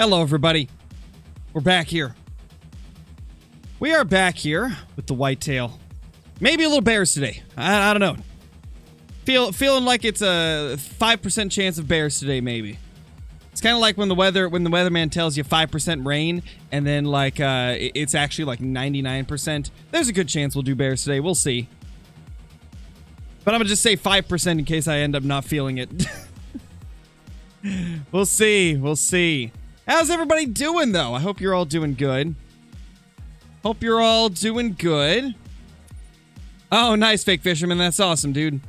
Hello, everybody. We're back here. We are back here with the whitetail. Maybe a little bears today. I don't know. Feeling like it's a 5% chance of bears today, maybe. It's kind of like when the weatherman tells you 5% rain, and then like it's actually like 99%. There's a good chance we'll do bears today. We'll see. But I'm gonna just say 5% in case I end up not feeling it. We'll see. We'll see. How's everybody doing, though? I hope you're all doing good. Hope you're all doing good. Oh, nice, Fake Fisherman. That's awesome, dude.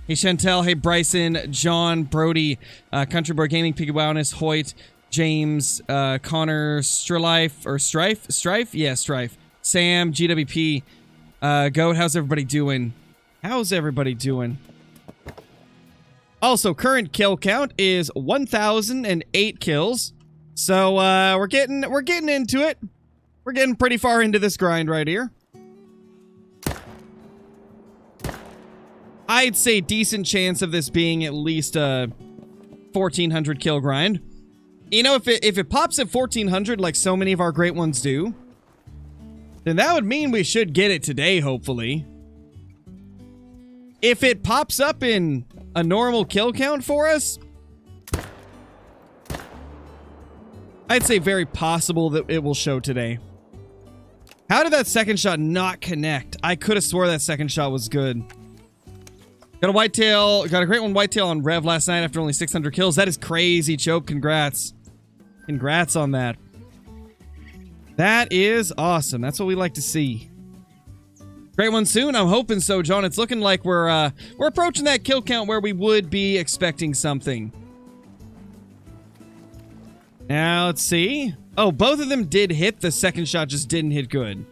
Hey, Chantel. Hey, Bryson, John, Brody, Country Boy Gaming, Piggy Wildness, Hoyt, James, Connor, Strife? Yeah, Strife. Sam, GWP, Goat. How's everybody doing? How's everybody doing? Also, current kill count is 1,008 kills. So, we're getting into it. We're getting pretty far into this grind right here. I'd say decent chance of this being at least a 1,400 kill grind. You know, if it pops at 1,400 like so many of our great ones do, then that would mean we should get it today, hopefully. If it pops up in a normal kill count for us, I'd say very possible that it will show today. How did that second shot not connect? I could have swore that second shot was good. Got a whitetail, got a great one whitetail on Rev last night after only 600 kills. That is crazy, Choke. Congrats. Congrats on that. That is awesome. That's what we like to see. Great one soon? I'm hoping so, John. It's looking like we're approaching that kill count where we would be expecting something. Now, let's see. Oh, both of them did hit. The second shot just didn't hit good.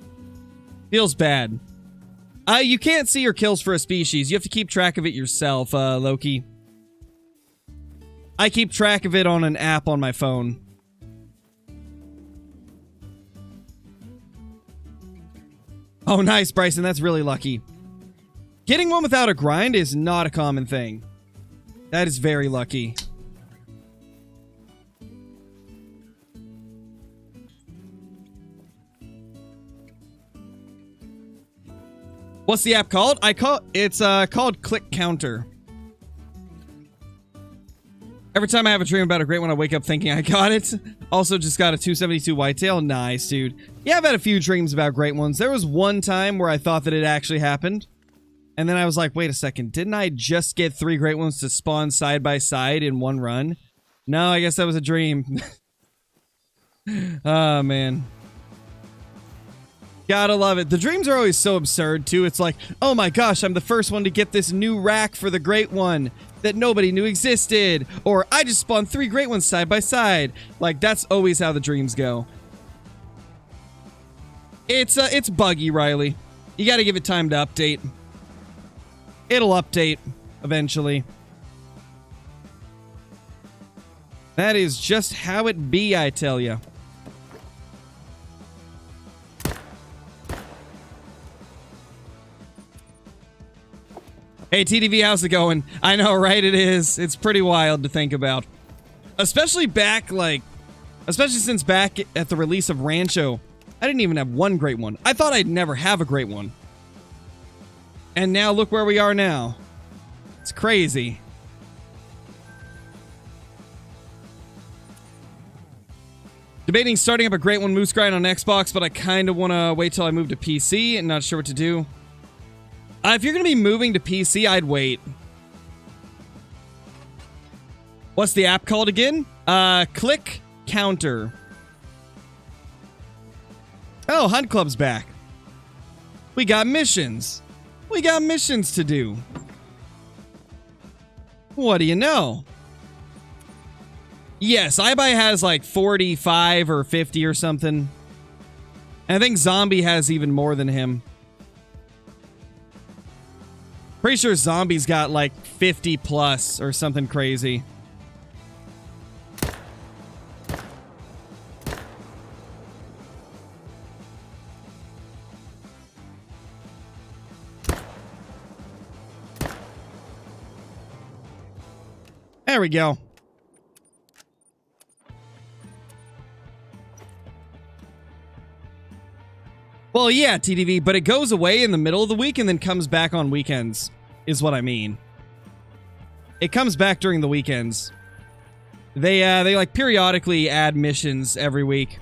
Feels bad. You can't see your kills for a species. You have to keep track of it yourself, Loki. I keep track of it on an app on my phone. Oh, nice, Bryson. That's really lucky. Getting one without a grind is not a common thing. That is very lucky. What's the app called? It's called Click Counter. Every time I have a dream about a great one, I wake up thinking I got it. Also, just got a 272 whitetail. Nice, dude. Yeah, I've had a few dreams about great ones. There was one time where I thought that it actually happened. And then I was like, wait a second. Didn't I just get 3 great ones to spawn side by side in one run? No, I guess that was a dream. Oh, man. Gotta love it. The dreams are always so absurd, too. It's like, oh my gosh, I'm the first one to get this new rack for the great one that nobody knew existed. Or, I just spawned 3 great ones side by side. Like, that's always how the dreams go. It's buggy, Riley. You gotta give it time to update. It'll update eventually. That is just how it be, I tell ya. Hey, TDV, how's it going? I know, right? It is. It's pretty wild to think about. Especially since back at the release of Rancho, I didn't even have one great one. I thought I'd never have a great one. And now look where we are now. It's crazy. Debating starting up a great one moose grind on Xbox, but I kind of want to wait till I move to PC and not sure what to do. If you're going to be moving to PC, I'd wait. What's the app called again? Click Counter. Oh, Hunt Club's back. We got missions. We got missions to do. What do you know? Yes, iBuy has like 45 or 50 or something. And I think Zombie has even more than him. Pretty sure Zombie's got like 50 plus or something crazy. There we go. Well, yeah, TDV, but it goes away in the middle of the week and then comes back on weekends, is what I mean. It comes back during the weekends. They like periodically add missions every week.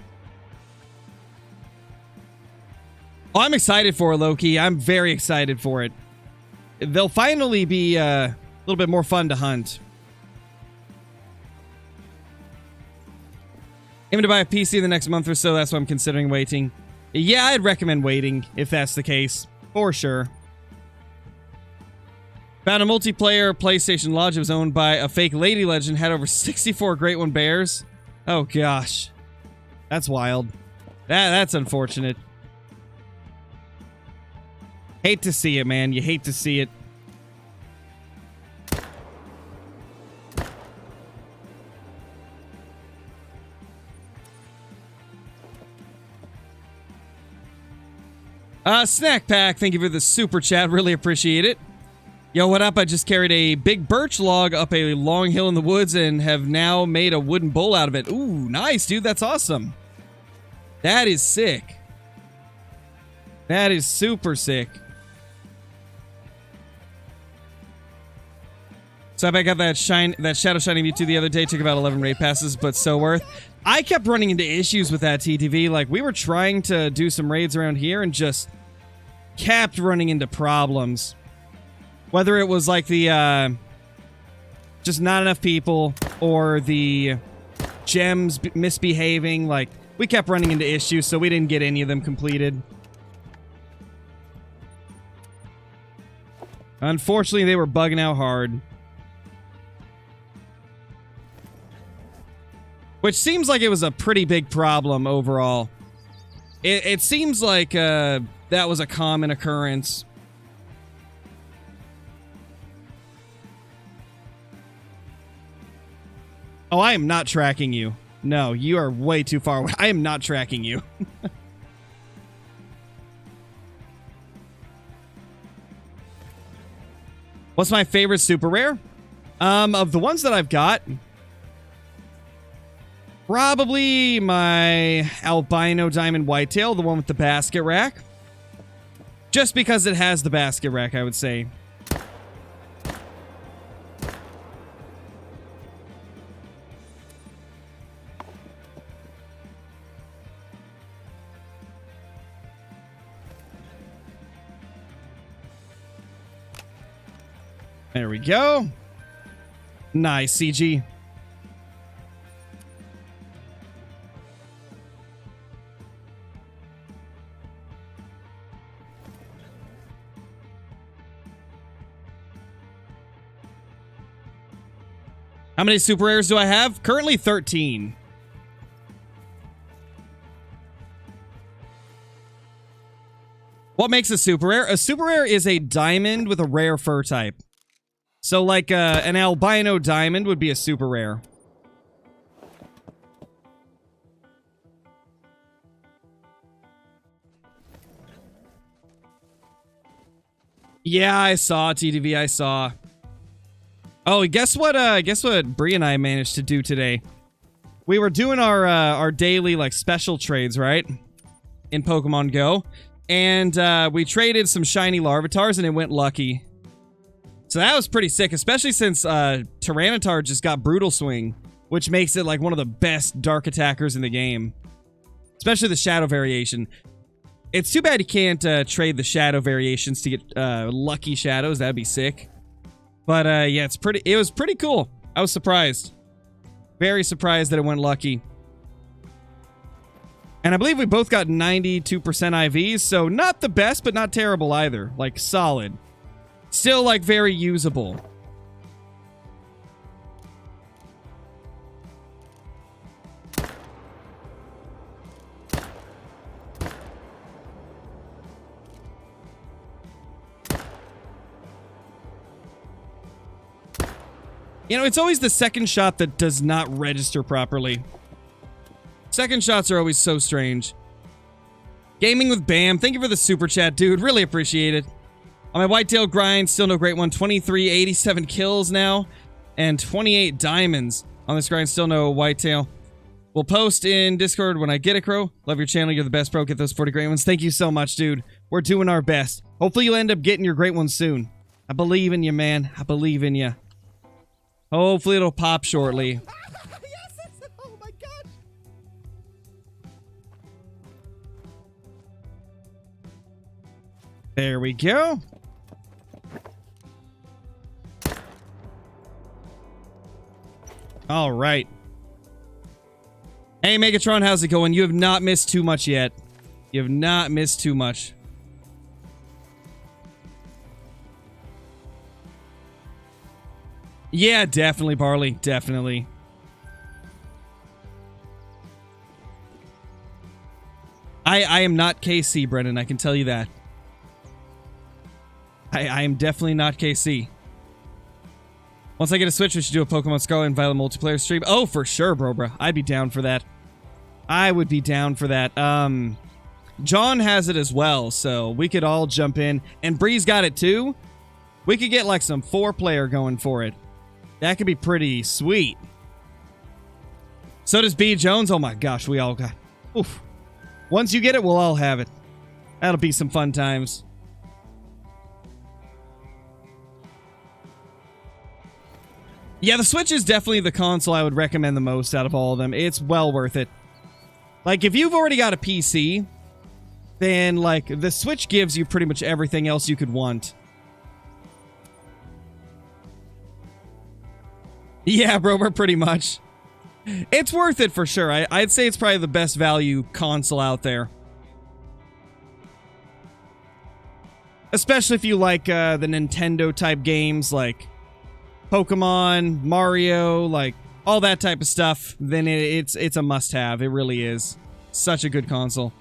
Oh, I'm excited for it, Loki. I'm very excited for it. They'll finally be a little bit more fun to hunt. Aiming to buy a PC in the next month or so, that's why I'm considering waiting. Yeah, I'd recommend waiting, if that's the case. For sure. Found a multiplayer PlayStation Lodge. It was owned by a fake lady legend. Had over 64 Great One Bears. Oh, gosh. That's wild. That's unfortunate. Hate to see it, man. You hate to see it. Snack Pack, thank you for the super chat. Really appreciate it. Yo, what up? I just carried a big birch log up a long hill in the woods and have now made a wooden bowl out of it. Ooh, nice, dude. That's awesome. That is sick. That is super sick. So I got that Shadow Shining Mewtwo the other day. Took about 11 raid passes, but so worth. I kept running into issues with that TTV. Like, we were trying to do some raids around here and just kept running into problems. Whether it was like the, just not enough people or the gems misbehaving. Like, we kept running into issues, so we didn't get any of them completed. Unfortunately, they were bugging out hard. Which seems like it was a pretty big problem overall. It seems like that was a common occurrence. Oh, I am not tracking you. No, you are way too far away. I am not tracking you. What's my favorite super rare? Of the ones that I've got... Probably my albino diamond whitetail, the one with the basket rack. Just because it has the basket rack, I would say. There we go. Nice, CG. How many super rares do I have? Currently 13. What makes a super rare? A super rare is a diamond with a rare fur type. So like an albino diamond would be a super rare. Yeah, I saw TTV. I saw. Oh, guess what? Guess what? Bree and I managed to do today. We were doing our daily like special trades, right? In Pokemon Go, and we traded some shiny Larvatars, and it went lucky. So that was pretty sick, especially since Tyranitar just got Brutal Swing, which makes it like one of the best dark attackers in the game. Especially the Shadow variation. It's too bad you can't trade the Shadow variations to get lucky Shadows. That'd be sick. But yeah, it was pretty cool. I was surprised. Very surprised that it went lucky. And I believe we both got 92% IVs, so not the best, but not terrible either. Like, solid. Still, like, very usable. You know, it's always the second shot that does not register properly. Second shots are always so strange. Gaming with Bam, thank you for the super chat, dude. Really appreciate it. On my whitetail grind, still no great one. 23, 87 kills now, and 28 diamonds. On this grind, still no whitetail. We'll post in Discord when I get a crow. Love your channel. You're the best, bro. Get those 40 great ones. Thank you so much, dude. We're doing our best. Hopefully you'll end up getting your great ones soon. I believe in you, man. I believe in you. Hopefully it'll pop shortly. Yes, oh my god. There we go. All right. Hey, Megatron, how's it going? You have not missed too much yet. You have not missed too much. Yeah, definitely, Barley. Definitely. I am not KC, Brennan. I can tell you that. I am definitely not KC. Once I get a Switch, we should do a Pokemon Scarlet and Violet multiplayer stream. Oh, for sure, bro. I'd be down for that. I would be down for that. John has it as well, so we could all jump in. And Bree's got it too. We could get like some 4-player going for it. That could be pretty sweet. So does B. Jones. Oh my gosh, we all got... Oof. Once you get it, we'll all have it. That'll be some fun times. Yeah, the Switch is definitely the console I would recommend the most out of all of them. It's well worth it. Like, if you've already got a PC, then, like, the Switch gives you pretty much everything else you could want. Yeah, bro, we're pretty much. It's worth it for sure. I'd say it's probably the best value console out there. Especially if you like the Nintendo-type games, like Pokemon, Mario, like all that type of stuff, then it's a must-have. It really is. Such a good console.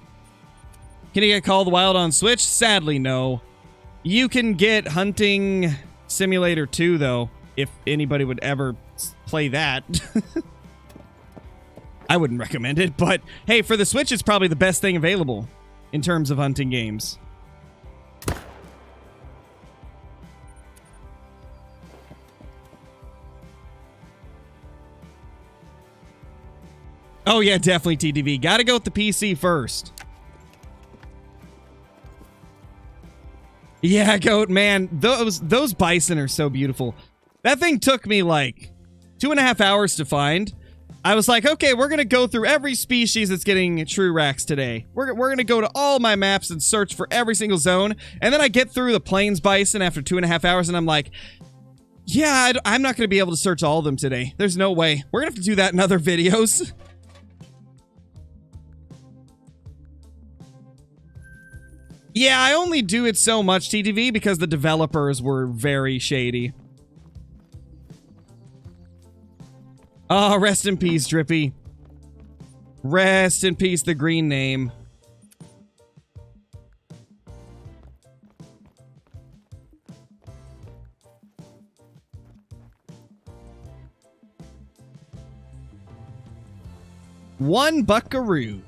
Can you get Call of the Wild on Switch? Sadly, no. You can get Hunting Simulator 2, though, if anybody would ever play that. I wouldn't recommend it, but hey, for the Switch, it's probably the best thing available in terms of hunting games. Oh yeah, definitely TTV. Gotta go with the PC first. Yeah, goat, man. Those bison are so beautiful. That thing took me like 2.5 hours to find. I was like, okay, we're gonna go through every species that's getting true racks today. We're gonna go to all my maps and search for every single zone. And then I get through the plains bison after 2.5 hours, and I'm like, yeah, I'm not gonna be able to search all of them today. There's no way. We're gonna have to do that in other videos. Yeah, I only do it so much, TTV, because the developers were very shady. Oh, rest in peace, Drippy. Rest in peace, the green name. One buckaroo.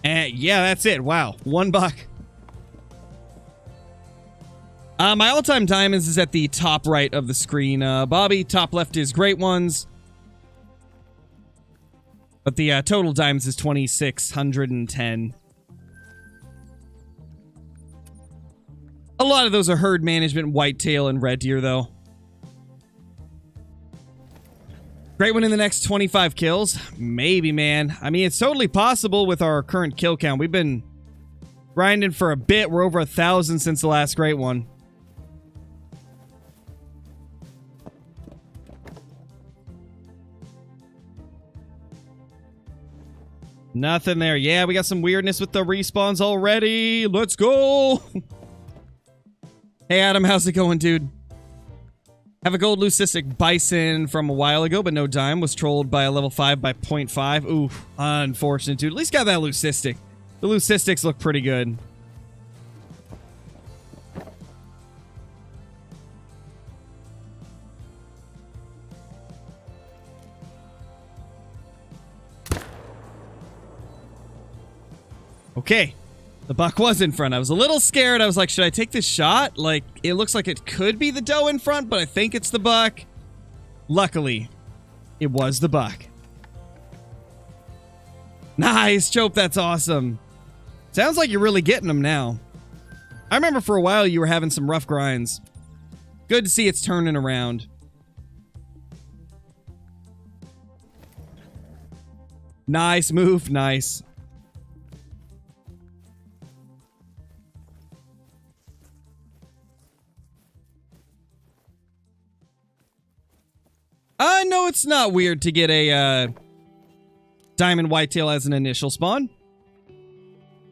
Yeah, that's it. Wow. $1. My all-time diamonds is at the top right of the screen. Bobby, top left is great ones. But the total diamonds is 2,610. A lot of those are herd management, whitetail, and red deer, though. Great one in the next 25 kills? Maybe, man. I mean, it's totally possible with our current kill count. We've been grinding for a bit. We're over 1,000 since the last great one. Nothing there. Yeah, we got some weirdness with the respawns already. Let's go. Hey, Adam, how's it going, dude? Have a gold leucistic bison from a while ago, but no dime. Was trolled by a level 5 by 0.5. Ooh, unfortunate, dude. At least got that leucistic. The leucistics look pretty good. Okay. The buck was in front. I was a little scared. I was like, should I take this shot? Like, it looks like it could be the doe in front, but I think it's the buck. Luckily, it was the buck. Nice, Chope. That's awesome. Sounds like you're really getting them now. I remember for a while you were having some rough grinds. Good to see it's turning around. Nice move. Nice. No, it's not weird to get a diamond whitetail as an initial spawn.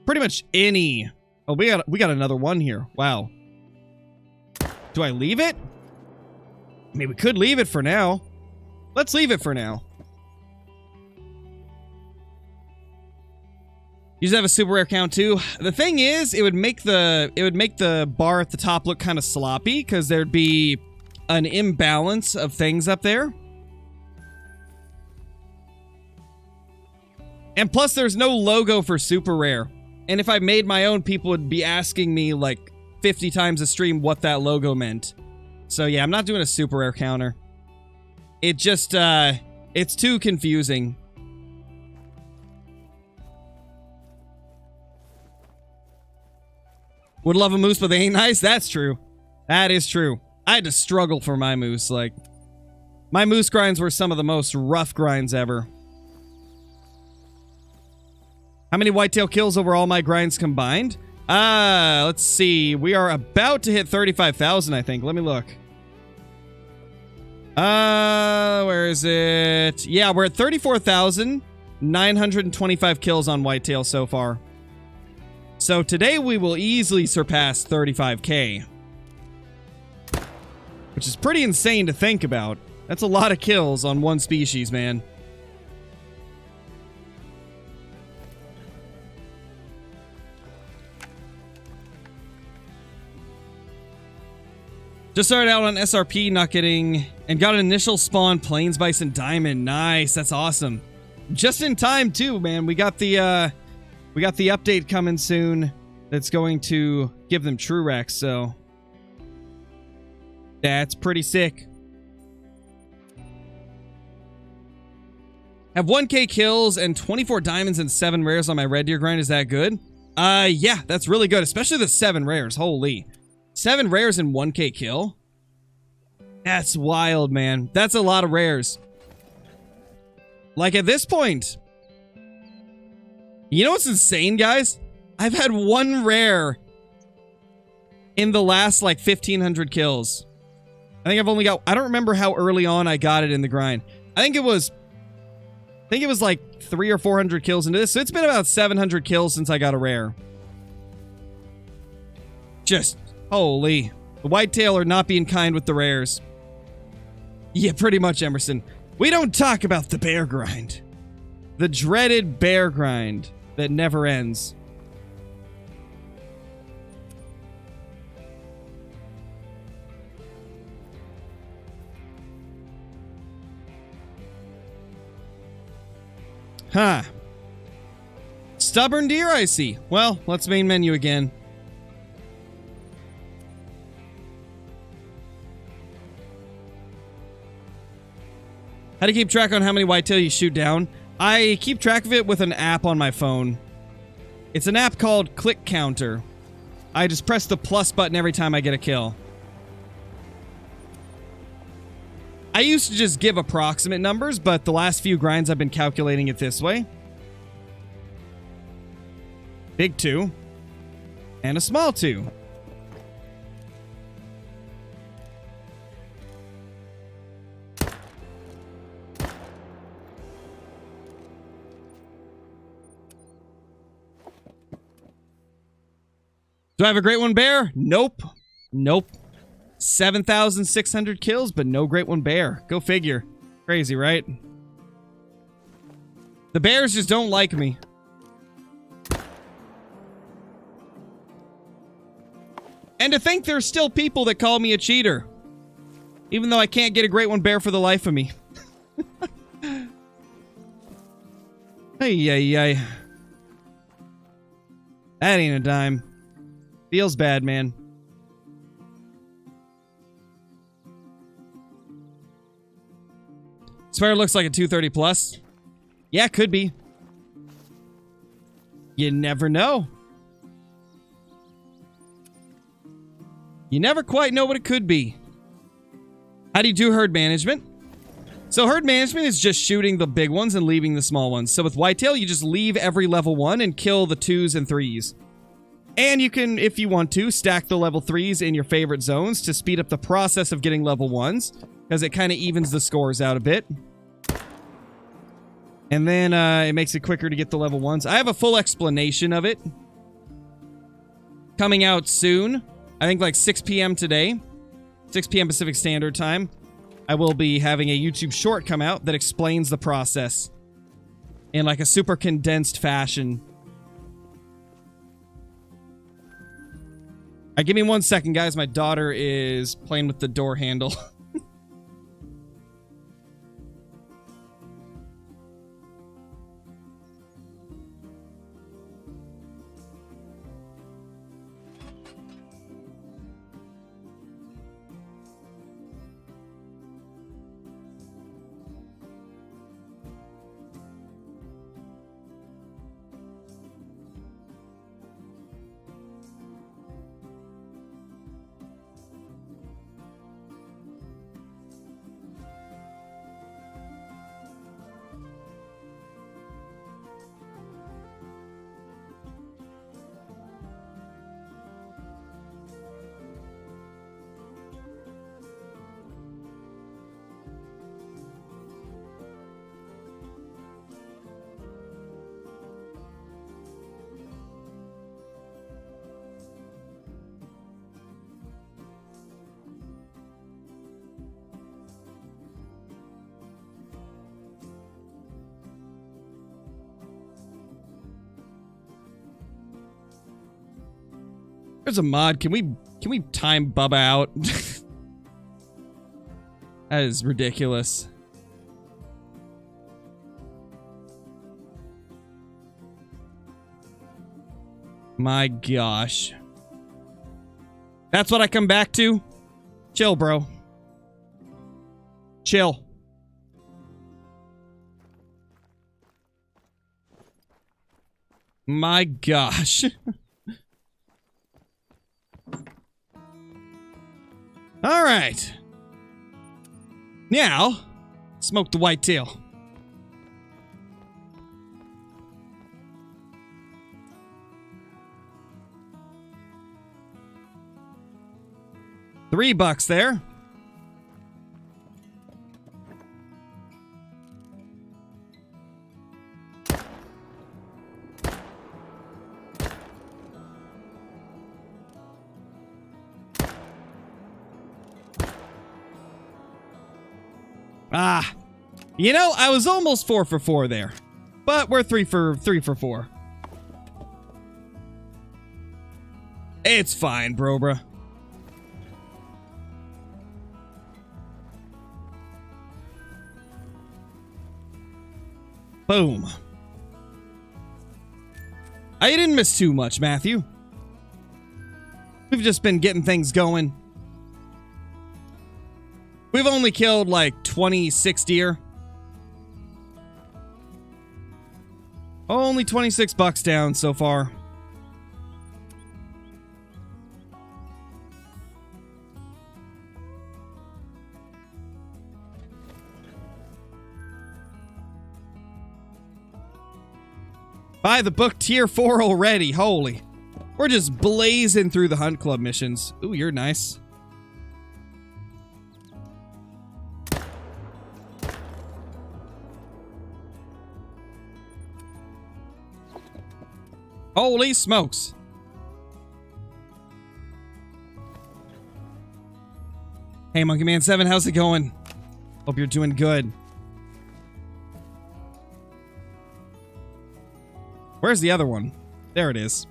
Pretty much any. Oh, we got another one here. Wow. Do I leave it? I mean, we could leave it for now. Let's leave it for now. You just have a super rare count too. The thing is, it would make the bar at the top look kind of sloppy because there'd be an imbalance of things up there. And plus, there's no logo for super rare. And if I made my own, people would be asking me like 50 times a stream what that logo meant. So yeah, I'm not doing a super rare counter. It just, it's too confusing. Would love a moose, but they ain't nice. That's true. That is true. I had to struggle for my moose. Like, my moose grinds were some of the most rough grinds ever. How many whitetail kills over all my grinds combined? Let's see. We are about to hit 35,000, I think. Let me look. Where is it? Yeah, we're at 34,925 kills on whitetail so far. So today we will easily surpass 35K. Which is pretty insane to think about. That's a lot of kills on one species, man. Just started out on SRP, not getting, and got an initial spawn Plains Bison Diamond. Nice, that's awesome. Just in time too, man. We got the update coming soon that's going to give them true Rex, so that's pretty sick. Have 1K kills and 24 diamonds and 7 rares on my red deer grind. Is that good? Yeah, that's really good, especially the 7 rares. Holy. 7 rares and 1K kill? That's wild, man. That's a lot of rares. Like, at this point, you know what's insane, guys? I've had 1 rare in the last, like, 1,500 kills. I think I've only got... I don't remember how early on I got it in the grind. I think it was like 300 or 400 kills into this. So it's been about 700 kills since I got a rare. Just... holy. The whitetail are not being kind with the rares. Yeah, pretty much, Emerson. We don't talk about the bear grind. The dreaded bear grind that never ends. Huh. Stubborn deer, I see. Well, let's main menu again. How do you keep track on how many whitetail you shoot down? I keep track of it with an app on my phone. It's an app called Click Counter. I just press the plus button every time I get a kill. I used to just give approximate numbers, but the last few grinds I've been calculating it this way. Big 2. And a small 2. Do I have a great one bear? Nope. Nope. 7,600 kills, but no great one bear. Go figure. Crazy, right? The bears just don't like me. And to think there's still people that call me a cheater. Even though I can't get a great one bear for the life of me. Ay, ay, ay. That ain't a dime. Feels bad, man. Swear it looks like a 230 plus. Yeah, could be. You never know. You never quite know what it could be. How do you do herd management? So herd management is just shooting the big ones and leaving the small ones. So with whitetail, you just leave every level 1 and kill the 2s and 3s. And you can, if you want to, stack the level 3s in your favorite zones to speed up the process of getting level 1s, because it kind of evens the scores out a bit. And then it makes it quicker to get the level 1s. I have a full explanation of it coming out soon. I think like 6 p.m. today. 6 p.m. Pacific Standard Time. I will be having a YouTube short come out that explains the process in like a super condensed fashion. Alright, give me 1 second, guys. My daughter is playing with the door handle. There's a mod. Can we time Bubba out? That is ridiculous. My gosh. That's what I come back to? Chill, bro. Chill. My gosh. All right. Now, smoke the whitetail. $3 there. Ah, you know, I was almost 4 for 4 there, but we're 3 for 4. It's fine, bruh. Boom. I didn't miss too much, Matthew. We've just been getting things going. We've only killed like 26 deer. Only 26 bucks down so far. Buy the book tier 4 already. Holy. We're just blazing through the hunt club missions. Ooh, you're nice. Holy smokes. Hey, Monkey Man 7, how's it going? Hope you're doing good. Where's the other one? There it is.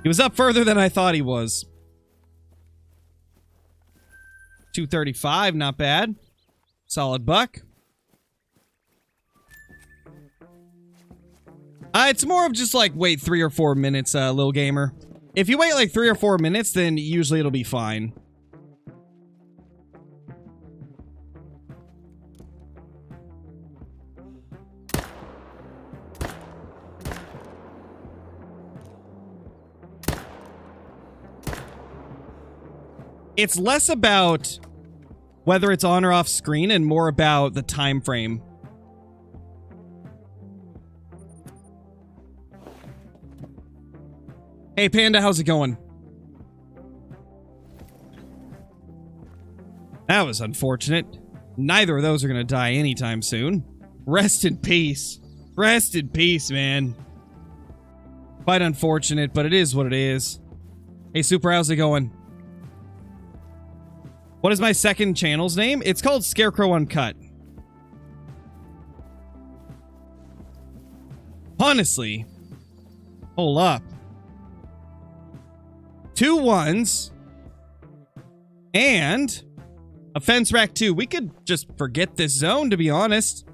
He was up further than I thought he was. 235, not bad. Solid buck. It's more of just like wait 3 or 4 minutes, little gamer. If you wait like 3 or 4 minutes, then usually it'll be fine. It's less about whether it's on or off screen and more about the time frame. Hey Panda, how's it going? That was unfortunate. Neither of those are gonna die anytime soon. Rest in peace. Rest in peace, man. Quite unfortunate, but it is what it is. Hey Super, how's it going? What is my second channel's name? It's called Scarecrow Uncut. Honestly. Hold up. 2 1s. And a fence rack 2. We could just forget this zone, to be honest.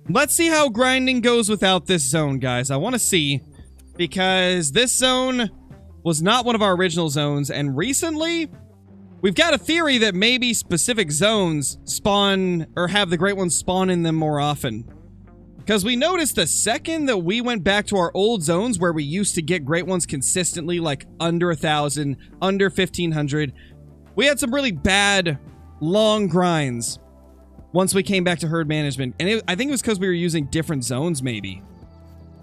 Let's see how grinding goes without this zone, guys. I want to see. Because this zone was not one of our original zones, and recently we've got a theory that maybe specific zones spawn or have the great ones spawn in them more often. Because we noticed the second that we went back to our old zones where we used to get great ones consistently, like under 1,000, under 1,500, we had some really bad long grinds once we came back to herd management. And I think it was because we were using different zones, maybe.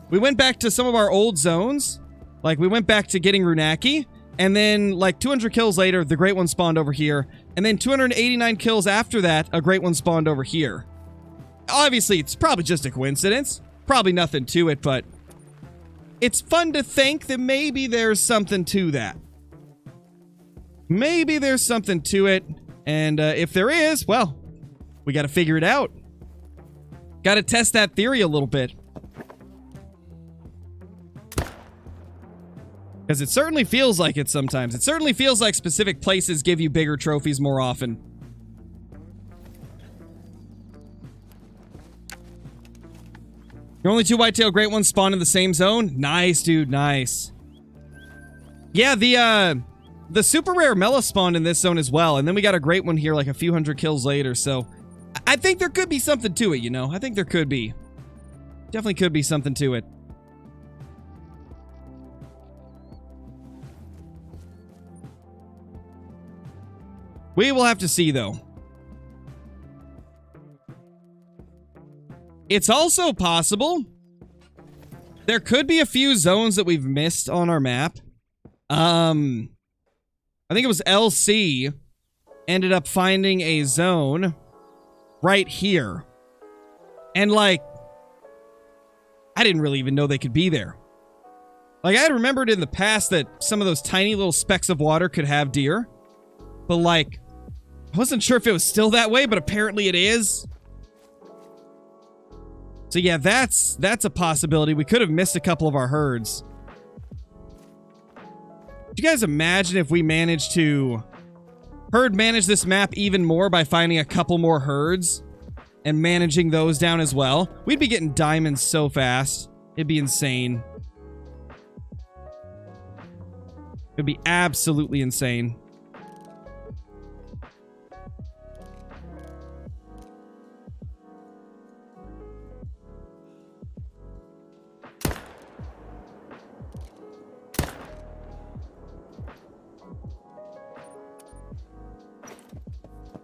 We went back to some of our old zones. Like, we went back to getting Runaki, and then, like, 200 kills later, the Great One spawned over here, and then 289 kills after that, a Great One spawned over here. Obviously, it's probably just a coincidence. Probably nothing to it, but it's fun to think that maybe there's something to that. Maybe there's something to it, and if there is, well, we gotta figure it out. Gotta test that theory a little bit. Because it certainly feels like it sometimes. It certainly feels like specific places give you bigger trophies more often. Your only 2 whitetail great ones spawn in the same zone? Nice, dude, nice. Yeah, the super rare Mela spawned in this zone as well, and then we got a great one here like a few hundred kills later, so I think there could be something to it, you know? I think there could be. Definitely could be something to it. We will have to see, though. It's also possible there could be a few zones that we've missed on our map. I think it was LC ended up finding a zone right here. And, like, I didn't really even know they could be there. Like, I had remembered in the past that some of those tiny little specks of water could have deer. But, like, I wasn't sure if it was still that way, but apparently it is. So yeah, that's a possibility. We could have missed a couple of our herds. Could you guys imagine if we managed to herd manage this map even more by finding a couple more herds and managing those down as well? We'd be getting diamonds so fast. It'd be insane. It'd be absolutely insane.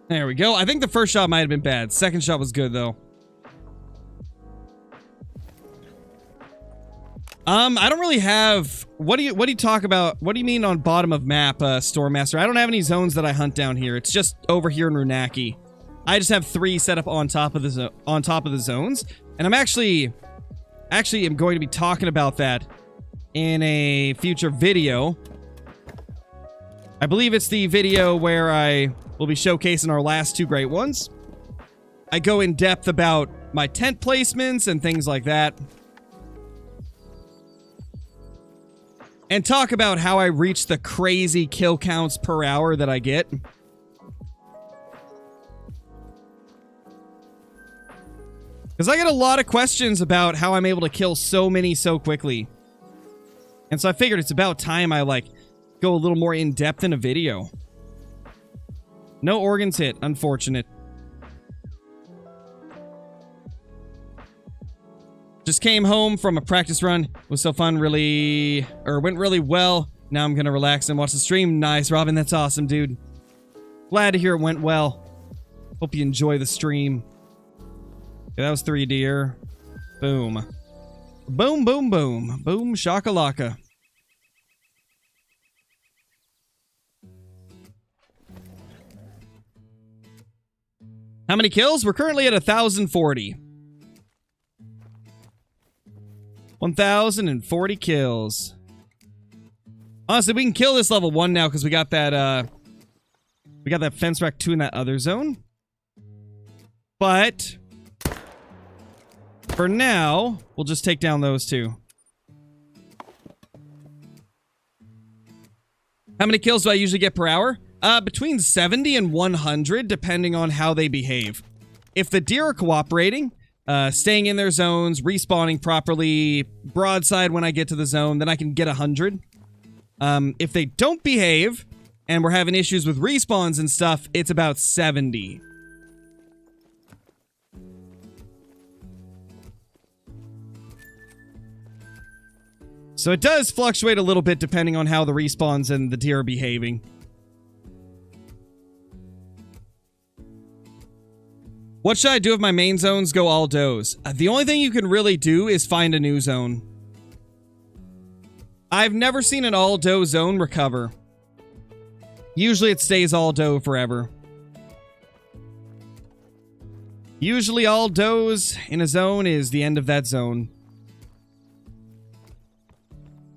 There we go. I think the first shot might have been bad. Second shot was good, though. I don't really have... What do you talk about? What do you mean on bottom of map, Stormmaster? I don't have any zones that I hunt down here. It's just over here in Runaki. I just have 3 set up on top of the zones. And I'm actually am going to be talking about that in a future video. I believe it's the video where I will be showcasing our last 2 great ones. I go in depth about my tent placements and things like that. And talk about how I reach the crazy kill counts per hour that I get. Because I get a lot of questions about how I'm able to kill so many so quickly. And so I figured it's about time I, like, go a little more in-depth in a video. No organs hit. Unfortunate. Just came home from a practice run. It was so fun, went really well. Now I'm gonna relax and watch the stream. Nice, Robin. That's awesome, dude. Glad to hear it went well. Hope you enjoy the stream. Okay, that was 3 deer. Boom. Boom, boom, boom. Boom, shakalaka. How many kills? We're currently at 1,040. 1,040 kills. Honestly, we can kill this level 1 now because we got that fence rack 2 in that other zone. But for now, we'll just take down those 2. How many kills do I usually get per hour? Between 70 and 100, depending on how they behave. If the deer are cooperating, staying in their zones, respawning properly, broadside when I get to the zone, then I can get 100. If they don't behave, and we're having issues with respawns and stuff, it's about 70. So it does fluctuate a little bit depending on how the respawns and the deer are behaving. What should I do if my main zones go all does? The only thing you can really do is find a new zone. I've never seen an all doe zone recover. Usually it stays all doe forever. Usually all does in a zone is the end of that zone.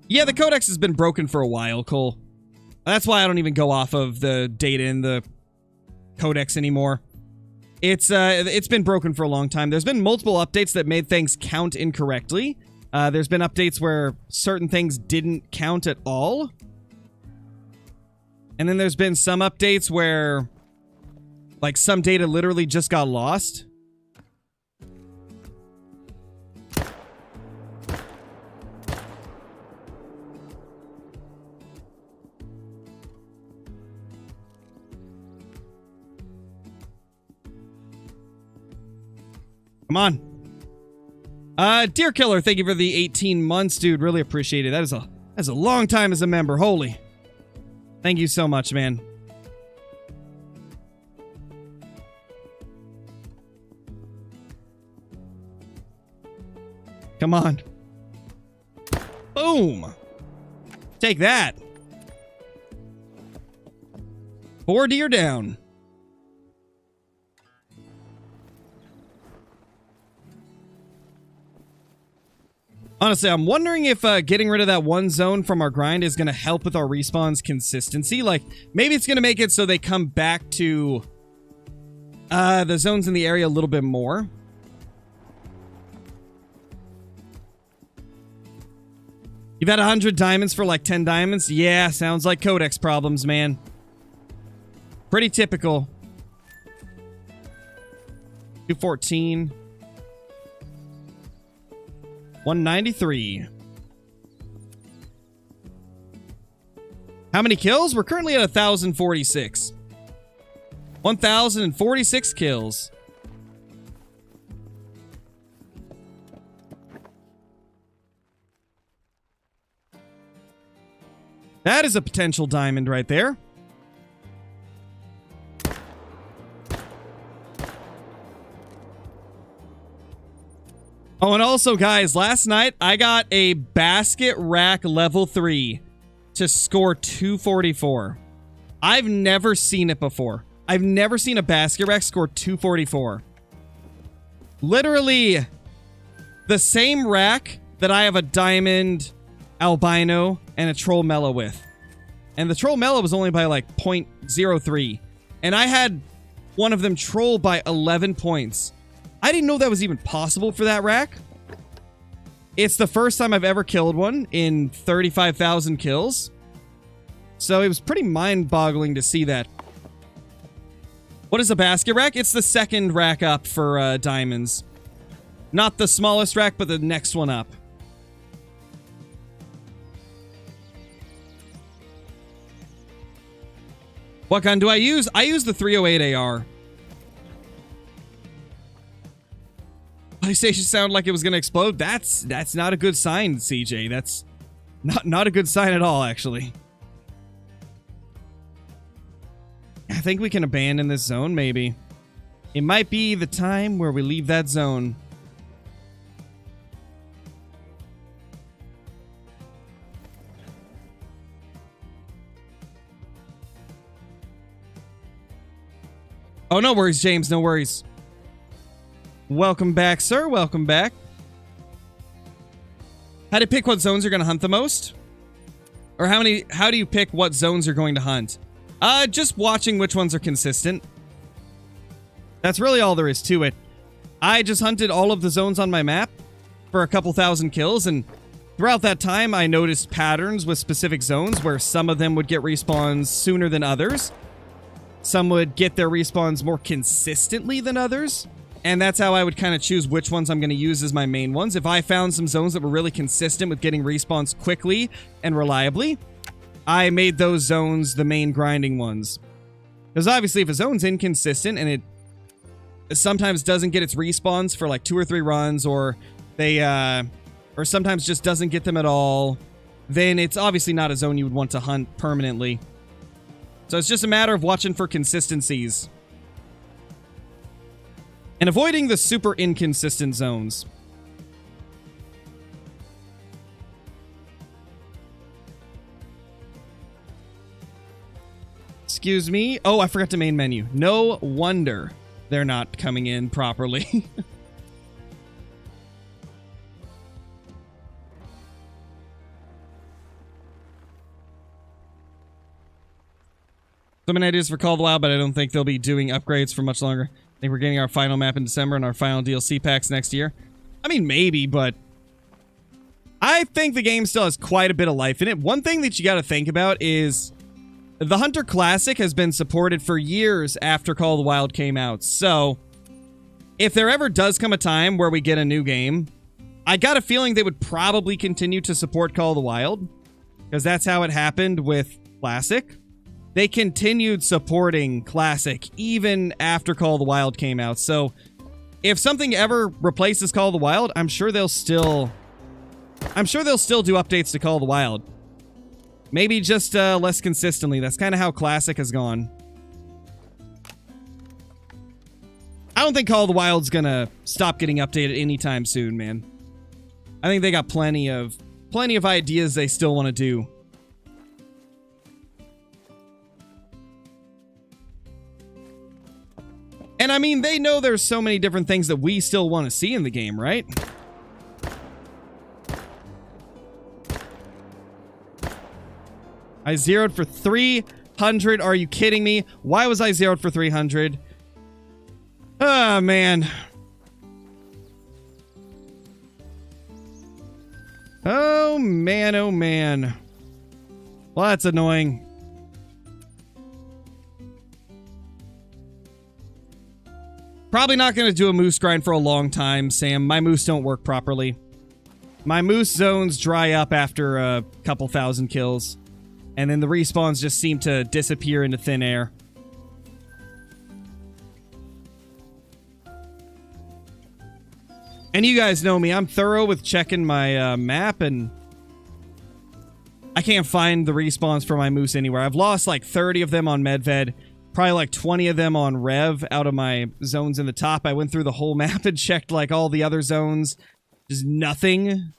Yeah, the codex has been broken for a while, Cole. That's why I don't even go off of the data in the codex anymore. It's been broken for a long time. There's been multiple updates that made things count incorrectly. There's been updates where certain things didn't count at all. And then there's been some updates where, like, some data literally just got lost. Come on. Deer Killer, thank you for the 18 months, dude. Really appreciate it. That's a long time as a member. Holy. Thank you so much, man. Come on. Boom. Take that. 4 deer down. Honestly, I'm wondering if getting rid of that one zone from our grind is going to help with our respawns consistency. Like, maybe it's going to make it so they come back to the zones in the area a little bit more. You've had 100 diamonds for like 10 diamonds? Yeah, sounds like codex problems, man. Pretty typical. 214. 193. How many kills? We're currently at 1,046. 1,046 kills. That is a potential diamond right there. Oh, and also, guys, last night I got a basket rack level 3 to score 244. I've never seen it before. I've never seen a basket rack score 244. Literally the same rack that I have a diamond, albino, and a troll mellow with. And the troll mellow was only by like 0.03. And I had one of them troll by 11 points. I didn't know that was even possible for that rack. It's the first time I've ever killed one in 35,000 kills. So it was pretty mind-boggling to see that. What is a basket rack? It's the second rack up for diamonds. Not the smallest rack, but the next one up. What gun do I use? I use the 308 AR. PlayStation sounded like it was going to explode. That's not a good sign, CJ. That's not a good sign at all, actually. I think we can abandon this zone, maybe. It might be the time where we leave that zone. Oh, no worries, James. No worries. Welcome back, sir. Welcome back. How to pick what zones you're going to hunt the most? Or how do you pick what zones you're going to hunt? Just watching which ones are consistent. That's really all there is to it. I just hunted all of the zones on my map for a couple thousand kills, and throughout that time, I noticed patterns with specific zones where some of them would get respawns sooner than others. Some would get their respawns more consistently than others. And that's how I would kind of choose which ones I'm going to use as my main ones. If I found some zones that were really consistent with getting respawns quickly and reliably, I made those zones the main grinding ones. Because obviously if a zone's inconsistent and it sometimes doesn't get its respawns for like 2 or 3 runs, or or sometimes just doesn't get them at all, then it's obviously not a zone you would want to hunt permanently. So it's just a matter of watching for consistencies. And avoiding the super inconsistent zones. Excuse me. Oh, I forgot to main menu. No wonder they're not coming in properly. So many ideas for Call of the Wild, but I don't think they'll be doing upgrades for much longer. I think we're getting our final map in December and our final DLC packs next year. I mean, maybe, but I think the game still has quite a bit of life in it. One thing that you got to think about is the Hunter Classic has been supported for years after Call of the Wild came out. So if there ever does come a time where we get a new game, I got a feeling they would probably continue to support Call of the Wild, because that's how it happened with Classic. They continued supporting Classic even after Call of the Wild came out. So if something ever replaces Call of the Wild, I'm sure they'll still do updates to Call of the Wild. Maybe just less consistently. That's kind of how Classic has gone. I don't think Call of the Wild's gonna stop getting updated anytime soon, man. I think they got plenty of ideas they still want to do. And I mean, they know there's so many different things that we still want to see in the game, right? I zeroed for 300. Are you kidding me? Why was I zeroed for 300? Oh, man. Oh, man. Oh, man. Well, that's annoying. Probably not going to do a moose grind for a long time, Sam. My moose don't work properly. My moose zones dry up after a couple thousand kills. And then the respawns just seem to disappear into thin air. And you guys know me. I'm thorough with checking my map, and I can't find the respawns for my moose anywhere. I've lost like 30 of them on Medved. Probably like 20 of them on Rev out of my zones in the top. I went through the whole map and checked like all the other zones. Just nothing.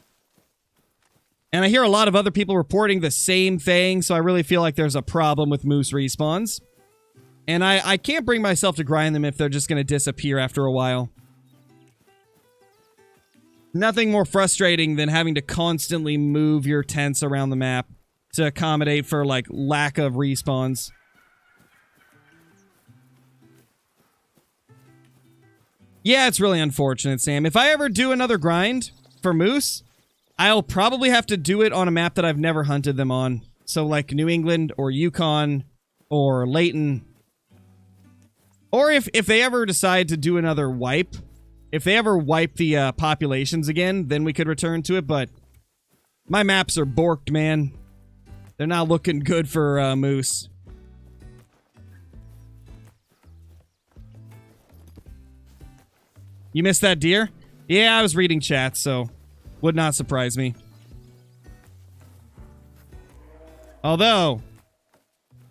And I hear a lot of other people reporting the same thing, so I really feel like there's a problem with moose respawns. And I can't bring myself to grind them if they're just going to disappear after a while. Nothing more frustrating than having to constantly move your tents around the map to accommodate for like lack of respawns. Yeah, it's really unfortunate, Sam. If I ever do another grind for moose, I'll probably have to do it on a map that I've never hunted them on. So like New England or Yukon or Layton. Or if they ever decide to do another wipe, If they ever wipe the populations again, then we could return to it, but my maps are borked, man. They're not looking good for moose. You missed that deer? Yeah, I was reading chat, so would not surprise me. Although,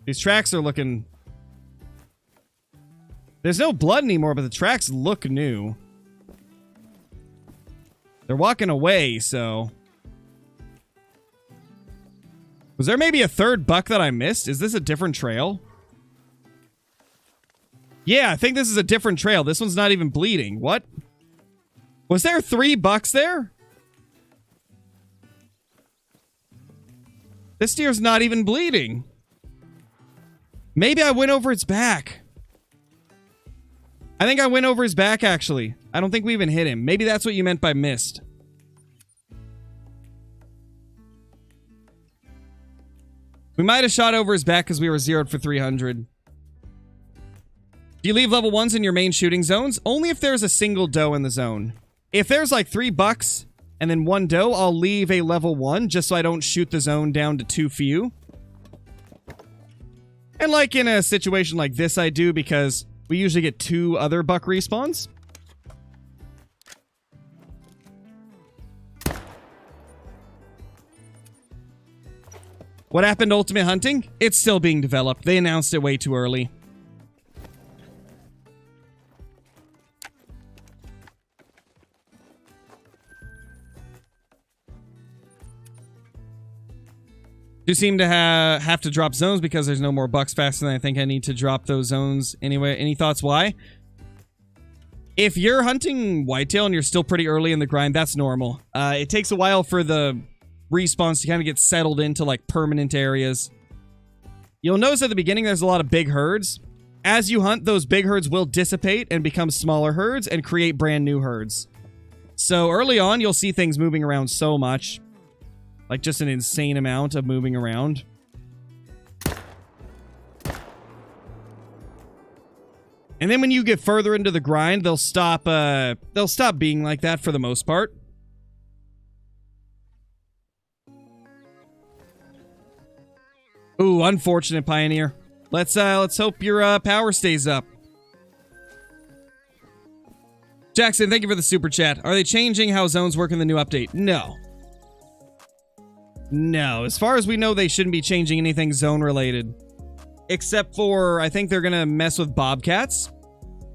these tracks are looking... There's no blood anymore, but the tracks look new. They're walking away, so... Was there maybe a third buck that I missed? Is this a different trail? Yeah, I think this is a different trail. This one's not even bleeding. What? Was there 3 bucks there? This deer's not even bleeding. Maybe I went over its back. I think I went over his back, actually. I don't think we even hit him. Maybe that's what you meant by missed. We might have shot over his back because we were zeroed for 300. Do you leave level 1s in your main shooting zones? Only if there's a single doe in the zone. If there's like 3 bucks and then 1 doe, I'll leave a level 1 just so I don't shoot the zone down to too few. And like in a situation like this, I do because we usually get 2 other buck respawns. What happened to Ultimate Hunting? It's still being developed. They announced it way too early. Do seem to have to drop zones because there's no more bucks faster than I think I need to drop those zones anyway. Any thoughts why? If you're hunting whitetail and you're still pretty early in the grind, that's normal. It takes a while for the respawns to kind of get settled into like permanent areas. You'll notice at the beginning there's a lot of big herds. As you hunt, those big herds will dissipate and become smaller herds and create brand new herds. So early on, you'll see things moving around so much. Like just an insane amount of moving around. And then when you get further into the grind, they'll stop being like that for the most part. Ooh, unfortunate, Pioneer. Let's hope your power stays up. Jackson, thank you for the super chat. Are they changing how zones work in the new update? No. No, as far as we know, they shouldn't be changing anything zone-related. Except for, I think they're gonna mess with bobcats.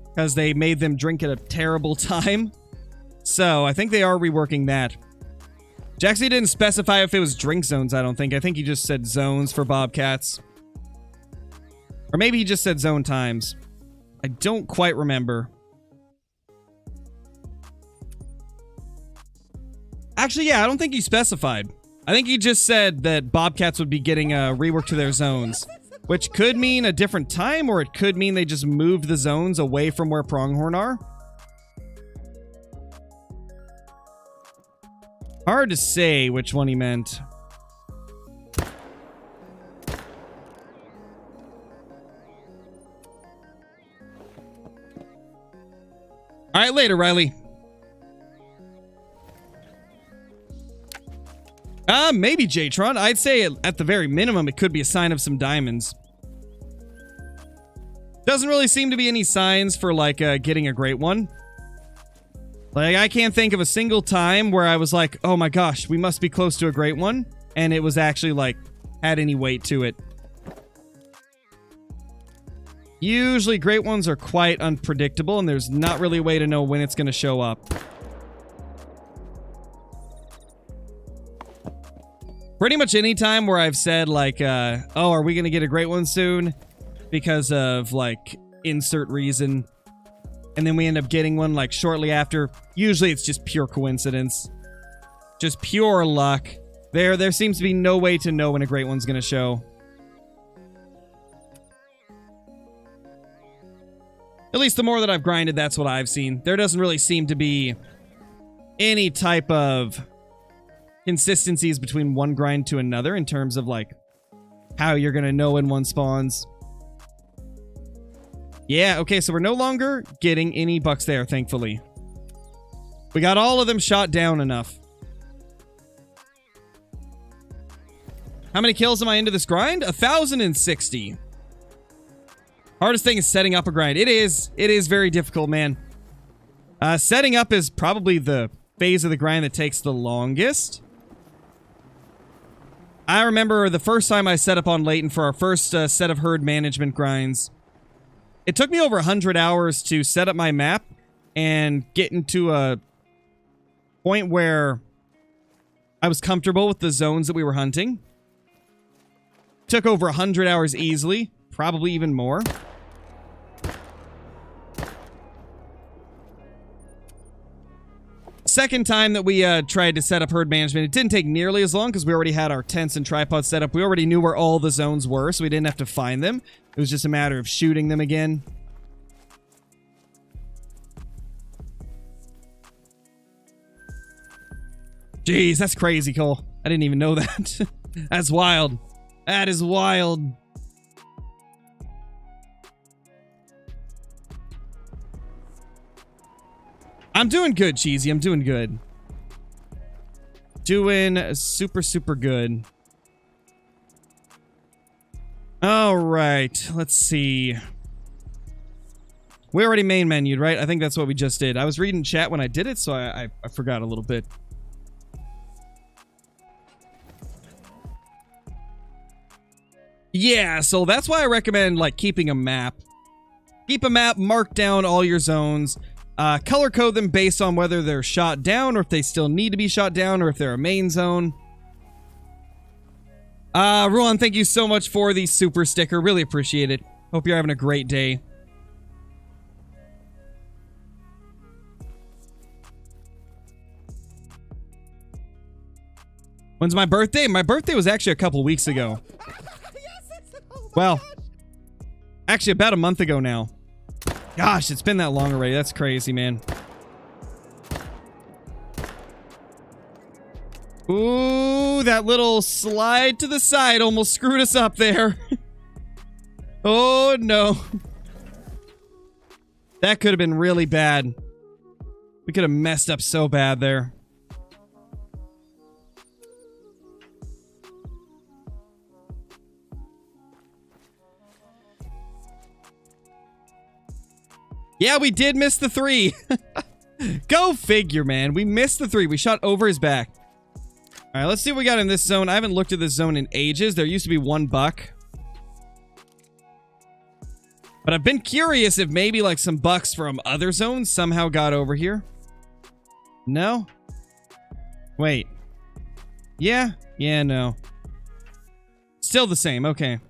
Because they made them drink at a terrible time. So, I think they are reworking that. Jaxie didn't specify if it was drink zones, I don't think. I think he just said zones for bobcats. Or maybe he just said zone times. I don't quite remember. Actually, yeah, I don't think he specified. I think he just said that bobcats would be getting a rework to their zones. Which could mean a different time, or it could mean they just moved the zones away from where pronghorn are. Hard to say which one he meant. Alright, later, Riley. Maybe Jtron. I'd say at the very minimum, it could be a sign of some diamonds. Doesn't really seem to be any signs for, like, getting a great one. Like, I can't think of a single time where I was like, oh my gosh, we must be close to a great one. And it was actually, like, had any weight to it. Usually, great ones are quite unpredictable, and there's not really a way to know when it's going to show up. Pretty much any time where I've said, like, oh, are we going to get a great one soon? Because of, like, insert reason. And then we end up getting one, like, shortly after. Usually it's just pure coincidence. Just pure luck. There seems to be no way to know when a great one's going to show. At least the more that I've grinded, that's what I've seen. There doesn't really seem to be any type of consistencies between one grind to another in terms of, like, how you're going to know when one spawns. Yeah, okay, so we're no longer getting any bucks there, thankfully. We got all of them shot down enough. How many kills am I into this grind? 1,060. Hardest thing is setting up a grind. It is very difficult, man. Setting up is probably the phase of the grind that takes the longest. I remember the first time I set up on Layton for our first set of herd management grinds. It took me over 100 hours to set up my map and get into a point where I was comfortable with the zones that we were hunting. Took over 100 hours easily, probably even more. Second time that we tried to set up herd management, it didn't take nearly as long because we already had our tents and tripods set up. We already knew where all the zones were, so we didn't have to find them. It was just a matter of shooting them again. Jeez, that's crazy, Cole. I didn't even know that. That's wild. That is wild. I'm doing good, Cheesy. I'm doing good. Doing super, super good. All right. Let's see. We already main menued, right? I think that's what we just did. I was reading chat when I did it, so I forgot a little bit. Yeah, so that's why I recommend, like, keeping a map. Keep a map, mark down all your zones. Color code them based on whether they're shot down or if they still need to be shot down or if they're a main zone. Ruan, thank you so much for the super sticker. Really appreciate it. Hope you're having a great day. When's my birthday? My birthday was actually a couple weeks ago. Well, actually about a month ago now. Gosh, it's been that long already. That's crazy, man. Ooh, that little slide to the side almost screwed us up there. Oh, no. That could have been really bad. We could have messed up so bad there. Yeah, we did miss the 3. Go figure, man. We missed the 3. We shot over his back. All right, let's see what we got in this zone. I haven't looked at this zone in ages. There used to be 1 buck. But I've been curious if maybe like some bucks from other zones somehow got over here. No? Wait. Yeah? Yeah, no. Still the same. Okay.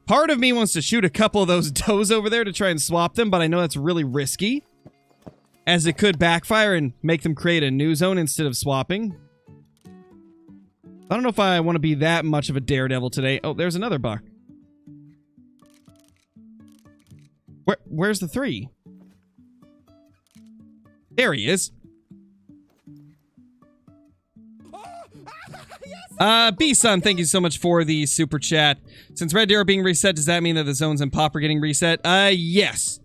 Part of me wants to shoot a couple of those does over there to try and swap them, but I know that's really risky, as it could backfire and make them create a new zone instead of swapping. I don't know if I want to be that much of a daredevil today. Oh, there's another buck. Where's the 3? There he is. B-Sun, thank you so much for the super chat. Since Red Deer are being reset, does that mean that the zones and pop are getting reset? Yes.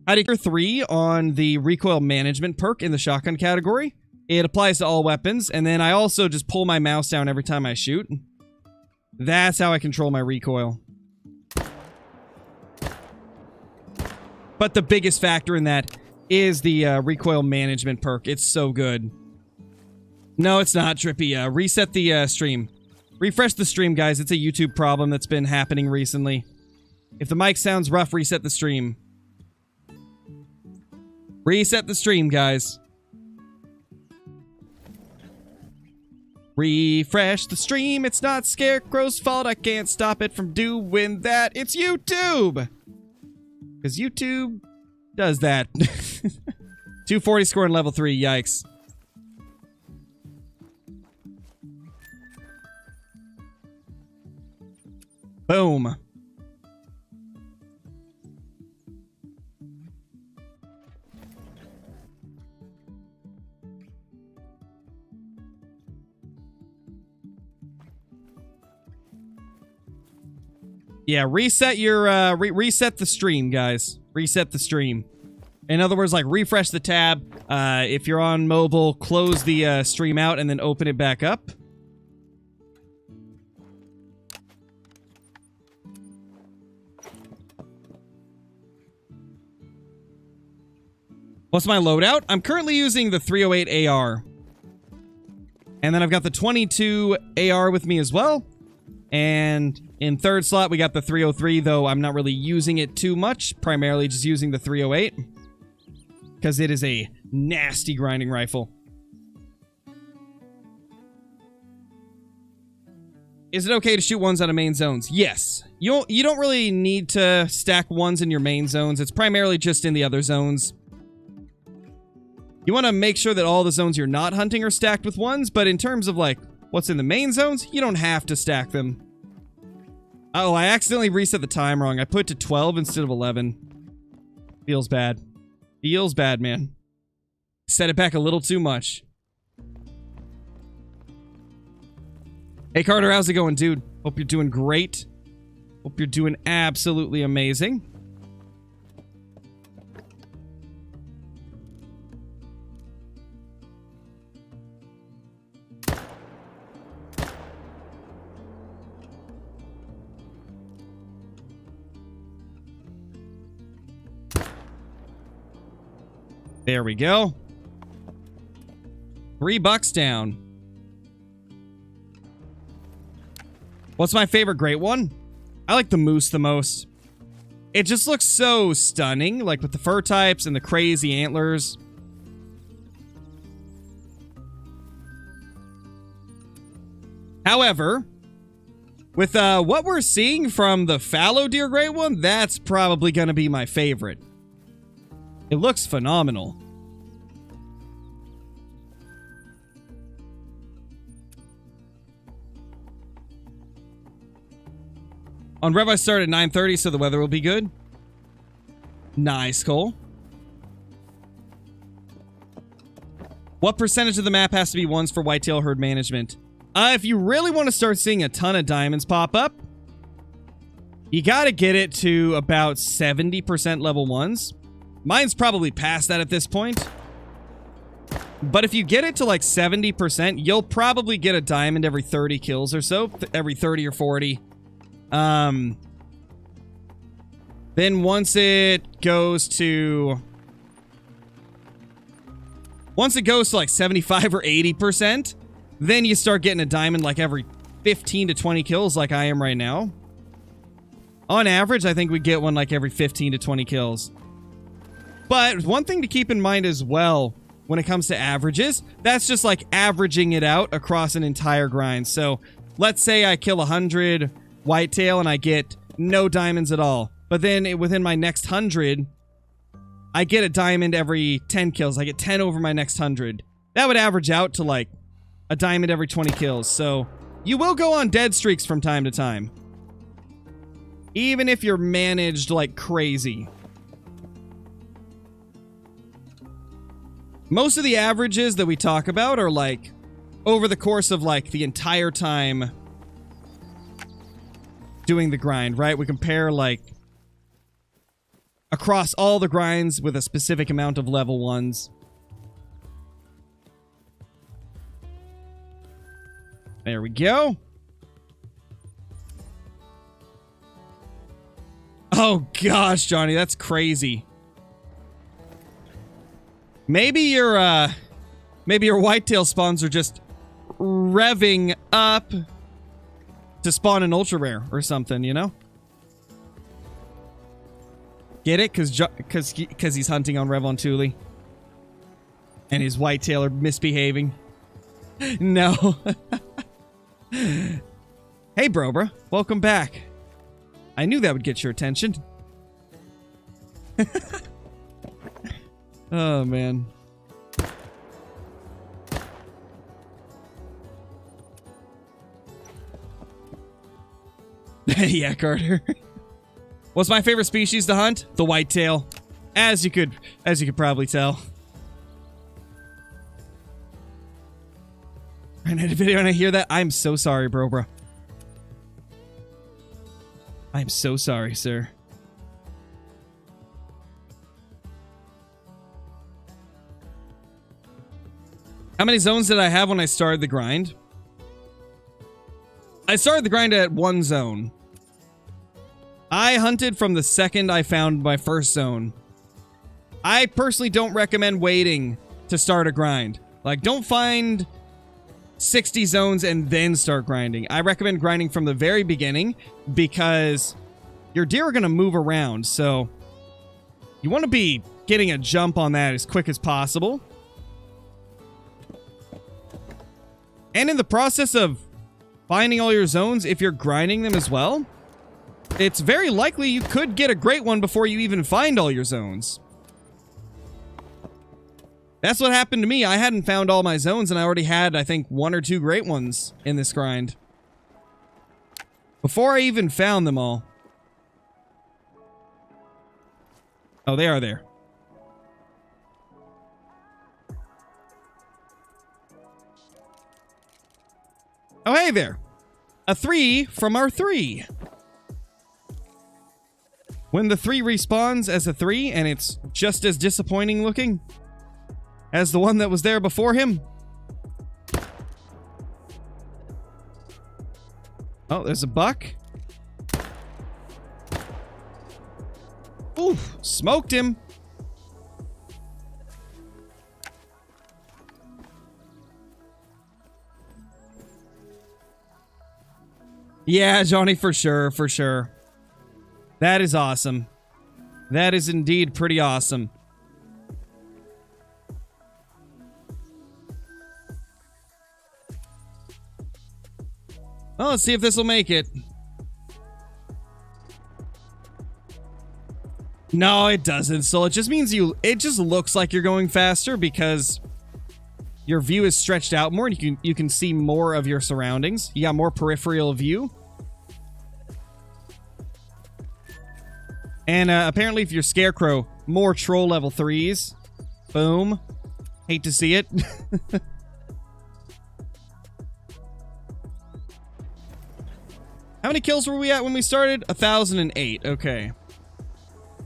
I did 3 on the recoil management perk in the shotgun category. It applies to all weapons, and then I also just pull my mouse down every time I shoot. That's how I control my recoil. But the biggest factor in that is the recoil management perk. It's so good. No, it's not, Trippy. Reset the stream. Refresh the stream, guys. It's a YouTube problem that's been happening recently. If the mic sounds rough, reset the stream. Reset the stream, guys. Refresh the stream. It's not Scarecrow's fault. I can't stop it from doing that. It's YouTube! Because YouTube does that. 240 score in level 3. Yikes. Boom. Yeah, reset your, reset the stream, guys. Reset the stream. In other words, like refresh the tab. If you're on mobile, close the stream out and then open it back up. What's my loadout? I'm currently using the 308 AR. And then I've got the 22 AR with me as well. And in third slot, we got the 303, though I'm not really using it too much. Primarily just using the 308. Because it is a nasty grinding rifle. Is it okay to shoot ones out of main zones? Yes. You don't really need to stack ones in your main zones. It's primarily just in the other zones. You want to make sure that all the zones you're not hunting are stacked with ones, but in terms of, like, what's in the main zones, you don't have to stack them. Oh, I accidentally reset the time wrong. I put it to 12 instead of 11. Feels bad. Feels bad, man. Set it back a little too much. Hey, Carter, how's it going, dude? Hope you're doing great. Hope you're doing absolutely amazing. There we go. $3 down. What's my favorite great one? I like the moose the most. It just looks so stunning, like with the fur types and the crazy antlers. However, with what we're seeing from the fallow deer great one, that's probably going to be my favorite. It looks phenomenal. On Rev, I start at 9:30, so the weather will be good. Nice, Cole. What percentage of the map has to be ones for whitetail herd management? If you really want to start seeing a ton of diamonds pop up, you got to get it to about 70% level ones. Mine's probably past that at this point. But if you get it to like 70%, you'll probably get a diamond every 30 kills or so. Every 30 or 40. Then once it goes to... Once it goes to like 75 or 80%, then you start getting a diamond like every 15 to 20 kills like I am right now. On average, I think we get one like every 15 to 20 kills. But one thing to keep in mind as well when it comes to averages, that's just like averaging it out across an entire grind. So let's say I kill 100 whitetail and I get no diamonds at all. But then within my next 100, I get a diamond every 10 kills. I get 10 over my next 100. That would average out to like a diamond every 20 kills. So you will go on dead streaks from time to time. Even if you're managed like crazy. Most of the averages that we talk about are like over the course of like the entire time doing the grind, right? We compare like across all the grinds with a specific amount of level ones. There we go. Oh gosh, Johnny, that's crazy. Maybe your whitetail spawns are just revving up to spawn an ultra rare or something, you know? Get it? Because he's hunting on Rev on Thule. And his whitetail are misbehaving. No. Hey, Brobra. Welcome back. I knew that would get your attention. Oh, man. Yeah, Carter. What's my favorite species to hunt? The whitetail. As you could probably tell. I made a video and I hear that. I'm so sorry, bro. I'm so sorry, sir. How many zones did I have when I started the grind? I started the grind at 1 zone. I hunted from the second I found my first zone. I personally don't recommend waiting to start a grind. Like, don't find 60 zones and then start grinding. I recommend grinding from the very beginning because your deer are going to move around. So you want to be getting a jump on that as quick as possible. And in the process of finding all your zones, if you're grinding them as well, it's very likely you could get a great one before you even find all your zones. That's what happened to me. I hadn't found all my zones and I already had, I think, 1 or 2 great ones in this grind before I even found them all. Oh, they are there. Oh, hey there. A 3 from our 3. When the 3 respawns as a 3 and it's just as disappointing looking as the one that was there before him. Oh, there's a buck. Ooh, smoked him. Yeah, Johnny, for sure, for sure. That is awesome. That is indeed pretty awesome. Well, let's see if this will make it. No, it doesn't. So it just means it just looks like you're going faster because your view is stretched out more and you can see more of your surroundings. You got more peripheral view. And apparently if you're Scarecrow, more troll level 3s. Boom. Hate to see it. How many kills were we at when we started? 1,008. Okay.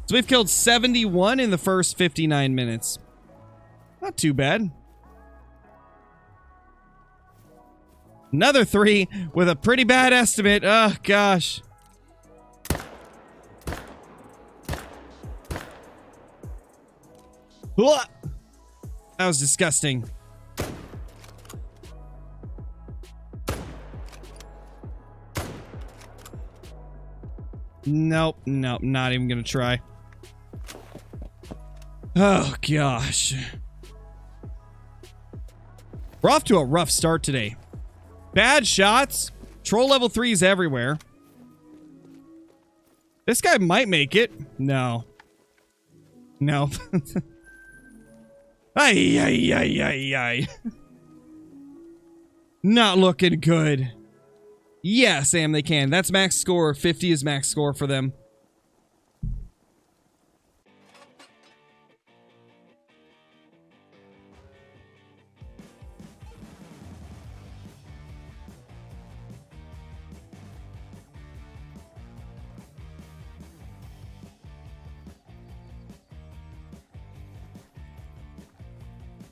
So we've killed 71 in the first 59 minutes. Not too bad. Another 3 with a pretty bad estimate. Oh, gosh. That was disgusting. Nope, nope, not even gonna try. Oh, gosh. We're off to a rough start today. Bad shots. Troll level 3s everywhere. This guy might make it. No. No. Ay, ay, ay, ay, ay. Not looking good. Yeah, Sam, they can. That's max score. 50 is max score for them.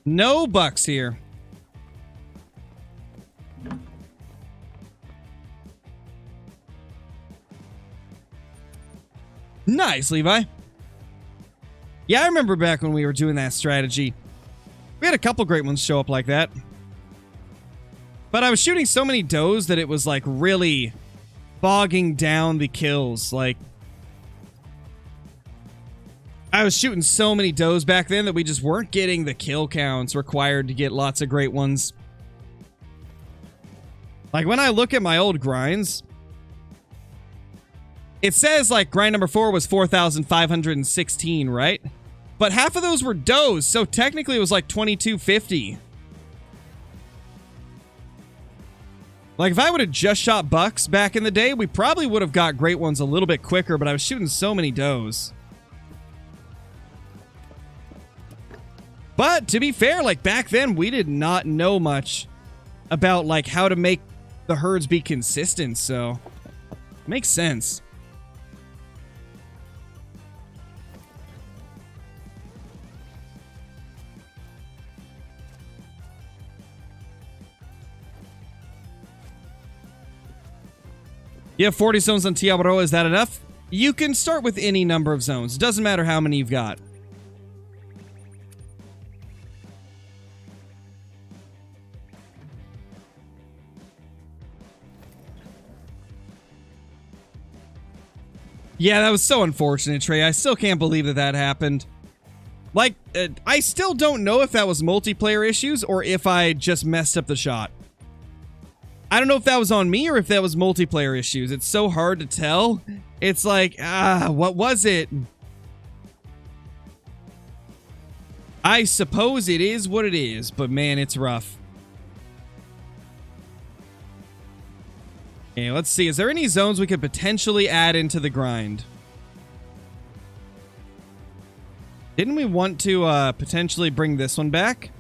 No bucks here. Nice, Levi. Yeah, I remember back when we were doing that strategy. We had a couple great ones show up like that. But I was shooting so many does that it was like really bogging down the kills. Like, I was shooting so many does back then that we just weren't getting the kill counts required to get lots of great ones. Like, when I look at my old grinds, it says, like, grind number 4 was 4,516, right? But half of those were does, so technically it was like 2,250. Like, if I would have just shot bucks back in the day, we probably would have got great ones a little bit quicker, but I was shooting so many does. But, to be fair, like, back then, we did not know much about, like, how to make the herds be consistent, so makes sense. You have 40 zones on Tiabro. Is that enough? You can start with any number of zones. It doesn't matter how many you've got. Yeah, that was so unfortunate, Trey. I still can't believe that that happened. Like, I still don't know if that was multiplayer issues or if I just messed up the shot. I don't know if that was on me or if that was multiplayer issues. It's so hard to tell. It's like, what was it? I suppose it is what it is, but man, it's rough. Okay, let's see. Is there any zones we could potentially add into the grind? Didn't we want to potentially bring this one back?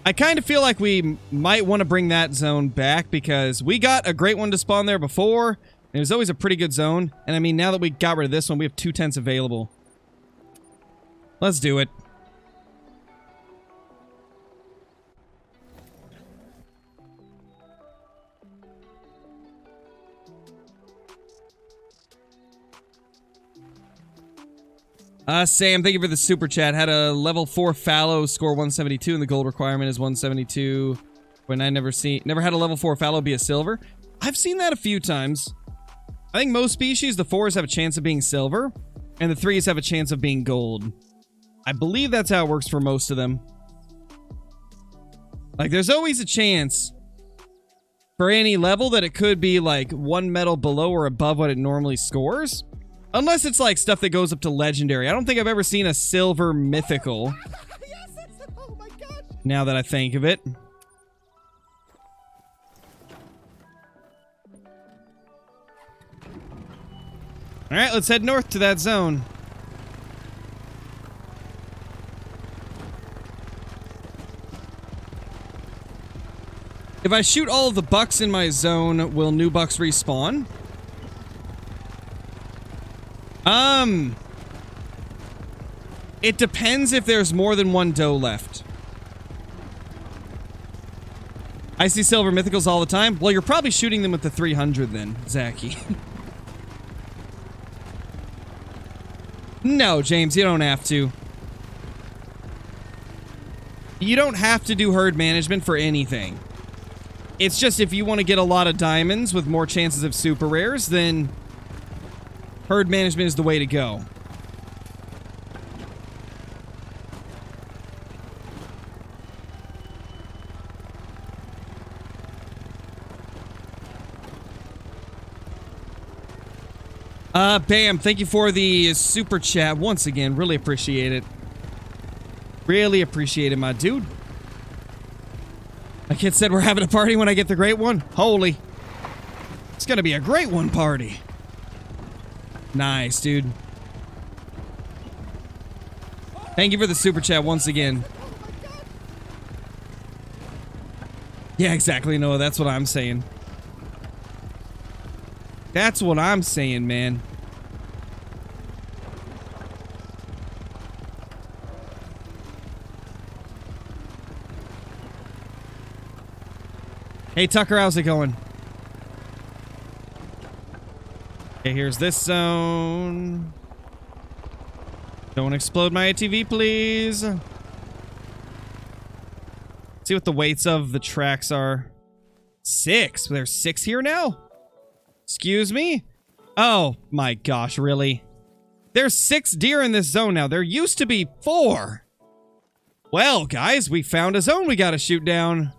I kind of feel like we might want to bring that zone back because we got a great one to spawn there before. And it was always a pretty good zone. And I mean, now that we got rid of this one, we have 2 tents available. Let's do it. Sam, thank you for the super chat. Had a level 4 fallow, score 172, and the gold requirement is 172. When I never had a level 4 fallow be a silver. I've seen that a few times. I think most species, the 4s have a chance of being silver, and the 3s have a chance of being gold. I believe that's how it works for most of them. Like, there's always a chance for any level that it could be like 1 medal below or above what it normally scores. Unless it's like stuff that goes up to legendary. I don't think I've ever seen a silver mythical. Yes! Oh my gosh! Now that I think of it. Alright, let's head north to that zone. If I shoot all of the bucks in my zone, will new bucks respawn? It depends if there's more than one doe left. I see silver mythicals all the time. Well, you're probably shooting them with the 300 then, Zachy. No, James, you don't have to. You don't have to do herd management for anything. It's just if you want to get a lot of diamonds with more chances of super rares, then herd management is the way to go. Bam, thank you for the super chat once again. Really appreciate it. Really appreciate it, my dude. My kid said we're having a party when I get the great one. Holy. It's gonna be a great one party. Nice, dude. Thank you for the super chat once again. Yeah, exactly, Noah. That's what I'm saying. That's what I'm saying, man. Hey, Tucker, how's it going? Okay, here's this zone. Don't explode my ATV, please. See what the weights of the tracks are. 6. There's 6 here now? Excuse me? Oh my gosh, really? There's 6 deer in this zone now. There used to be 4. Well, guys, we found a zone we gotta shoot down.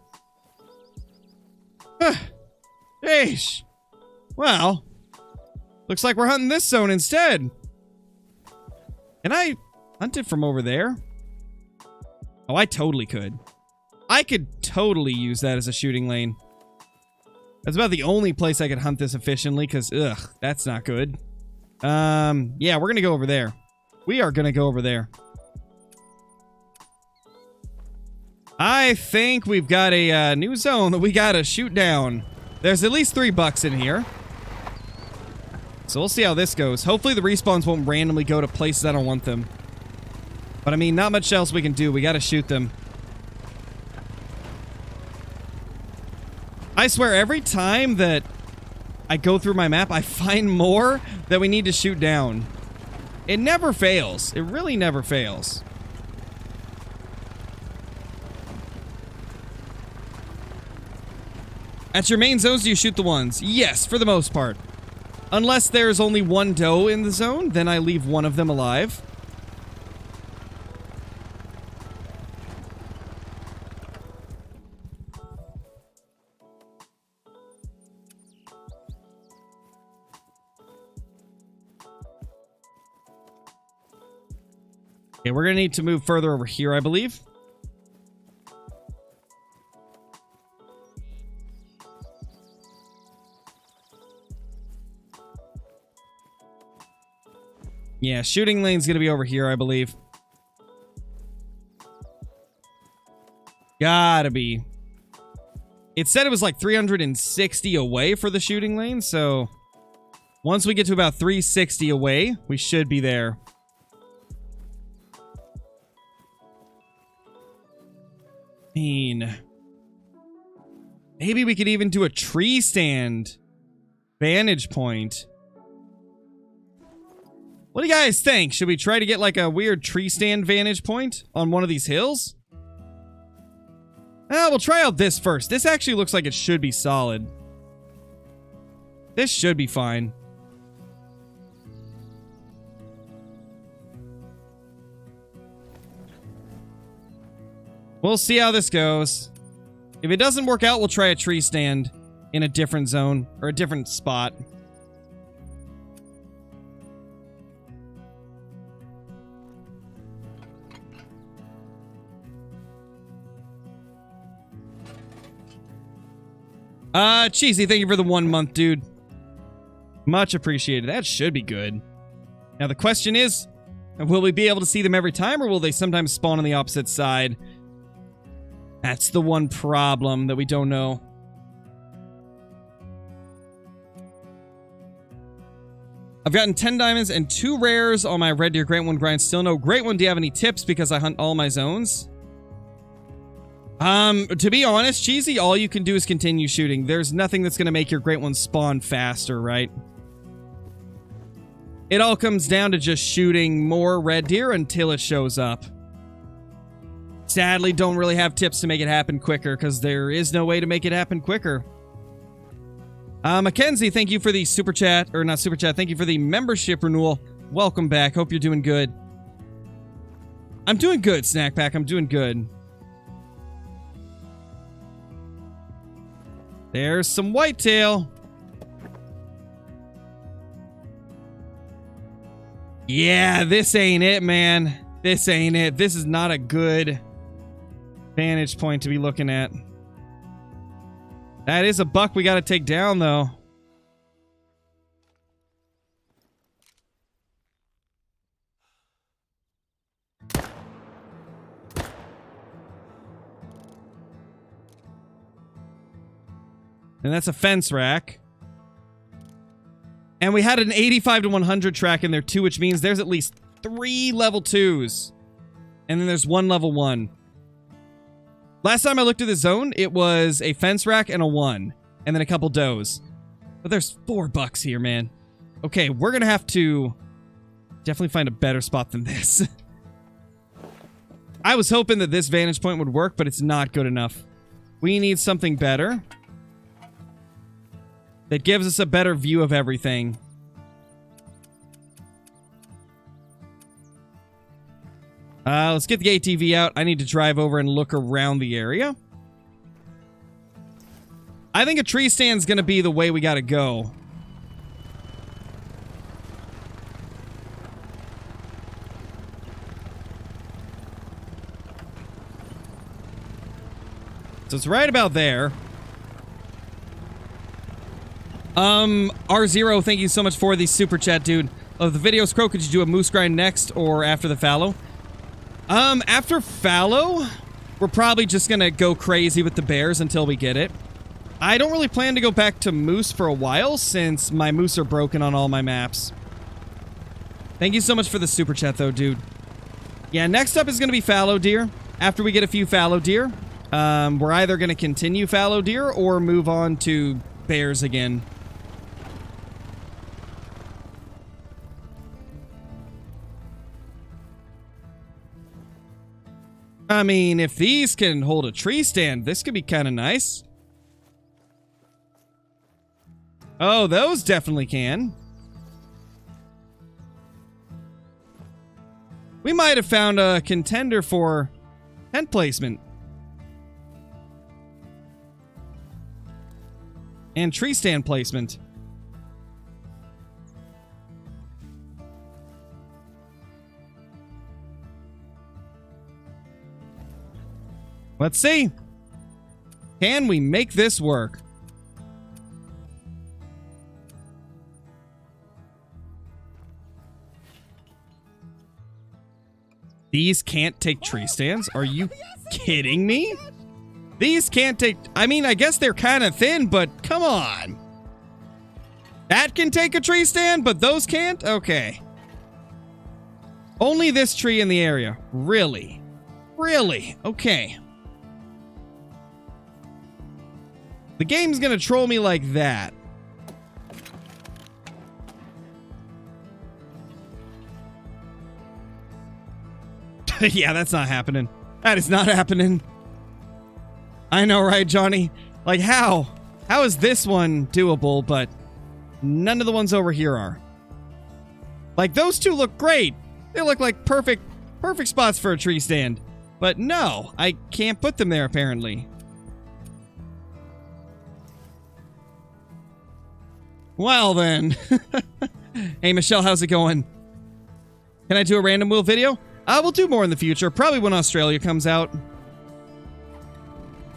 Sheesh. Well, looks like we're hunting this zone instead. Can I hunt it from over there? Oh, I totally could. I could totally use that as a shooting lane. That's about the only place I could hunt this efficiently, because, ugh, that's not good. Yeah, we're gonna go over there. We are gonna go over there. I think we've got a new zone that we gotta shoot down. There's at least 3 bucks in here. So we'll see how this goes. Hopefully the respawns won't randomly go to places I don't want them. But I mean, not much else we can do. We gotta shoot them. I swear, every time that I go through my map, I find more that we need to shoot down. It never fails. It really never fails. At your main zones, do you shoot the ones? Yes, for the most part. Unless there's only one doe in the zone, then I leave one of them alive. Okay, we're gonna need to move further over here, I believe. Yeah, shooting lane's gonna be over here, I believe. Gotta be. It said it was like 360 away for the shooting lane, so once we get to about 360 away, we should be there. Maybe we could even do a tree stand vantage point. What do you guys think? Should we try to get like a weird tree stand vantage point on one of these hills? We'll try out this first. This actually looks like it should be solid. This should be fine. We'll see how this goes. If it doesn't work out, we'll try a tree stand in a different zone or a different spot. Cheesy, thank you for the 1 month, dude. Much appreciated. That should be good. Now the question is, will we be able to see them every time, or will they sometimes spawn on the opposite side? That's the one problem that we don't know. I've gotten 10 diamonds and 2 rares on my Red Deer Great One grind. Still no Great One. Do you have any tips? Because I hunt all my zones. To be honest, Cheesy, all you can do is continue shooting. There's nothing that's going to make your Great One spawn faster, right? It all comes down to just shooting more red deer until it shows up. Sadly, don't really have tips to make it happen quicker, because there is no way to make it happen quicker. Mackenzie, thank you for the super chat, or not super chat, thank you for the membership renewal. Welcome back. Hope you're doing good. I'm doing good, Snack Pack. I'm doing good. There's some whitetail. Yeah, this ain't it, man. This ain't it. This is not a good vantage point to be looking at. That is a buck we gotta take down, though. And that's a fence rack. And we had an 85 to 100 track in there too, which means there's at least 3 level 2s. And then there's 1 level 1. Last time I looked at the zone, it was a fence rack and a 1. And then a couple does. But there's 4 bucks here, man. Okay, we're gonna have to definitely find a better spot than this. I was hoping that this vantage point would work, but it's not good enough. We need something better that gives us a better view of everything. Let's get the ATV out. I need to drive over and look around the area. I think a tree stand's gonna be the way we gotta go. So it's right about there. R0, thank you so much for the super chat, dude. Of the videos, Crow, could you do a moose grind next or after the fallow? After fallow, we're probably just gonna go crazy with the bears until we get it. I don't really plan to go back to moose for a while since my moose are broken on all my maps. Thank you so much for the super chat, though, dude. Yeah, next up is gonna be fallow deer. After we get a few fallow deer, We're either going to continue fallow deer or move on to bears again. I mean, if these can hold a tree stand, this could be kind of nice. Oh, those definitely can. We might have found a contender for tent placement. And tree stand placement. Let's see. Can we make this work? These can't take tree stands? Are you kidding me? These can't take... I mean, I guess they're kind of thin, but come on. That can take a tree stand, but those can't? Okay. Only this tree in the area. Really? Really? Okay. The game's gonna troll me like that. Yeah, that's not happening. That is not happening. I know, right, Johnny? Like, how? How is this one doable, but none of the ones over here are? Like, those two look great. They look like perfect spots for a tree stand. But no, I can't put them there, apparently. Well, then. Hey, Michelle, how's it going? Can I do a random wheel video? We'll do more in the future, probably when Australia comes out.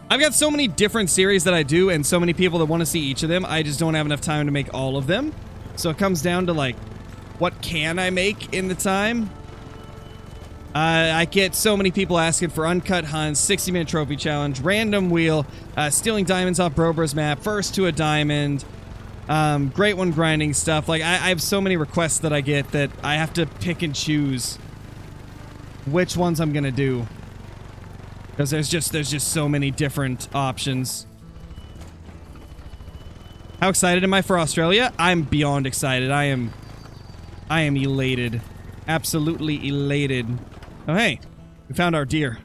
I've got so many different series that I do and so many people that want to see each of them. I just don't have enough time to make all of them. So it comes down to, like, what can I make in the time? I get so many people asking for uncut hunts, 60-minute trophy challenge, random wheel, stealing diamonds off Brobra's map, first to a diamond, great one grinding stuff. Like, I have so many requests that I get that I have to pick and choose which ones I'm gonna do. Because there's just so many different options. How excited am I for Australia? I'm beyond excited. I am elated. Absolutely elated. Oh, hey. We found our deer.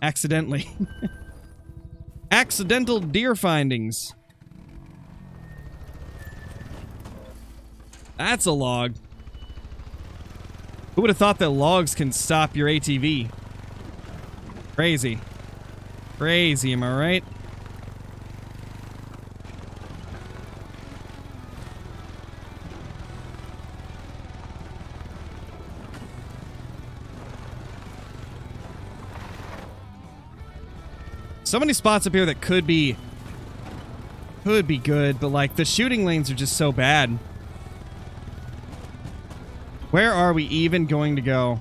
Accidentally. Accidental deer findings. That's a log. Who would have thought that logs can stop your ATV? Crazy. Crazy, am I right? So many spots up here that could be good, but like the shooting lanes are just so bad. Where are we even going to go?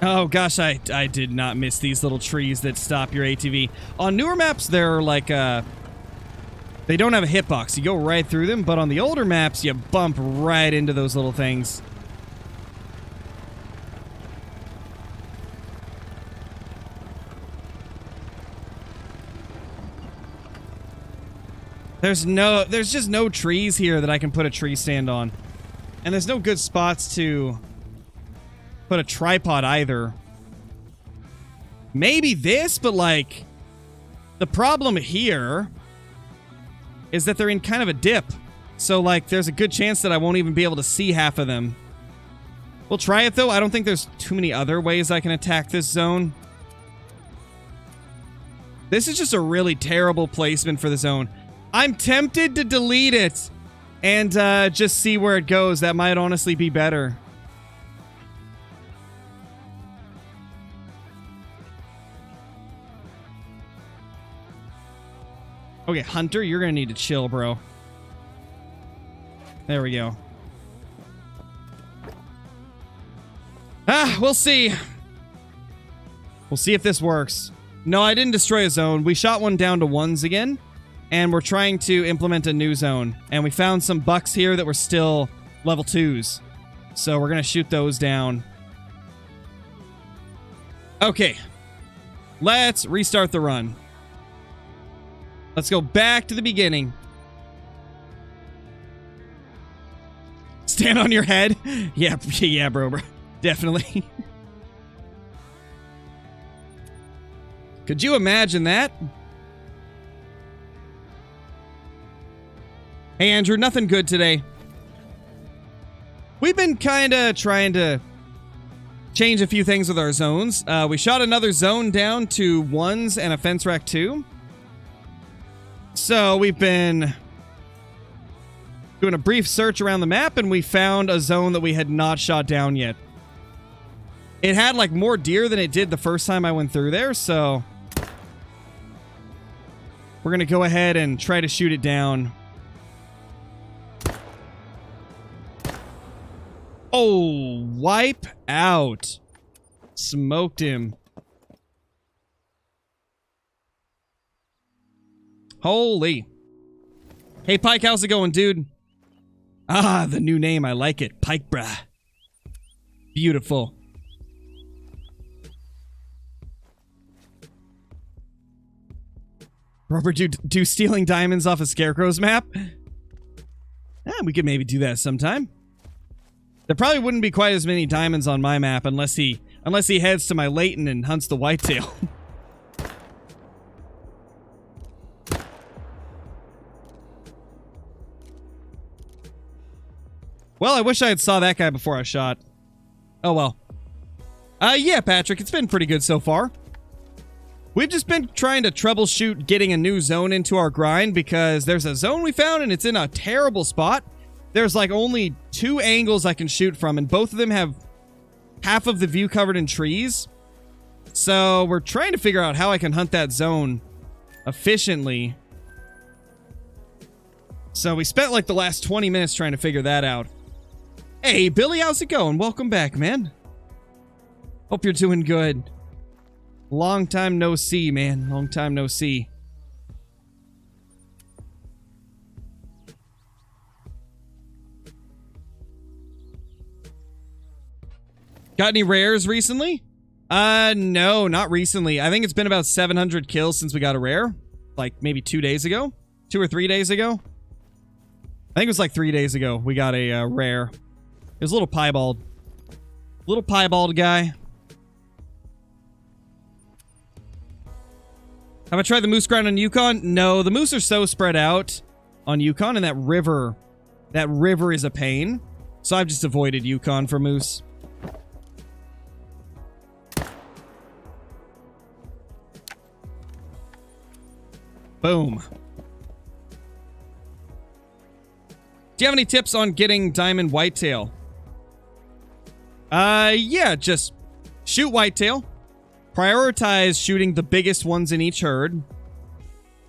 Oh gosh, I did not miss these little trees that stop your ATV. On newer maps, they're like, they don't have a hitbox. You go right through them, but on the older maps, you bump right into those little things. There's just no trees here that I can put a tree stand on. And there's no good spots to put a tripod either. Maybe this, but like, the problem here is that they're in kind of a dip. So like, there's a good chance that I won't even be able to see half of them. We'll try it though. I don't think there's too many other ways I can attack this zone. This is just a really terrible placement for the zone. I'm tempted to delete it and just see where it goes. That might honestly be better. Okay, Hunter, you're gonna need to chill, bro. There we go. We'll see. We'll see if this works. No, I didn't destroy a zone. We shot one down to ones again. and we're trying to implement a new zone. And we found some bucks here that were still level 2s. So we're going to shoot those down. Okay. Let's restart the run. Let's go back to the beginning. Stand on your head? Yeah, bro. Definitely. Could you imagine that? Hey, Andrew, nothing good today. We've been kind of trying to change a few things with our zones. We shot another zone down to 1s and a fence rack 2. So we've been doing a brief search around the map, and we found a zone that we had not shot down yet. It had like more deer than it did the first time I went through there, so we're gonna go ahead and try to shoot it down. Oh, wipe out. Smoked him. Holy. Hey, Pike, how's it going, dude? Ah, the new name. I like it. Pike, brah. Beautiful. Robert, do stealing diamonds off a Scarecrow's map? We could maybe do that sometime. There probably wouldn't be quite as many diamonds on my map unless he heads to my Leighton and hunts the whitetail. Well, I wish I had saw that guy before I shot. Oh well. Yeah, Patrick, it's been pretty good so far. We've just been trying to troubleshoot getting a new zone into our grind because there's a zone we found and it's in a terrible spot. There's like only 2 angles I can shoot from, and both of them have half of the view covered in trees. So we're trying to figure out how I can hunt that zone efficiently. So we spent like the last 20 minutes trying to figure that out. Hey, Billy, how's it going? Welcome back, man. Hope you're doing good. Long time no see, man. Long time no see. Got any rares recently? No, not recently. I think it's been about 700 kills since we got a rare. Like maybe 2 days ago? 2 or 3 days ago? I think it was like 3 days ago we got a rare. It was a little piebald. Little piebald guy. Have I tried the moose grind on Yukon? No, the moose are so spread out on Yukon, and that river is a pain. So I've just avoided Yukon for moose. Boom. Do you have any tips on getting diamond whitetail? Yeah, just shoot whitetail. Prioritize shooting the biggest ones in each herd.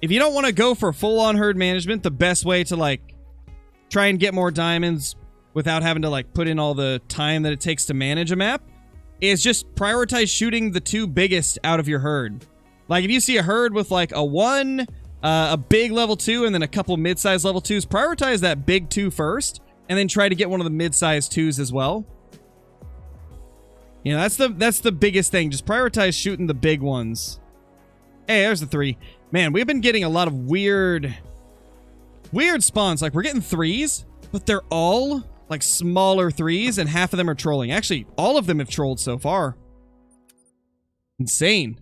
If you don't want to go for full-on herd management, the best way to, like, try and get more diamonds without having to, like, put in all the time that it takes to manage a map is just prioritize shooting the 2 biggest out of your herd. Like, if you see a herd with, like, a 1, a big level 2, and then a couple mid-sized level 2s, prioritize that big 2 first, and then try to get one of the mid-sized 2s as well. You know, that's the biggest thing. Just prioritize shooting the big ones. Hey, there's the 3. Man, we've been getting a lot of weird spawns. Like, we're getting 3s, but they're all, like, smaller 3s, and half of them are trolling. Actually, all of them have trolled so far. Insane.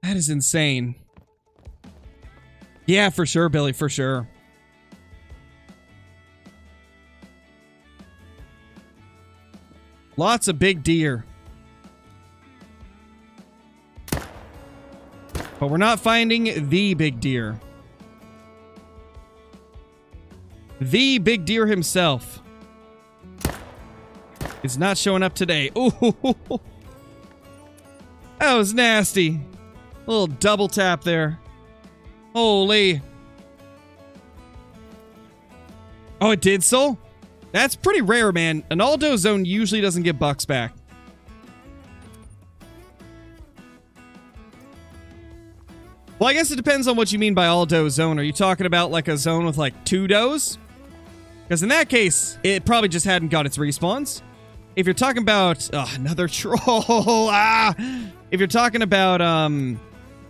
That is insane. Yeah, for sure, Billy, for sure. Lots of big deer. But we're not finding the big deer. The big deer himself is not showing up today. Ooh, that was nasty. A little double tap there. Holy. Oh, it did, Soul? That's pretty rare, man. An Aldo zone usually doesn't get bucks back. Well, I guess it depends on what you mean by all doe zone. Are you talking about like a zone with like 2 does? Because in that case, it probably just hadn't got its respawns. If you're talking about another troll, if you're talking about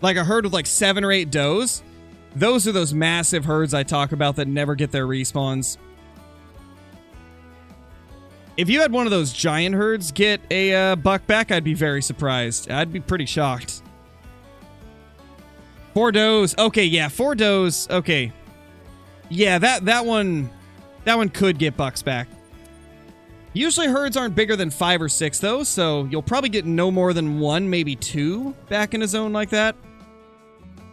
like a herd with like 7 or 8 does, those are those massive herds I talk about that never get their respawns. If you had one of those giant herds get a buck back, I'd be very surprised. I'd be pretty shocked. 4 does. Okay, yeah, 4 does. Okay. Yeah, that one could get bucks back. Usually herds aren't bigger than 5 or 6 though, so you'll probably get no more than 1, maybe 2 back in a zone like that.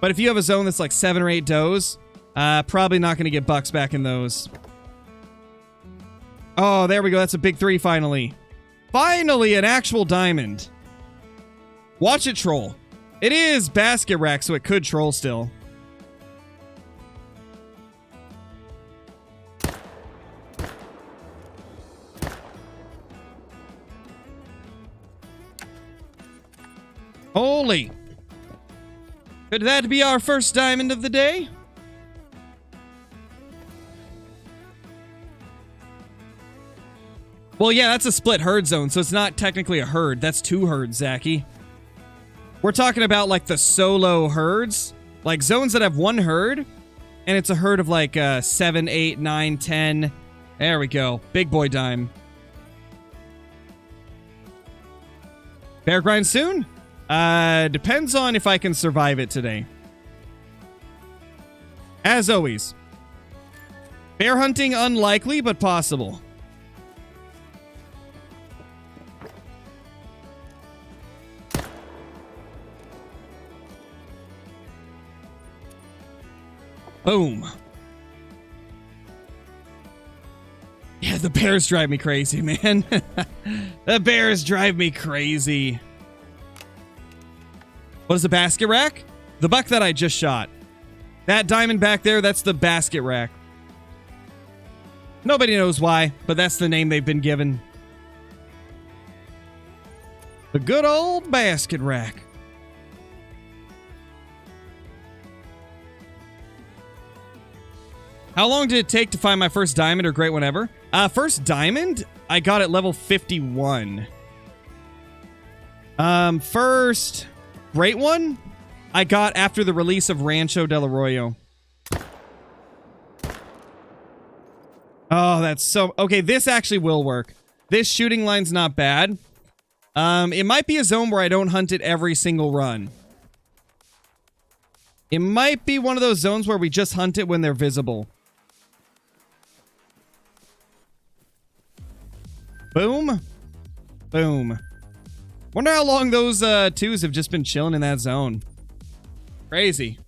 But if you have a zone that's like 7 or 8 does, probably not going to get bucks back in those. Oh, there we go. That's a big 3 finally. Finally, an actual diamond. Watch it troll. It is basket rack, so it could troll still. Holy. Could that be our first diamond of the day? Well, yeah, that's a split herd zone, so it's not technically a herd. That's 2 herds, Zachy. We're talking about, like, the solo herds. Like, zones that have 1 herd, and it's a herd of, like, 7, 8, 9, 10. There we go. Big boy dime. Bear grind soon? Depends on if I can survive it today. As always. Bear hunting unlikely, but possible. Boom. Yeah, the bears drive me crazy, man. The bears drive me crazy. What is the basket rack? The buck that I just shot. That diamond back there, that's the basket rack. Nobody knows why, but that's the name they've been given. The good old basket rack. How long did it take to find my first diamond or great one ever? First diamond, I got at level 51. First great one, I got after the release of Rancho del Arroyo. Oh, that's so... Okay, this actually will work. This shooting line's not bad. It might be a zone where I don't hunt it every single run. It might be one of those zones where we just hunt it when they're visible. Boom. Boom. Wonder how long those 2s have just been chilling in that zone. Crazy.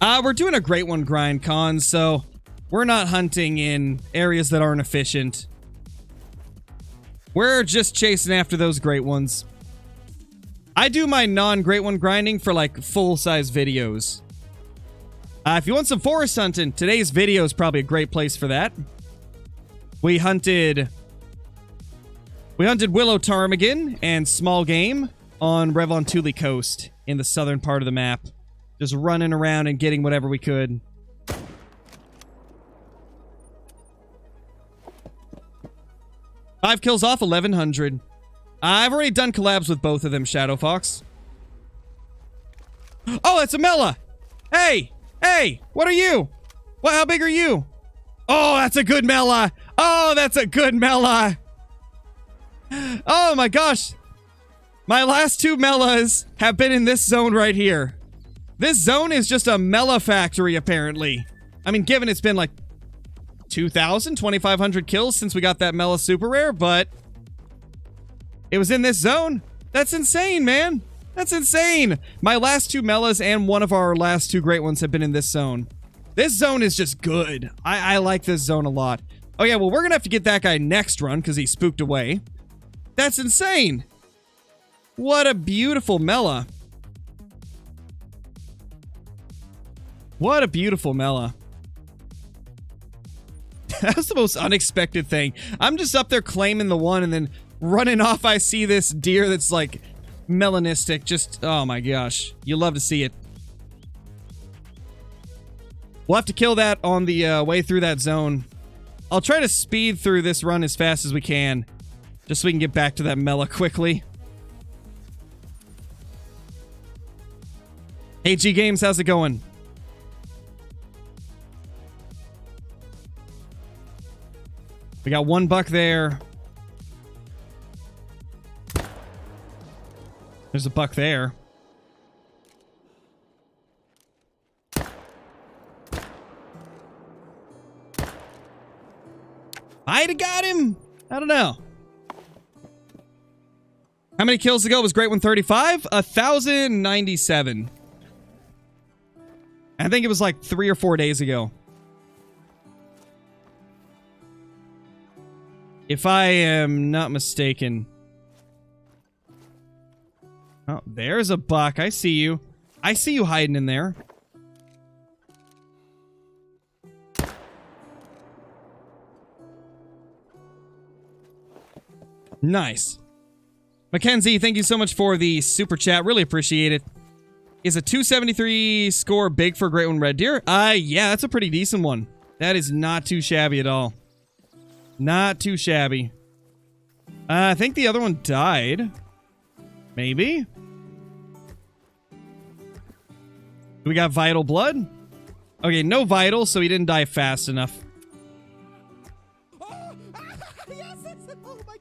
We're doing a great one grind, Con, so we're not hunting in areas that aren't efficient. We're just chasing after those great ones. I do my non-great one grinding for like full-size videos. If you want some forest hunting, today's video is probably a great place for that. We hunted willow ptarmigan and small game on Revontuli Coast in the southern part of the map. Just running around and getting whatever we could. Five kills off, 1100. I've already done collabs with both of them, Shadow Fox. Oh, that's a Mela! Hey! Hey! What are you? What? How big are you? Oh, that's a good Mela! Oh, that's a good Mela! Oh my gosh! My last 2 Melas have been in this zone right here. This zone is just a Mela factory, apparently. I mean, given it's been like 2,000, 2,500 kills since we got that Mela super rare, but it was in this zone. That's insane, man. That's insane. My last 2 Melas and one of our last 2 great ones have been in this zone. This zone is just good. I like this zone a lot. Oh yeah, well, we're gonna have to get that guy next run because he spooked away. That's insane. What a beautiful Mela. What a beautiful Mela. That was the most unexpected thing. I'm just up there claiming the one and then running off. I see this deer that's like melanistic. Just, oh my gosh. You love to see it. We'll have to kill that on the way through that zone. I'll try to speed through this run as fast as we can, just so we can get back to that Mela quickly. Hey, G Games, how's it going? We got one buck there. There's a buck there. I'd have got him. I don't know. How many kills ago was Great One 35? 1,097. I think it was like 3 or 4 days ago. If I am not mistaken. Oh, there's a buck. I see you. I see you hiding in there. Nice. Mackenzie, thank you so much for the super chat. Really appreciate it. Is a 273 score big for Great One Red Deer? Yeah, that's a pretty decent one. That is not too shabby at all. Not too shabby. I think the other one died. Maybe? We got vital blood? Okay, no vital, so he didn't die fast enough.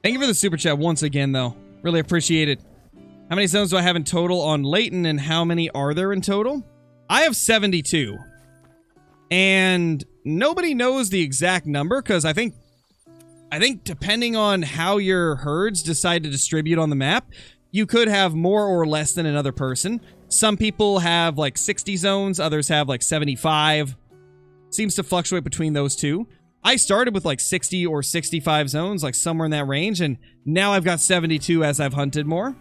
Thank you for the super chat once again, though. Really appreciate it. How many zones do I have in total on Layton, and how many are there in total? I have 72. And nobody knows the exact number, because I think depending on how your herds decide to distribute on the map, you could have more or less than another person. Some people have like 60 zones, others have like 75. Seems to fluctuate between those two. I started with like 60 or 65 zones, like somewhere in that range, and now I've got 72 as I've hunted more.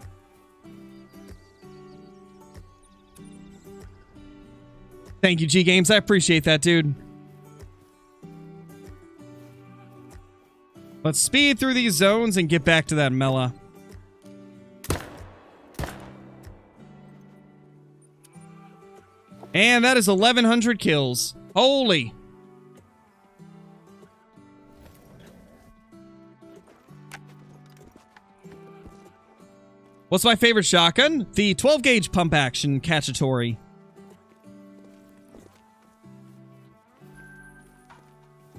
Thank you, G Games. I appreciate that, dude. Let's speed through these zones and get back to that Mela. And that is 1,100 kills. Holy. What's my favorite shotgun? The 12-gauge pump action Cacciatore.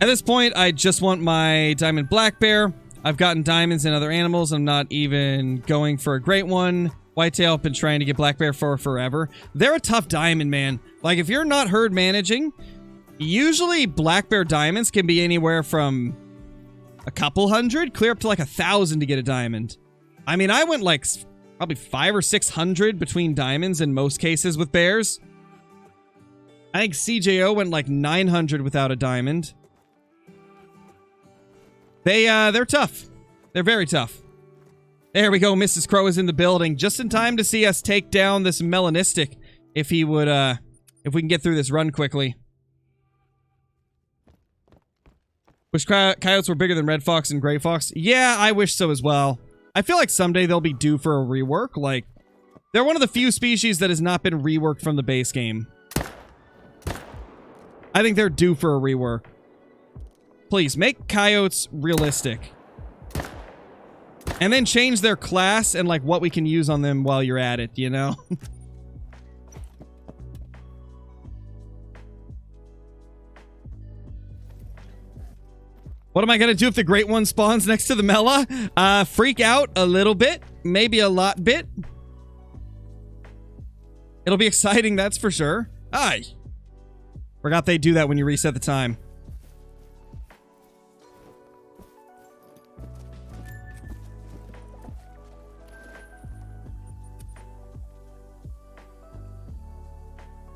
At this point, I just want my diamond black bear. I've gotten diamonds in other animals. I'm not even going for a great one. Whitetail, I've been trying to get black bear for forever. They're a tough diamond, man. Like, if you're not herd managing, usually black bear diamonds can be anywhere from a couple hundred, clear up to like 1,000 to get a diamond. I mean, I went like probably 500 or 600 between diamonds in most cases with bears. I think CJO went like 900 without a diamond. They're tough. They're very tough. There we go. Mrs. Crow is in the building just in time to see us take down this Melanistic. If he would, if we can get through this run quickly. Wish coyotes were bigger than red fox and gray fox. Yeah, I wish so as well. I feel like someday they'll be due for a rework. Like, they're one of the few species that has not been reworked from the base game. I think they're due for a rework. Please, make coyotes realistic. And then change their class and, like, what we can use on them while you're at it, you know? What am I going to do if the great one spawns next to the Mela? Freak out a little bit. Maybe a lot bit. It'll be exciting, that's for sure. Aye. Forgot they do that when you reset the time.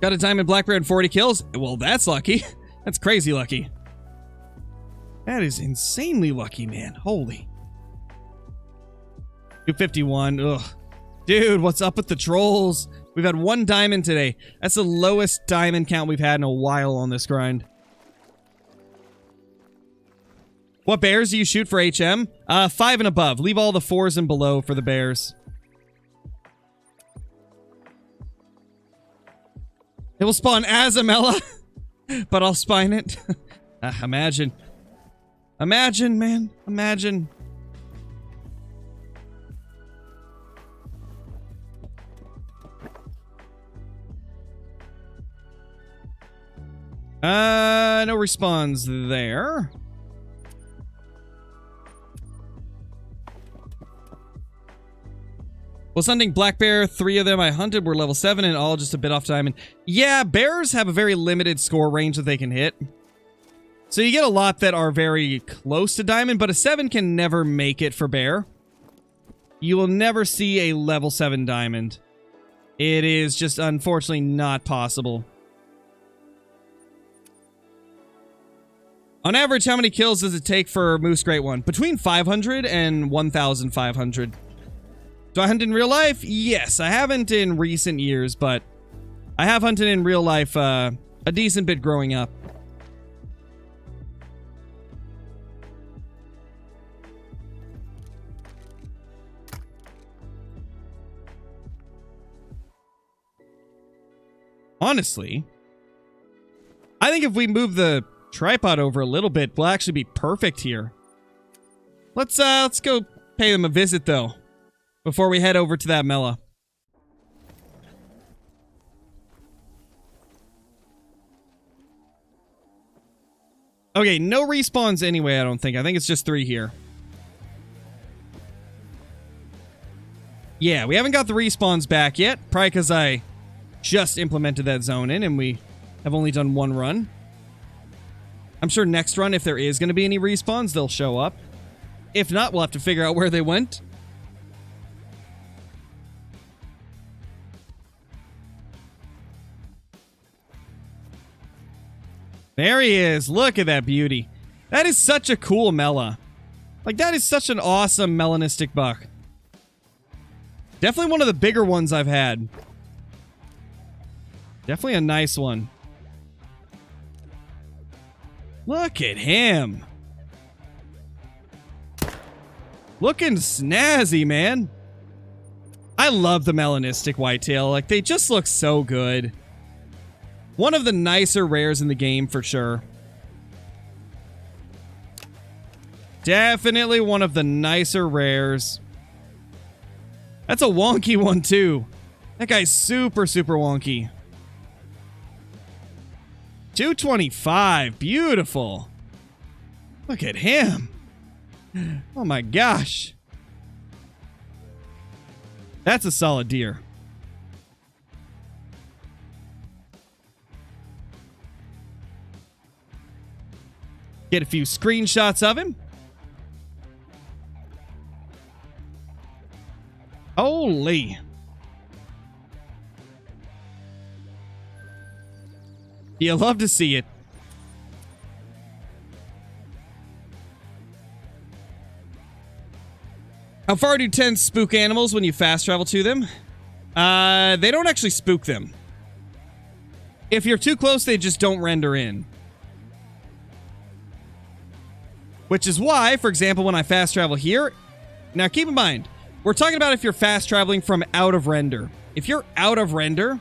Got a diamond black bear and 40 kills? Well, that's lucky. That's crazy lucky. That is insanely lucky, man. Holy. 251. Ugh. Dude, what's up with the trolls? We've had 1 diamond today. That's the lowest diamond count we've had in a while on this grind. What bears do you shoot for HM? 5 and above. Leave all the 4s and below for the bears. It will spawn as a Mela, but I'll spine it. Imagine. Imagine, man. Imagine. No respawns there. Was hunting black bear. 3 of them I hunted were level 7 and all just a bit off diamond. Yeah, bears have a very limited score range that they can hit. So you get a lot that are very close to diamond, but a 7 can never make it for bear. You will never see a level 7 diamond. It is just unfortunately not possible. On average, how many kills does it take for Moose Great One? Between 500 and 1,500. Do I hunt in real life? Yes, I haven't in recent years, but I have hunted in real life a decent bit growing up. Honestly, I think if we move the tripod over a little bit, we'll actually be perfect here. Let's go pay them a visit though, before we head over to that Mela. Okay, no respawns anyway, I don't think. I think it's just 3 here. Yeah, we haven't got the respawns back yet, probably because I just implemented that zone in and we have only done 1 run. I'm sure next run, if there is going to be any respawns, they'll show up. If not, we'll have to figure out where they went. There he is. Look at that beauty. That is such a cool Mela. Like, that is such an awesome melanistic buck. Definitely one of the bigger ones I've had. Definitely a nice one. Look at him. Looking snazzy, man. I love the melanistic whitetail. Like, they just look so good. One of the nicer rares in the game, for sure. Definitely one of the nicer rares. That's a wonky one, too. That guy's super, super wonky. 225. Beautiful. Look at him. Oh my gosh. That's a solid deer. Get a few screenshots of him. Holy. You love to see it. How far do tents spook animals when you fast travel to them? They don't actually spook them. If you're too close, they just don't render in. Which is why, for example, when I fast travel here... Now, keep in mind, we're talking about if you're fast traveling from out of render. If you're out of render...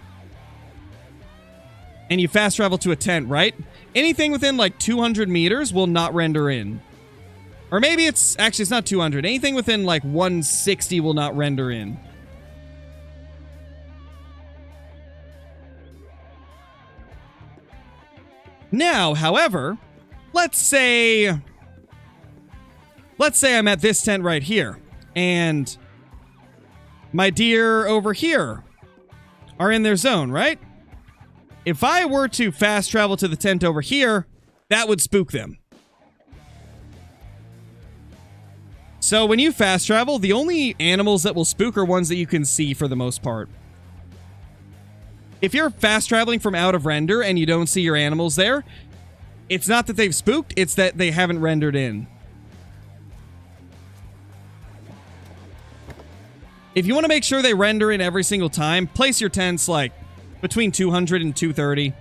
and you fast travel to a tent, right? Anything within like 200 meters will not render in. Or maybe it's... actually, it's not 200. Anything within like 160 will not render in. Now, however, let's say I'm at this tent right here, and my deer over here are in their zone, right? If I were to fast travel to the tent over here, that would spook them. So when you fast travel, the only animals that will spook are ones that you can see for the most part. If you're fast traveling from out of render and you don't see your animals there, it's not that they've spooked, it's that they haven't rendered in. If you want to make sure they render in every single time, place your tents like between 200 and 230.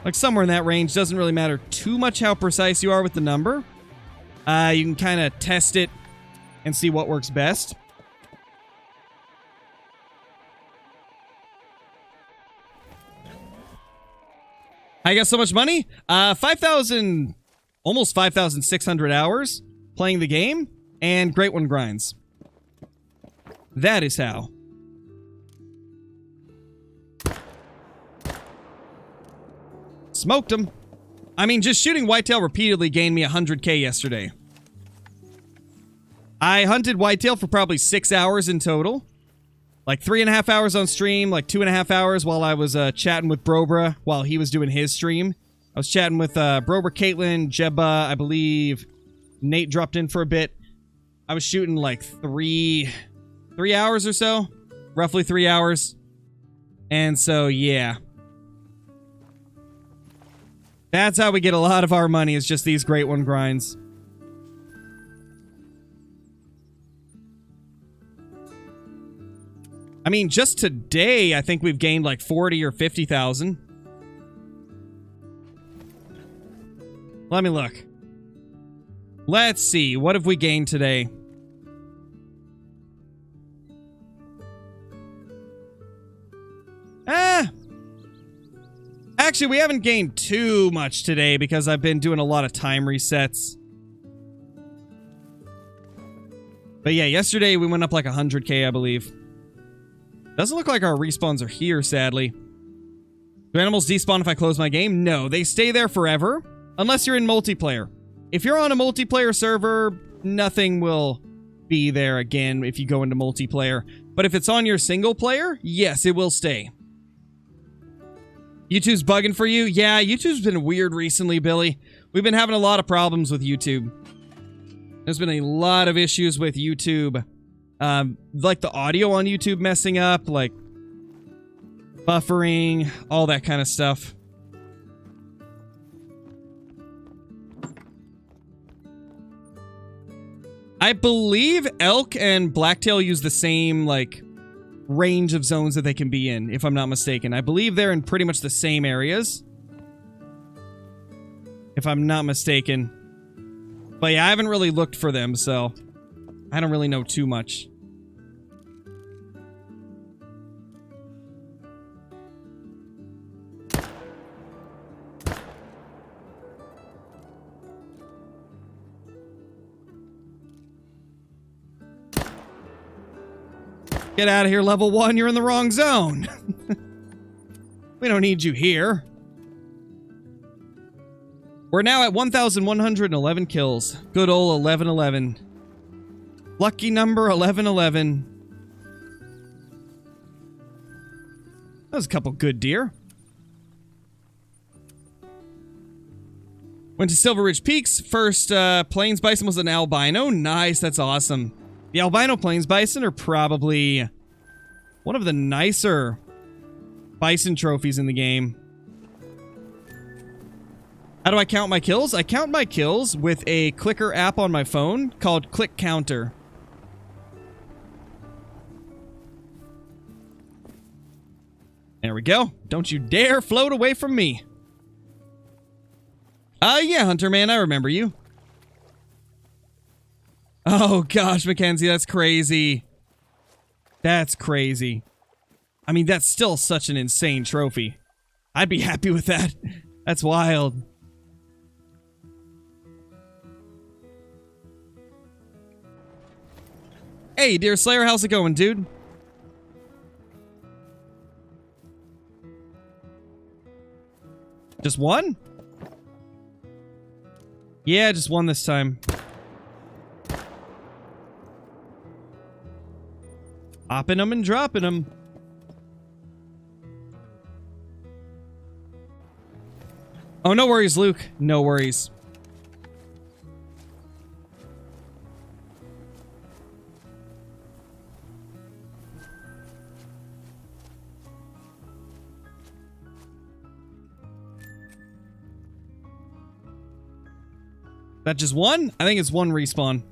Like somewhere in that range. Doesn't really matter too much how precise you are with the number. You can kind of test it and see what works best. I got so much money. 5,000, almost 5,600 hours playing the game, and Great One grinds. That is how. Smoked him. I mean, just shooting whitetail repeatedly gained me 100K yesterday. I hunted whitetail for probably 6 hours in total. Like 3.5 hours on stream, like 2.5 hours while I was chatting with Brobra while he was doing his stream. I was chatting with Brobra, Caitlin, Jebba, I believe Nate dropped in for a bit. I was shooting like 3 hours or so. Roughly 3 hours. And so, yeah. That's how we get a lot of our money, is just these Great One grinds. I mean, just today, I think we've gained like 40 or 50,000. Let me look. Let's see. What have we gained today? Actually, we haven't gained too much today because I've been doing a lot of time resets. But yeah, yesterday we went up like 100K, I believe. Doesn't look like our respawns are here, sadly. Do animals despawn if I close my game? No, they stay there forever. Unless you're in multiplayer. If you're on a multiplayer server, nothing will be there again if you go into multiplayer. But if it's on your single player, yes, it will stay. YouTube's bugging for you? Yeah, YouTube's been weird recently, Billy. We've been having a lot of problems with YouTube. There's been a lot of issues with YouTube. Like the audio on YouTube messing up, like buffering, all that kind of stuff. I believe elk and blacktail use the same, like, range of zones that they can be in, if I'm not mistaken. I believe they're in pretty much the same areas, if I'm not mistaken. But yeah, I haven't really looked for them, so I don't really know too much. Get out of here, level 1. You're in the wrong zone. We don't need you here. We're now at 1,111 kills. Good old 1111. Lucky number 1111. That was a couple good deer. Went to Silver Ridge Peaks. First plains bison was an albino. Nice, that's awesome. The albino plains bison are probably one of the nicer bison trophies in the game. How do I count my kills? I count my kills with a clicker app on my phone called Click Counter. There we go. Don't you dare float away from me. Yeah, Hunter Man, I remember you. Oh gosh, Mackenzie, that's crazy. That's crazy. I mean, that's still such an insane trophy. I'd be happy with that. That's wild. Hey, Deer Slayer, how's it going, dude? Just one? Yeah, just one this time. Hopping them and dropping them. Oh, no worries, Luke. No worries. That just one? I think it's one respawn.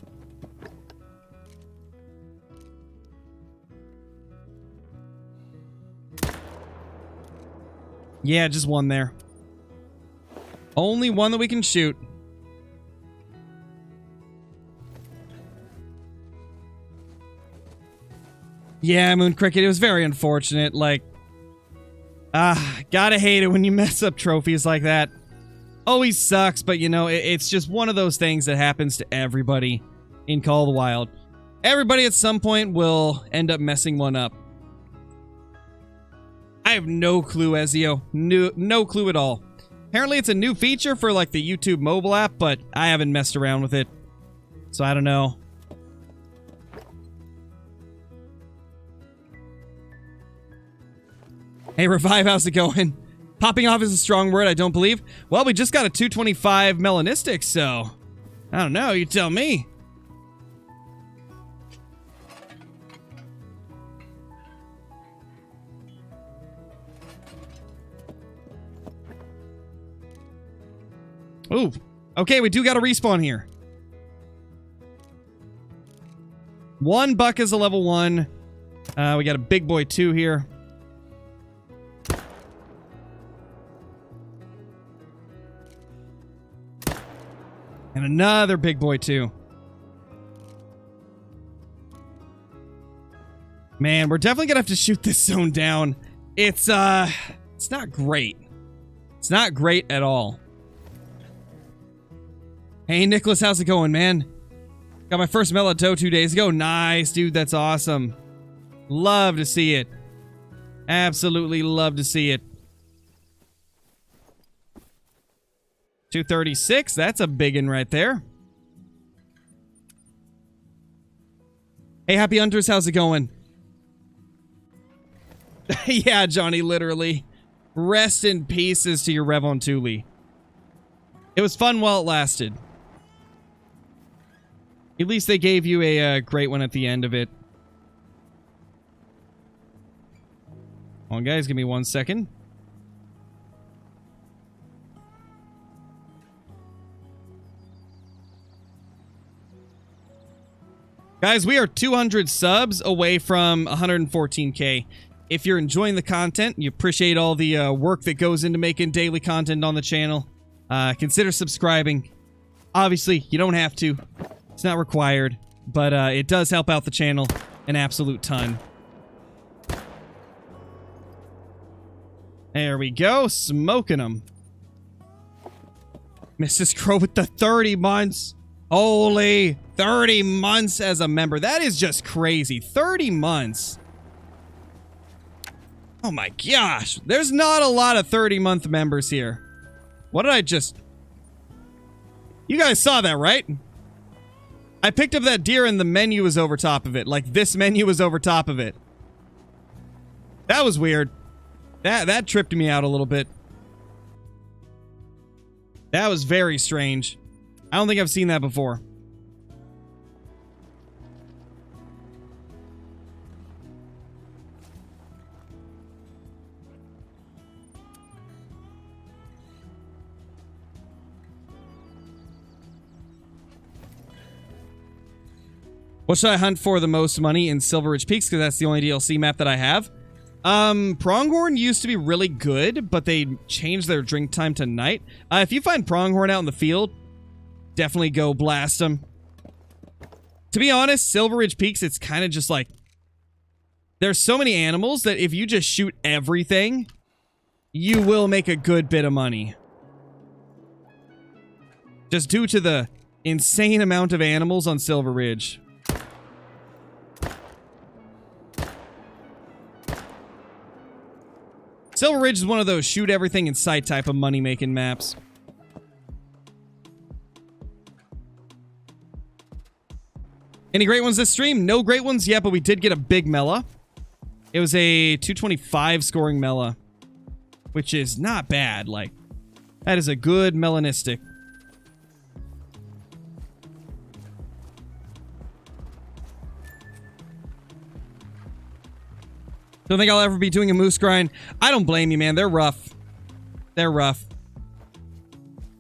Yeah, just one there. Only one that we can shoot. Yeah, Moon Cricket, it was very unfortunate. Like, gotta hate it when you mess up trophies like that. Always sucks, but you know, it's just one of those things that happens to everybody in Call of the Wild. Everybody at some point will end up messing one up. I have no clue, Ezio. No clue at all. Apparently it's a new feature for like the YouTube mobile app, but I haven't messed around with it. So I don't know. Hey, Revive, how's it going? Popping off is a strong word, I don't believe. Well, we just got a 225 Melanistic, so... I don't know, you tell me. Ooh. Okay, we do got a respawn here. One buck is a level 1. We got a big boy 2 here. And another big boy 2. Man, we're definitely gonna have to shoot this zone down. It's not great. It's not great at all. Hey, Nicholas, how's it going, man? Got my first mellow doe 2 days ago. Nice, dude. That's awesome. Love to see it. Absolutely love to see it. 236. That's a big one right there. Hey, Happy Hunters, how's it going? Yeah, Johnny, literally. Rest in pieces to your Revontuli. It was fun while it lasted. At least they gave you a great one at the end of it. Hold on, guys. Give me 1 second. Guys, we are 200 subs away from 114K. If you're enjoying the content, you appreciate all the work that goes into making daily content on the channel, consider subscribing. Obviously, you don't have to. It's not required, but it does help out the channel an absolute ton. There we go, smoking them. Mrs. Crow with the 30 months. Holy 30 months as a member. That is just crazy. 30 months. Oh my gosh. There's not a lot of 30-month members here. What did I just... You guys saw that, right? I picked up that deer and the menu was over top of it. Like, this menu was over top of it. That was weird. That tripped me out a little bit. That was very strange. I don't think I've seen that before. What should I hunt for the most money in Silver Ridge Peaks? Because that's the only DLC map that I have. Pronghorn used to be really good, but they changed their drink time to night. If you find pronghorn out in the field, definitely go blast them. To be honest, Silver Ridge Peaks, it's kind of just like... There's so many animals that if you just shoot everything, you will make a good bit of money. Just due to the insane amount of animals on Silver Ridge. Silver Ridge is one of those shoot everything in sight type of money-making maps. Any great ones this stream? No great ones yet, but we did get a big Mela. It was a 225 scoring Mela, which is not bad. Like, that is a good Melanistic. Don't think I'll ever be doing a moose grind. I don't blame you, man. They're rough. They're rough.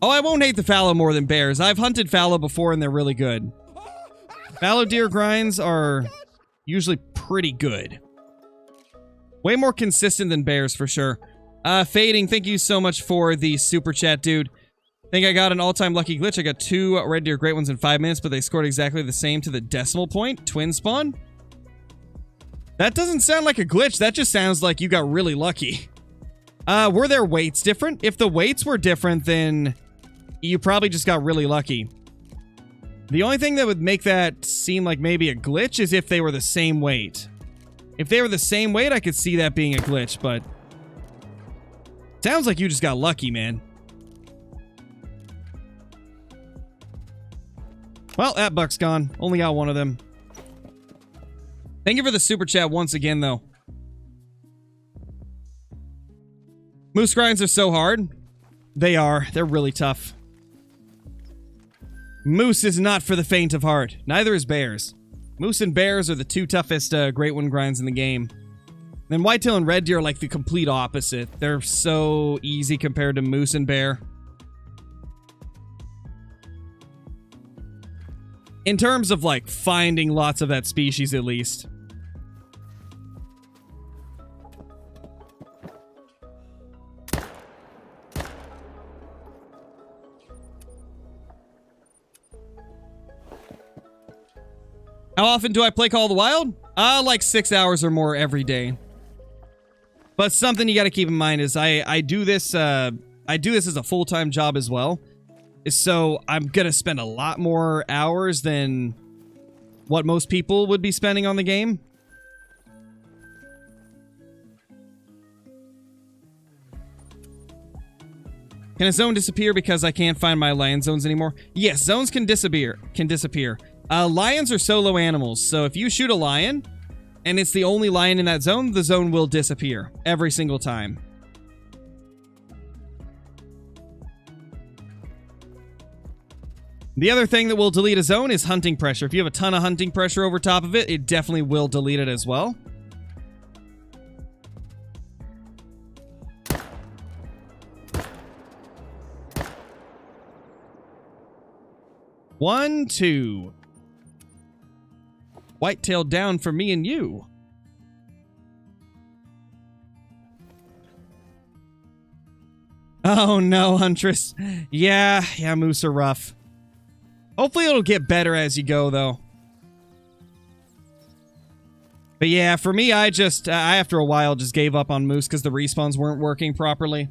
Oh, I won't hate the fallow more than bears. I've hunted fallow before, and they're really good. Fallow deer grinds are usually pretty good. Way more consistent than bears, for sure. Fading, thank you so much for the super chat, dude. I think I got an all-time lucky glitch. I got 2 red deer great ones in 5 minutes, but they scored exactly the same to the decimal point. Twin spawn? That doesn't sound like a glitch. That just sounds like you got really lucky. Were their weights different? If the weights were different, then you probably just got really lucky. The only thing that would make that seem like maybe a glitch is if they were the same weight. If they were the same weight, I could see that being a glitch, but sounds like you just got lucky, man. Well, that buck's gone. Only got one of them. Thank you for the super chat once again, though. Moose grinds are so hard. They are. They're really tough. Moose is not for the faint of heart. Neither is bears. Moose and bears are the two toughest great one grinds in the game. Then whitetail and red deer are like the complete opposite. They're so easy compared to moose and bear. In terms of like finding lots of that species at least. How often do I play Call of the Wild? Like 6 hours or more every day. But something you got to keep in mind is I do this as a full-time job as well. So I'm gonna spend a lot more hours than what most people would be spending on the game. Can a zone disappear because I can't find my lion zones anymore? Yes, zones can disappear. Lions are solo animals, so if you shoot a lion, and it's the only lion in that zone, the zone will disappear every single time. The other thing that will delete a zone is hunting pressure. If you have a ton of hunting pressure over top of it, it definitely will delete it as well. One, two. Whitetail down for me and you. Oh no, Huntress. Yeah, moose are rough. Hopefully it'll get better as you go, though. But yeah, for me, I after a while just gave up on moose because the respawns weren't working properly.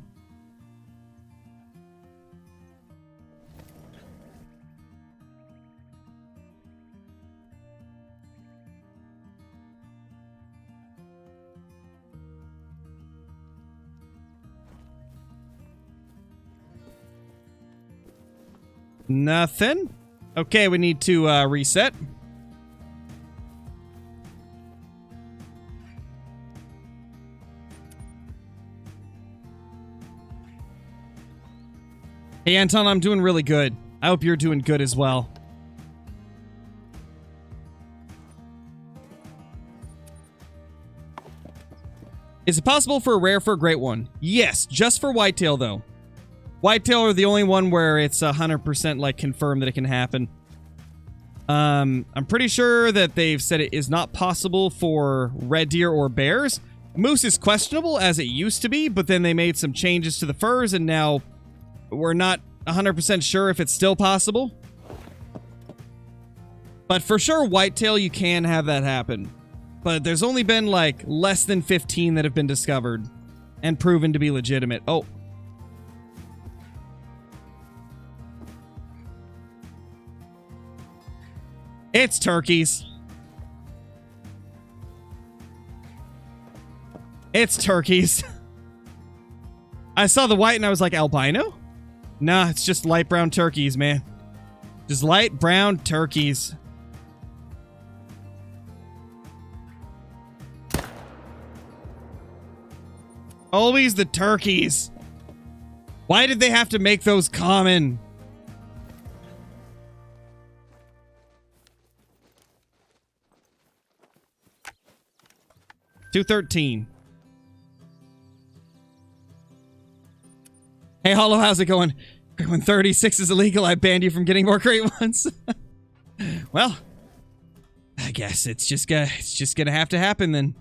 Nothing. Okay, we need to reset. Hey, Anton, I'm doing really good. I hope you're doing good as well. Is it possible for a rare for a great one? Yes, just for whitetail, though. Whitetail are the only one where it's 100% like confirmed that it can happen. I'm pretty sure that they've said it is not possible for red deer or bears. Moose is questionable as it used to be, but then they made some changes to the furs and now we're not 100% sure if it's still possible. But for sure, whitetail, you can have that happen. But there's only been like less than 15 that have been discovered and proven to be legitimate. Oh. It's turkeys. It's turkeys. I saw the white and I was like, albino? Nah, it's just light brown turkeys, man. Just light brown turkeys. Always the turkeys. Why did they have to make those common? $213. Hey, Hollow, how's it going? When 36 is illegal, I banned you from getting more great ones. Well, I guess it's just gonna have to happen then.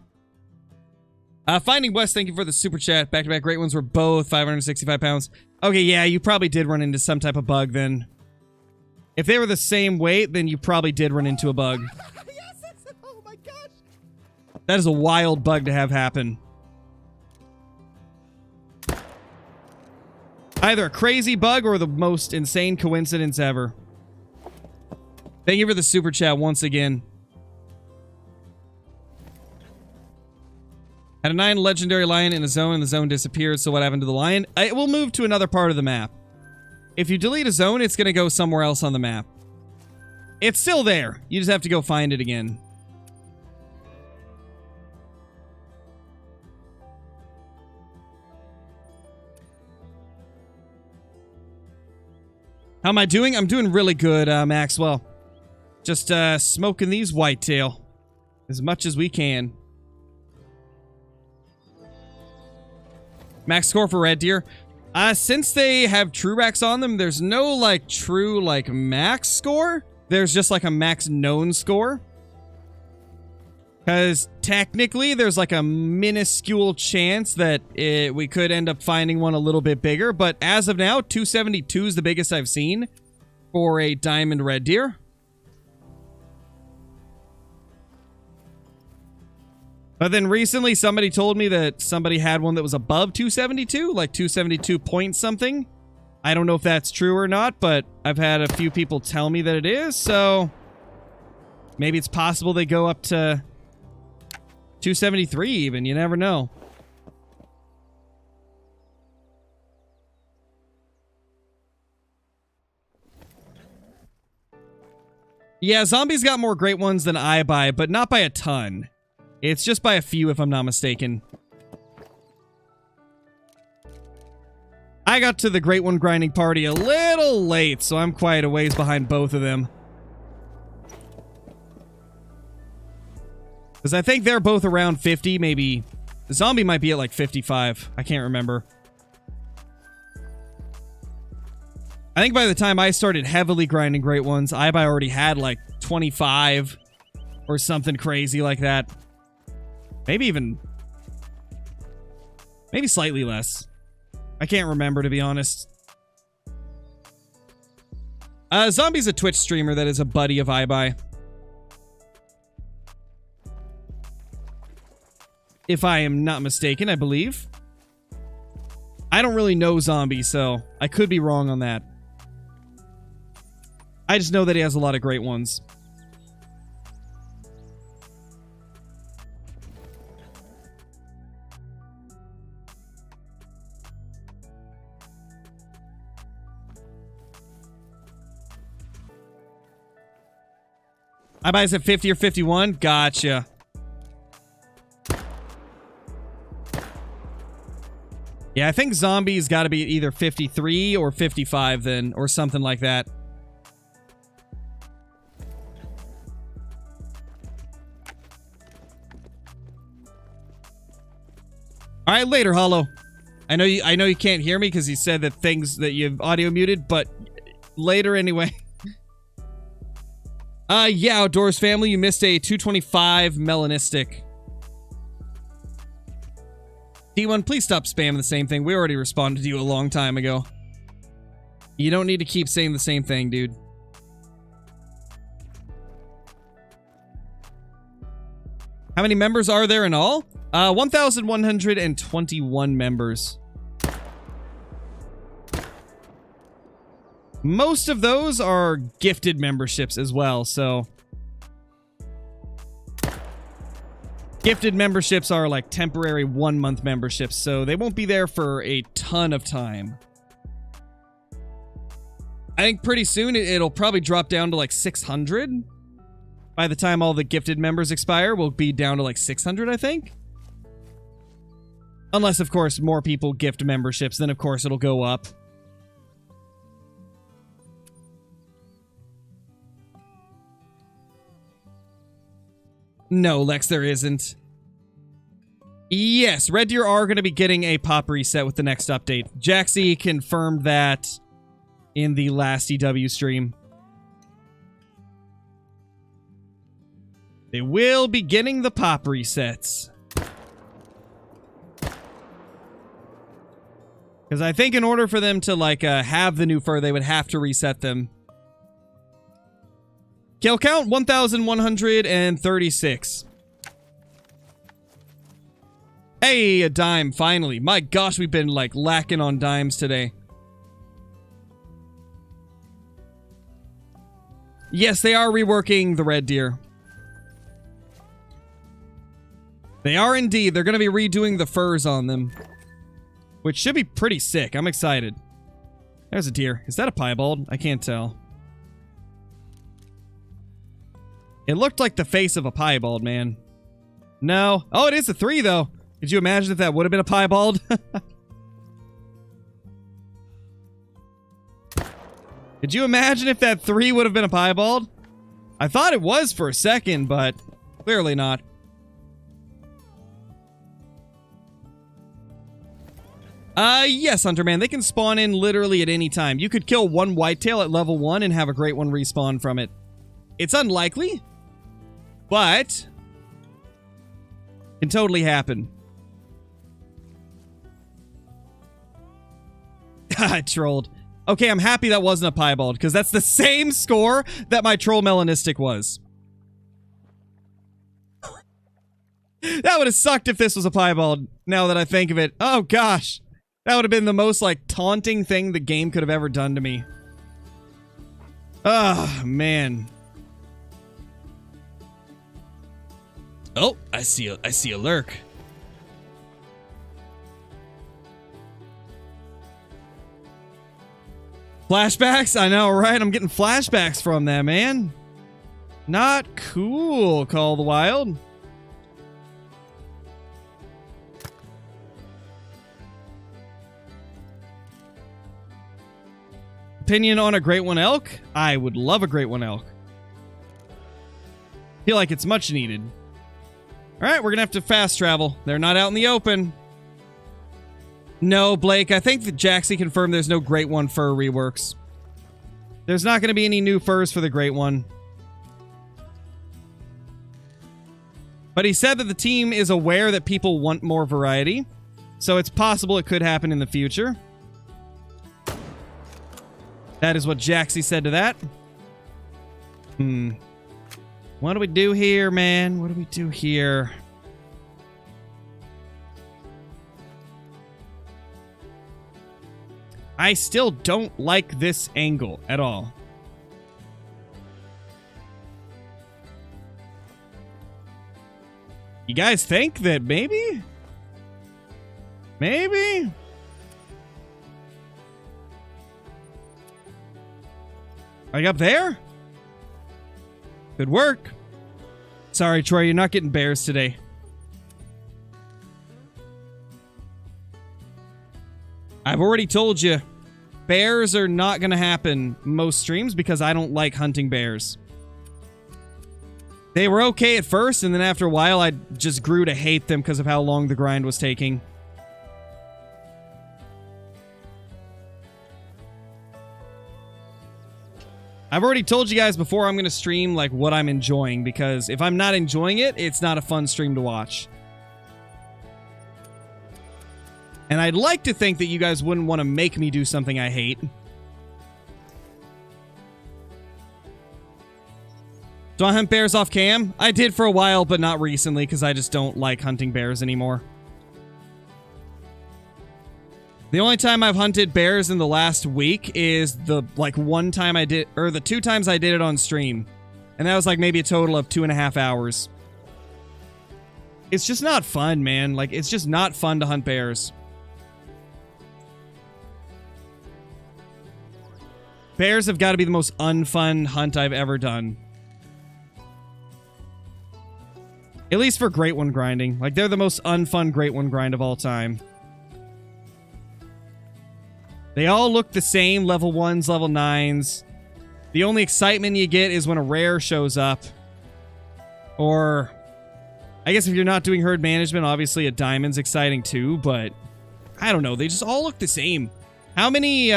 Finding West, thank you for the super chat. Back-to-back great ones were both 565 pounds. Okay, yeah, you probably did run into some type of bug then. If they were the same weight, then you probably did run into a bug. Yes, oh my gosh. That is a wild bug to have happen. Either a crazy bug or the most insane coincidence ever. Thank you for the super chat once again. Had a 9 legendary lion in a zone and the zone disappeared, so what happened to the lion? It will move to another part of the map. If you delete a zone, it's going to go somewhere else on the map. It's still there. You just have to go find it again. How am I doing? I'm doing really good, Maxwell. Just smoking these whitetail as much as we can. Max score for red deer. Since they have true racks on them, there's no like true like max score. There's just like a max known score. Because technically there's like a minuscule chance that we could end up finding one a little bit bigger. But as of now, 272 is the biggest I've seen for a diamond red deer. But then recently somebody told me that somebody had one that was above 272, like 272 point something. I don't know if that's true or not, but I've had a few people tell me that it is, so maybe it's possible they go up to 273 even, you never know. Yeah, Zombies got more great ones than I buy, but not by a ton. It's just by a few, if I'm not mistaken. I got to the Great One grinding party a little late, so I'm quite a ways behind both of them. Because I think they're both around 50, maybe. The Zombie might be at like 55. I can't remember. I think by the time I started heavily grinding Great Ones, I already had like 25 or something crazy like that. Maybe slightly less. I can't remember, to be honest. Zombie's a Twitch streamer that is a buddy of iBuy. If I am not mistaken, I believe. I don't really know Zombie, so I could be wrong on that. I just know that he has a lot of great ones. I buy at 50 or 51. Gotcha. Yeah, I think Zombie's got to be either 53 or 55 then, or something like that. All right, later, Hollow. I know you can't hear me because you said that things that you've audio muted, but later anyway. Yeah, Outdoors family, you missed a 225 Melanistic. D1, please stop spamming the same thing. We already responded to you a long time ago. You don't need to keep saying the same thing, dude. How many members are there in all? 1,121 members. Most of those are gifted memberships as well, so... Gifted memberships are like temporary 1-month memberships, so they won't be there for a ton of time. I think pretty soon it'll probably drop down to like 600. By the time all the gifted members expire, we'll be down to like 600, I think. Unless, of course, more people gift memberships, then of course it'll go up. No, Lex, there isn't. Yes, Red Deer are going to be getting a pop reset with the next update. Jaxie confirmed that in the last EW stream. They will be getting the pop resets. Because I think in order for them to, like, have the new fur, they would have to reset them. Kill count, 1,136. Hey, a dime, finally. My gosh, we've been, like, lacking on dimes today. Yes, they are reworking the red deer. They are indeed. They're going to be redoing the furs on them. Which should be pretty sick. I'm excited. There's a deer. Is that a piebald? I can't tell. It looked like the face of a piebald, man. No. Oh, it is a 3, though. Could you imagine if that would have been a piebald? Could you imagine if that 3 would have been a piebald? I thought it was for a second, but clearly not. Yes, Hunter Man. They can spawn in literally at any time. You could kill one whitetail at level 1 and have a great one respawn from it. It's unlikely, but can totally happen. I trolled. Okay, I'm happy that wasn't a piebald, because that's the same score that my troll Melanistic was. That would have sucked if this was a piebald, now that I think of it. Oh, gosh. That would have been the most, like, taunting thing the game could have ever done to me. Oh, man. Oh, I see a lurk. Flashbacks? I know, right? I'm getting flashbacks from that, man. Not cool, Call the Wild. Opinion on a great one elk? I would love a great one elk. Feel like it's much needed. Alright, we're gonna have to fast travel. They're not out in the open. No, Blake, I think that Jaxie confirmed there's no Great One fur reworks. There's not going to be any new furs for the Great One. But he said that the team is aware that people want more variety, so it's possible it could happen in the future. That is what Jaxie said to that. What do we do here, man? What do we do here? I still don't like this angle at all. You guys think that maybe? Maybe? Like up there? Good work. Sorry, Troy, you're not getting bears today. I've already told you, bears are not going to happen most streams because I don't like hunting bears. They were okay at first, and then after a while, I just grew to hate them because of how long the grind was taking. I've already told you guys before I'm going to stream like what I'm enjoying, because if I'm not enjoying it, it's not a fun stream to watch. And I'd like to think that you guys wouldn't want to make me do something I hate. Do I hunt bears off cam? I did for a while, but not recently, because I just don't like hunting bears anymore. The only time I've hunted bears in the last week is the, like, one time I did, or the 2 times I did it on stream. And that was, like, maybe a total of 2.5 hours. It's just not fun, man. Like, it's just not fun to hunt bears. Bears have got to be the most unfun hunt I've ever done. At least for Great One grinding. Like, they're the most unfun Great One grind of all time. They all look the same, level 1s, level 9s. The only excitement you get is when a rare shows up. Or, I guess if you're not doing herd management, obviously a diamond's exciting too, but I don't know, they just all look the same. How many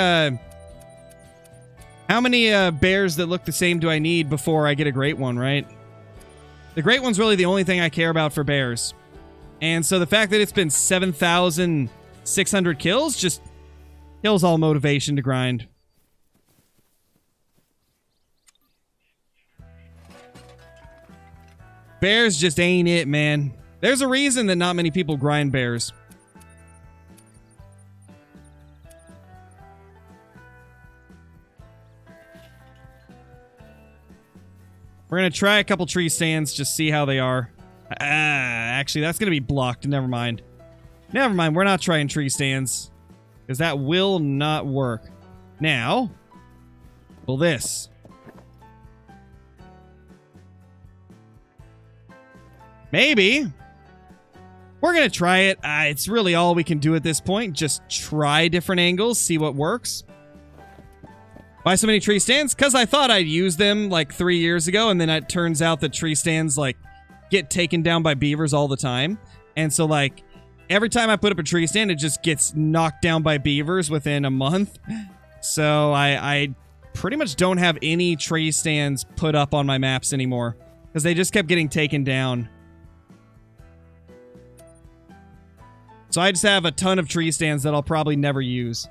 bears that look the same do I need before I get a Great One, right? The Great One's really the only thing I care about for bears. And so the fact that it's been 7,600 kills just kills all motivation to grind. Bears just ain't it, man. There's a reason that not many people grind bears. We're going to try a couple tree stands, just see how they are. Actually, that's going to be blocked. Never mind. Never mind, we're not trying tree stands. Because that will not work. Now, will this? Maybe. We're going to try it. It's really all we can do at this point. Just try different angles, see what works. Why so many tree stands? Because I thought I'd use them like 3 years ago, and then it turns out that tree stands like get taken down by beavers all the time. And so like every time I put up a tree stand, it just gets knocked down by beavers within a month. So I pretty much don't have any tree stands put up on my maps anymore because they just kept getting taken down. So I just have a ton of tree stands that I'll probably never use.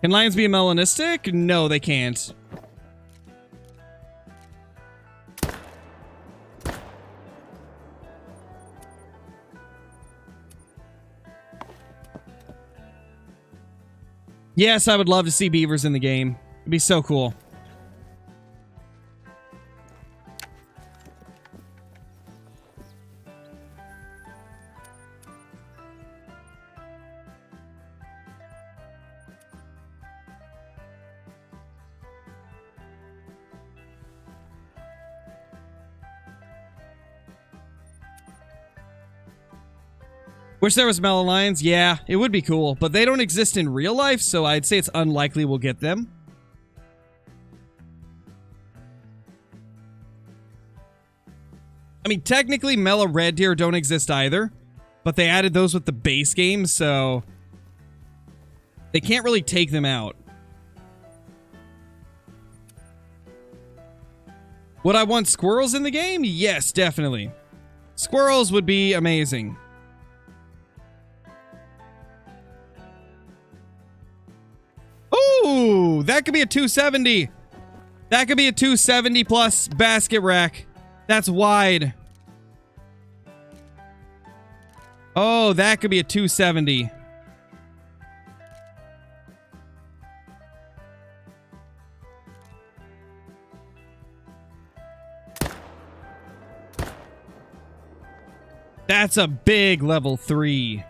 Can lions be melanistic? No, they can't. Yes, I would love to see beavers in the game. It'd be so cool. Wish there was mellow lions. Yeah, it would be cool, but they don't exist in real life, so I'd say it's unlikely we'll get them. I mean, technically, mellow red deer don't exist either, but they added those with the base game, so they can't really take them out. Would I want squirrels in the game? Yes, definitely. Squirrels would be amazing. Ooh, that could be a 270. That could be a 270 plus basket rack. That's wide. Oh, that could be a 270. That's a big level 3.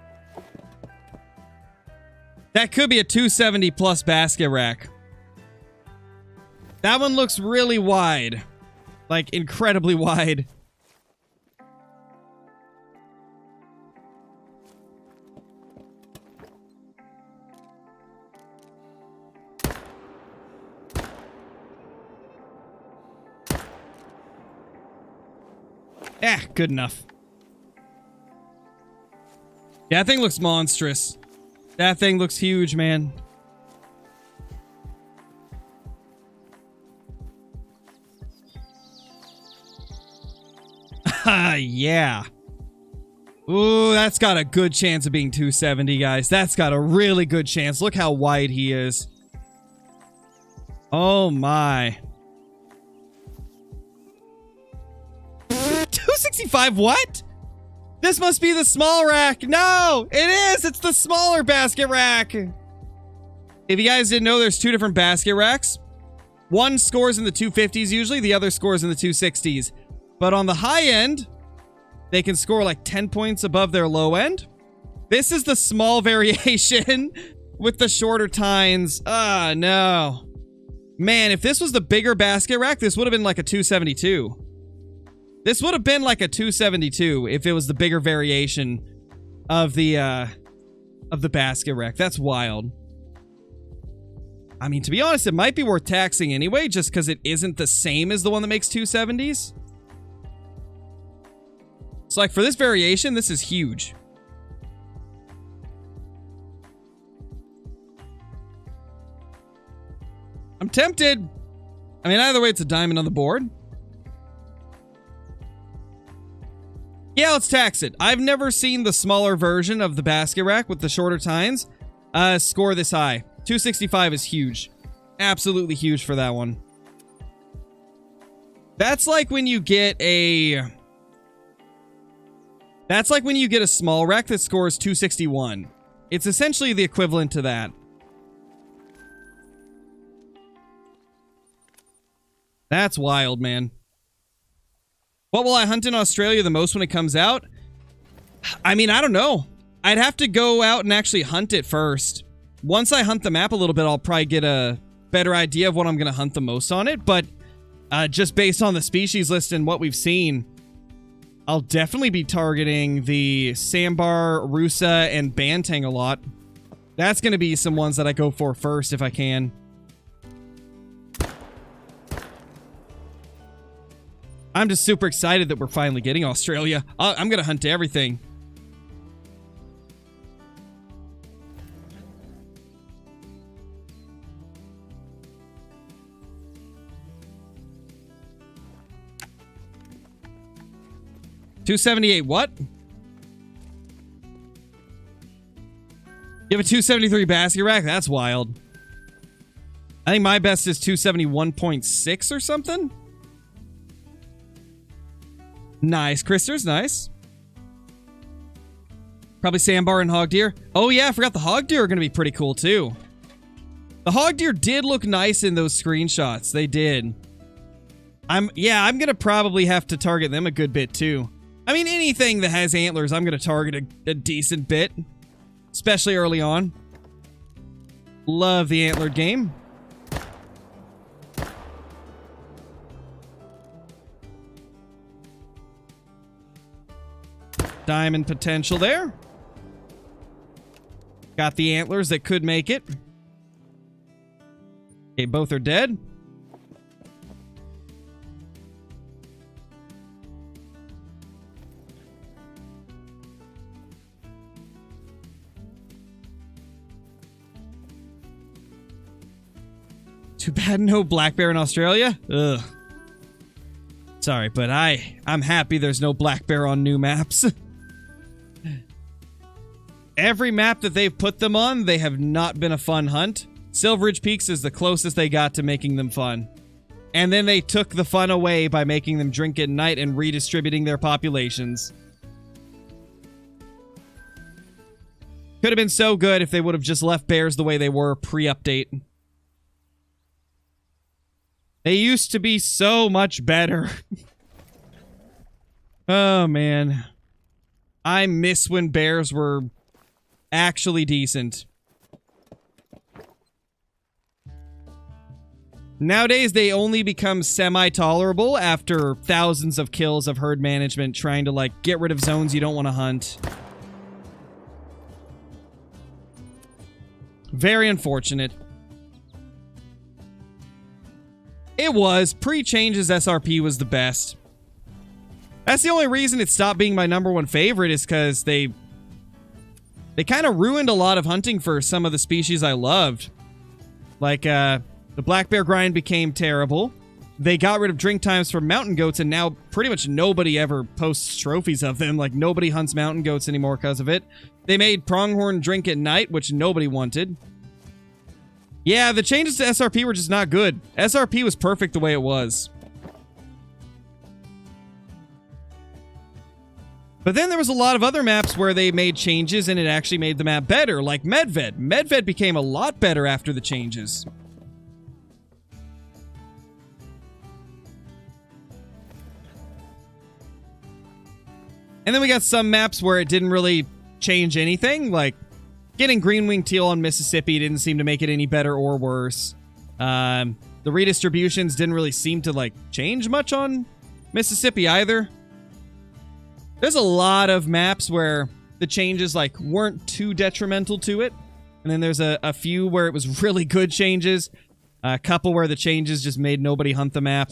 That could be a 270 plus basket rack. That one looks really wide. Like, incredibly wide. Good enough. Yeah, that thing looks monstrous. That thing looks huge, man. Yeah. Ooh, that's got a good chance of being 270, guys. That's got a really good chance. Look how wide he is. Oh, my. 265, what? This must be the small rack. No, it is. It's the smaller basket rack. If you guys didn't know, there's two different basket racks. One scores in the 250s usually. The other scores in the 260s. But on the high end, they can score like 10 points above their low end. This is the small variation with the shorter tines. Ah, no. Man, if this was the bigger basket rack, this would have been like a 272. This would have been like a 272 if it was the bigger variation of the basket rack. That's wild. I mean, to be honest, it might be worth taxing anyway, just because it isn't the same as the one that makes 270s. So, like, for this variation, this is huge. I'm tempted. I mean, either way, it's a diamond on the board. Yeah, let's tax it. I've never seen the smaller version of the basket rack with the shorter tines score this high. 265 is huge. Absolutely huge for that one. That's like when you get a... That's like when you get a small wreck that scores 261. It's essentially the equivalent to that. That's wild, man. What will I hunt in Australia the most when it comes out? I mean, I don't know. I'd have to go out and actually hunt it first. Once I hunt the map a little bit, I'll probably get a better idea of what I'm going to hunt the most on it. But just based on the species list and what we've seen, I'll definitely be targeting the Sambar, Rusa, and Banteng a lot. That's going to be some ones that I go for first if I can. I'm just super excited that we're finally getting Australia. I'm going to hunt everything. $278 what? You have a 273 basket rack? That's wild. I think my best is 271.6 or something. Nice. Christer's nice. Probably sandbar and hog deer. Oh yeah, I forgot the hog deer are going to be pretty cool too. The hog deer did look nice in those screenshots. They did. I'm going to probably have to target them a good bit too. I mean, anything that has antlers, I'm going to target a decent bit. Especially early on. Love the antlered game. Diamond potential there. Got the antlers that could make it. Okay, both are dead. Too bad no black bear in Australia. Ugh. Sorry, but I'm happy there's no black bear on new maps. Every map that they've put them on, they have not been a fun hunt. Silver Ridge Peaks is the closest they got to making them fun. And then they took the fun away by making them drink at night and redistributing their populations. Could have been so good if they would have just left bears the way they were pre-update. They used to be so much better. Oh, man. I miss when bears were actually decent. Nowadays, they only become semi-tolerable after thousands of kills of herd management trying to, like, get rid of zones you don't want to hunt. Very unfortunate. It was. Pre-changes, SRP was the best. That's the only reason it stopped being my #1 favorite is because they kind of ruined a lot of hunting for some of the species I loved. Like, the black bear grind became terrible. They got rid of drink times for mountain goats, and now pretty much nobody ever posts trophies of them. Like, nobody hunts mountain goats anymore because of it. They made pronghorn drink at night, which nobody wanted. Yeah, the changes to SRP were just not good. SRP was perfect the way it was. But then there was a lot of other maps where they made changes and it actually made the map better, like Medved. Medved became a lot better after the changes. And then we got some maps where it didn't really change anything, like getting green-winged teal on Mississippi didn't seem to make it any better or worse. The redistributions didn't really seem to, like, change much on Mississippi either. There's a lot of maps where the changes, like, weren't too detrimental to it. And then there's a few where it was really good changes. A couple where the changes just made nobody hunt the map.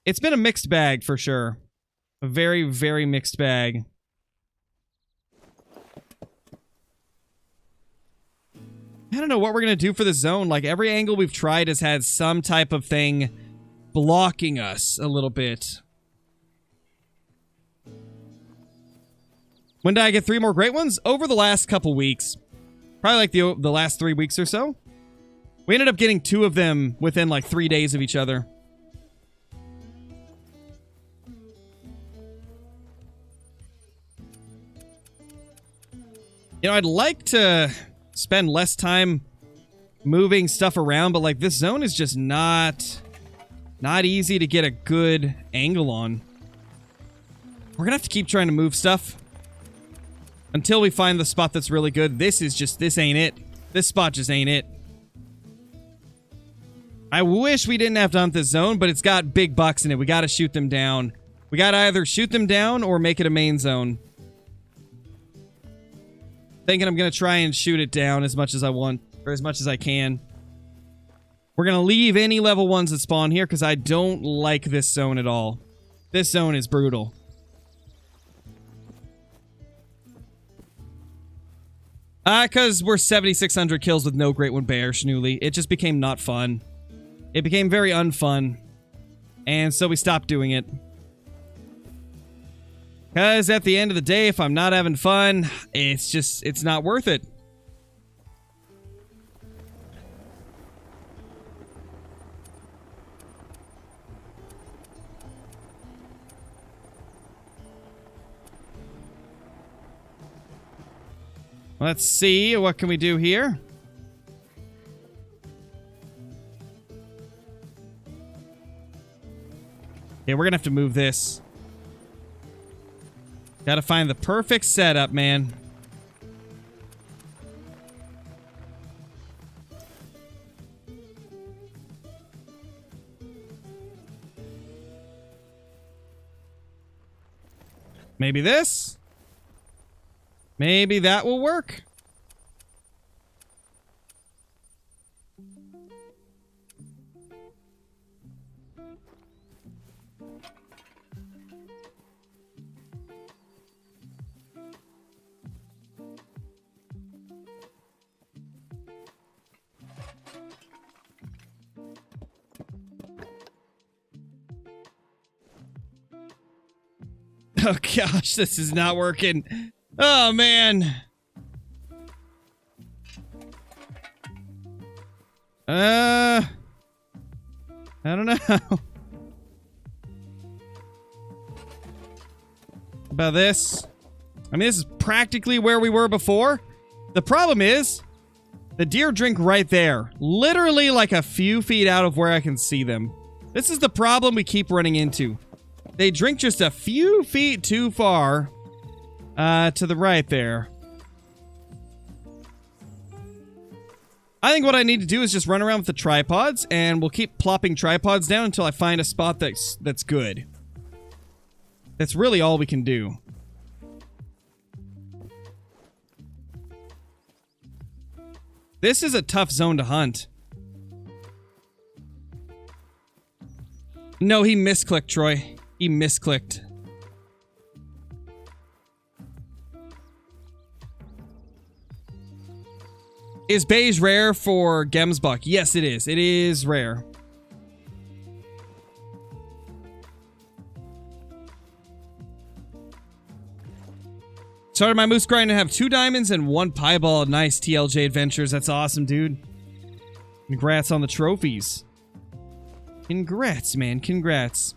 It's been a mixed bag, for sure. A very, very mixed bag. I don't know what we're going to do for the zone. Like, every angle we've tried has had some type of thing blocking us a little bit. When did I get 3 more great ones? Over the last couple weeks. Probably like the last 3 weeks or so. We ended up getting 2 of them within like 3 days of each other. You know, I'd like to spend less time moving stuff around, but like this zone is just not easy to get a good angle on. We're gonna have to keep trying to move stuff until we find the spot that's really good. This ain't it. This spot just ain't it. I wish we didn't have to hunt this zone, but it's got big bucks in it. We gotta shoot them down. We gotta either shoot them down or make it a main zone. Thinking I'm gonna try and shoot it down as much as I want, or as much as I can. We're gonna leave any level 1s that spawn here because I don't like this zone at all. This zone is brutal. Because we're 7,600 kills with no Great One Bear, Schnooli. It just became not fun. It became very unfun. And so we stopped doing it. Because at the end of the day, if I'm not having fun, it's not worth it. Let's see, what can we do here? Okay, we're gonna have to move this. Gotta find the perfect setup, man. Maybe this? Maybe that will work. Oh gosh, this is not working. Oh man. I don't know. About this. I mean, this is practically where we were before. The problem is, the deer drink right there. Literally like a few feet out of where I can see them. This is the problem we keep running into. They drink just a few feet too far to the right there. I think what I need to do is just run around with the tripods, and we'll keep plopping tripods down until I find a spot that's good. That's really all we can do. This is a tough zone to hunt. No, he misclicked, Troy. He misclicked. Is beige rare for Gemsbuck? Yes, it is. It is rare. Started my moose grind to have 2 diamonds and 1 piebald. Nice, TLJ Adventures. That's awesome, dude. Congrats on the trophies. Congrats, man. Congrats.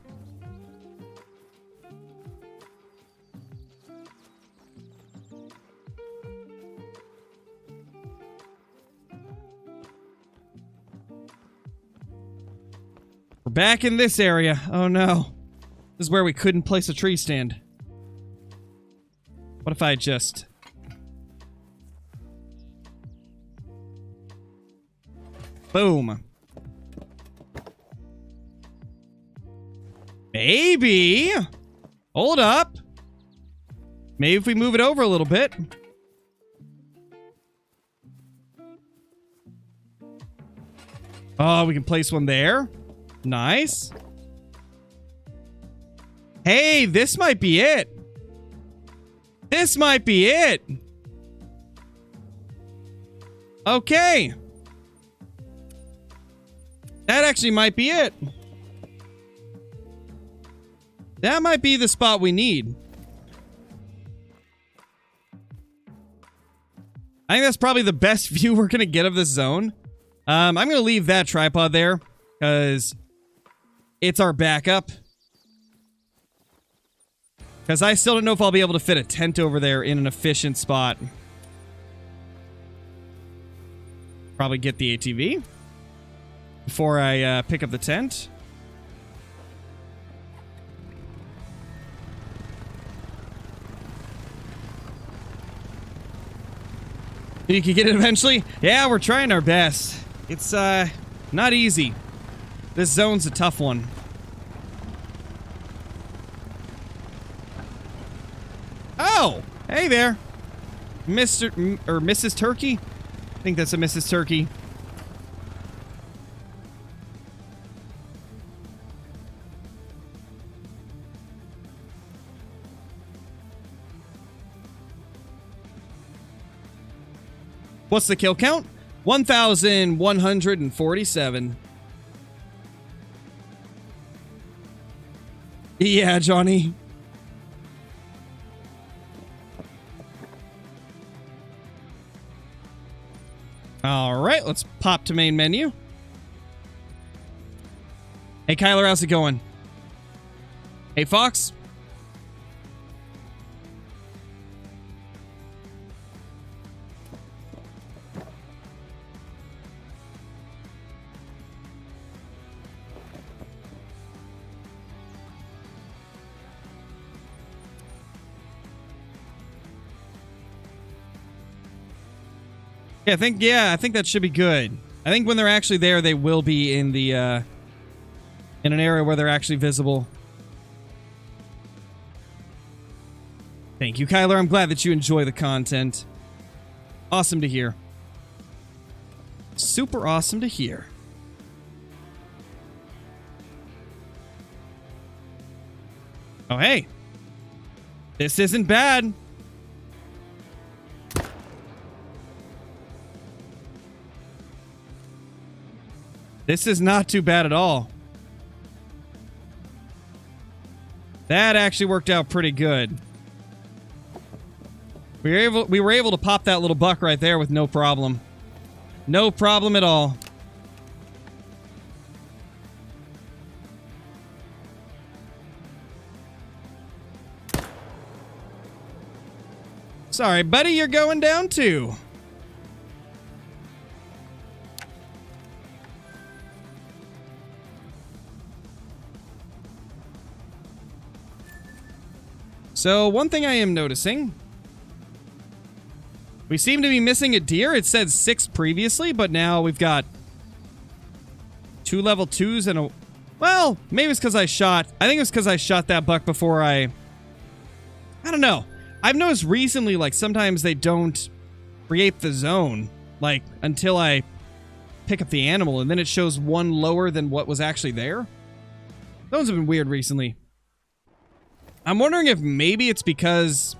We're back in this area. Oh no. This is where we couldn't place a tree stand. What if I just... Boom. Maybe. Hold up. Maybe if we move it over a little bit. Oh, we can place one there. Nice. Hey, this might be it. This might be it. Okay. That actually might be it. That might be the spot we need. I think that's probably the best view we're gonna get of this zone. I'm going to leave that tripod there because it's our backup. Because I still don't know if I'll be able to fit a tent over there in an efficient spot. Probably get the ATV before I pick up the tent. You can get it eventually? Yeah, we're trying our best. It's not easy. This zone's a tough one. Oh, hey there, Mr. or Mrs. Turkey. I think that's a Mrs. Turkey. What's the kill count? 1,147. Yeah, Johnny. All right, let's pop to main menu. Hey, Kyler, how's it going? Hey, Fox. Yeah, I think that should be good. I think when they're actually there, they will be in the in an area where they're actually visible. Thank you, Kyler. I'm glad that you enjoy the content. Awesome to hear. Super awesome to hear. Oh, hey. This isn't bad. This is not too bad at all. That actually worked out pretty good. We were able to pop that little buck right there with no problem. No problem at all. Sorry, buddy, you're going down too. So, one thing I am noticing, we seem to be missing a deer. It said 6 previously, but now we've got 2 level 2s and a... Well, maybe it's because I shot... I think it's because I shot that buck before I don't know. I've noticed recently, like, sometimes they don't create the zone, like, until I pick up the animal, and then it shows 1 lower than what was actually there. Those have been weird recently. I'm wondering if maybe it's because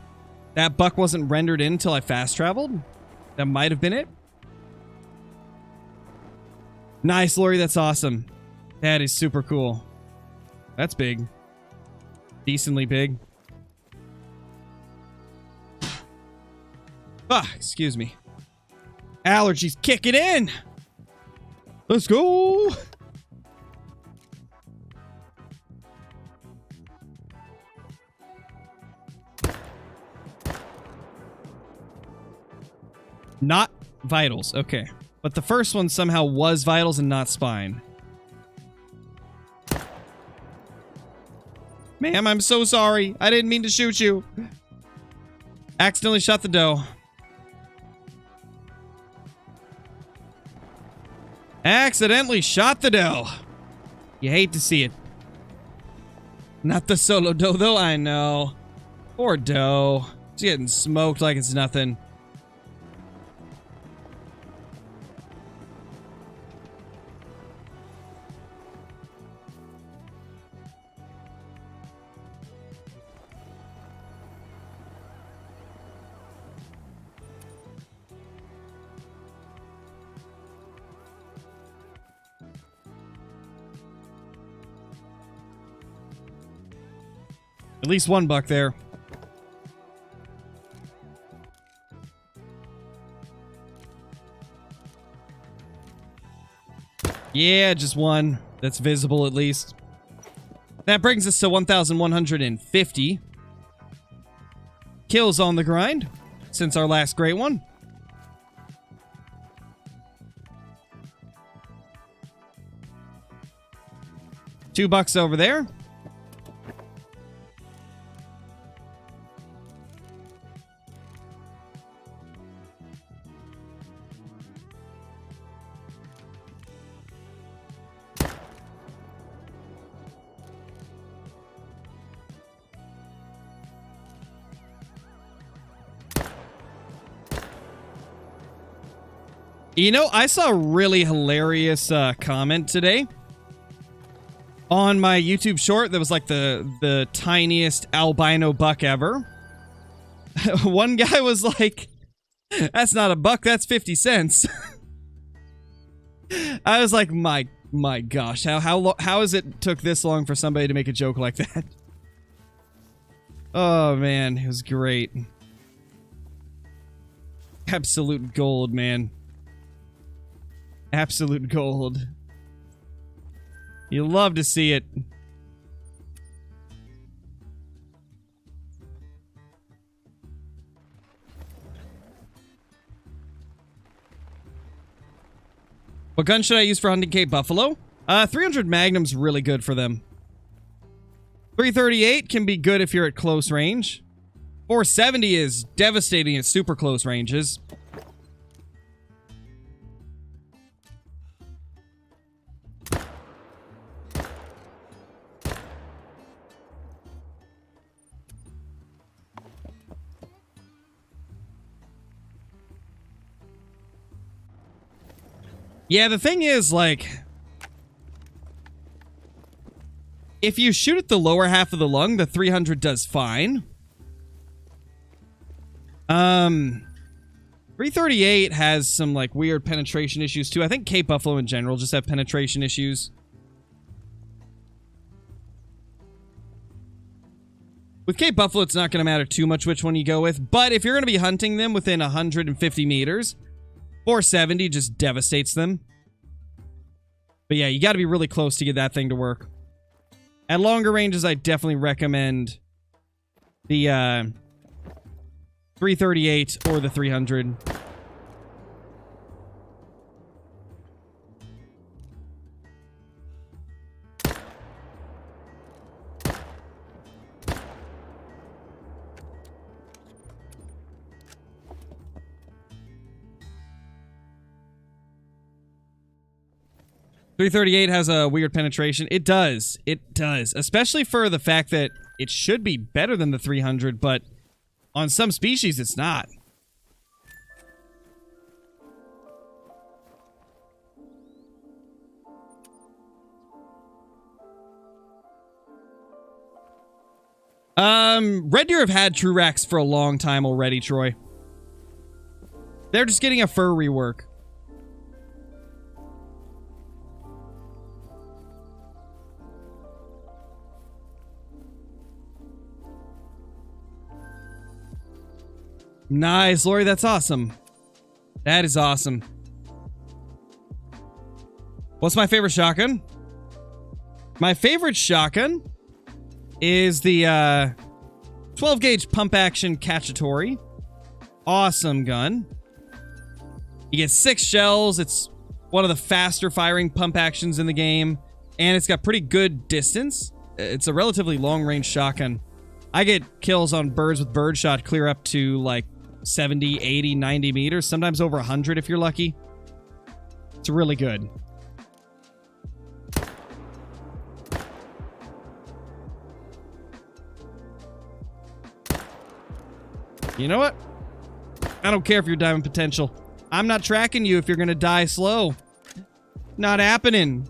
that buck wasn't rendered in until I fast traveled. That might have been it. Nice, Lori. That's awesome. That is super cool. That's big. Decently big. Ah, excuse me. Allergies kicking in. Let's go. Not vitals, okay. But the first one somehow was vitals and not spine. Ma'am, I'm so sorry. I didn't mean to shoot you. Accidentally shot the doe. Accidentally shot the doe. You hate to see it. Not the solo doe, though, I know. Poor doe. She's getting smoked like it's nothing. At least 1 buck there. Yeah, just one. That's visible at least. That brings us to 1,150 kills on the grind since our last great one. $2 over there. You know, I saw a really hilarious comment today on my YouTube short that was like the tiniest albino buck ever. One guy was like, "That's not a buck, that's 50 cents." I was like, my gosh, how is it took this long for somebody to make a joke like that? Oh man, it was great. Absolute gold, man. Absolute gold. You love to see it. What gun should I use for hunting Cape Buffalo? 300 Magnum's really good for them. 338 can be good if you're at close range. 470 is devastating at super close ranges. Yeah, the thing is, like, if you shoot at the lower half of the lung, the 300 does fine. 338 has some, like, weird penetration issues, too. I think Cape Buffalo in general just have penetration issues. With Cape Buffalo, it's not going to matter too much which one you go with, but if you're going to be hunting them within 150 meters... 470 just devastates them. But yeah, you got to be really close to get that thing to work. At longer ranges, I definitely recommend the 338 or the 300. .338 has a weird penetration. It does. It does. Especially for the fact that it should be better than the 300, but on some species, it's not. Red deer have had true racks for a long time already, Troy. They're just getting a fur rework. Nice, Lori, that's awesome. That is awesome. What's my favorite shotgun? My favorite shotgun is the 12 gauge pump action Cacciatore. Awesome gun. You get 6 shells. It's one of the faster firing pump actions in the game, and it's got pretty good distance. It's a relatively long range shotgun. I get kills on birds with birdshot clear up to like 70, 80, 90 meters, sometimes over 100 if you're lucky. It's really good. You know what? I don't care if you're diamond potential. I'm not tracking you if you're gonna die slow. Not happening.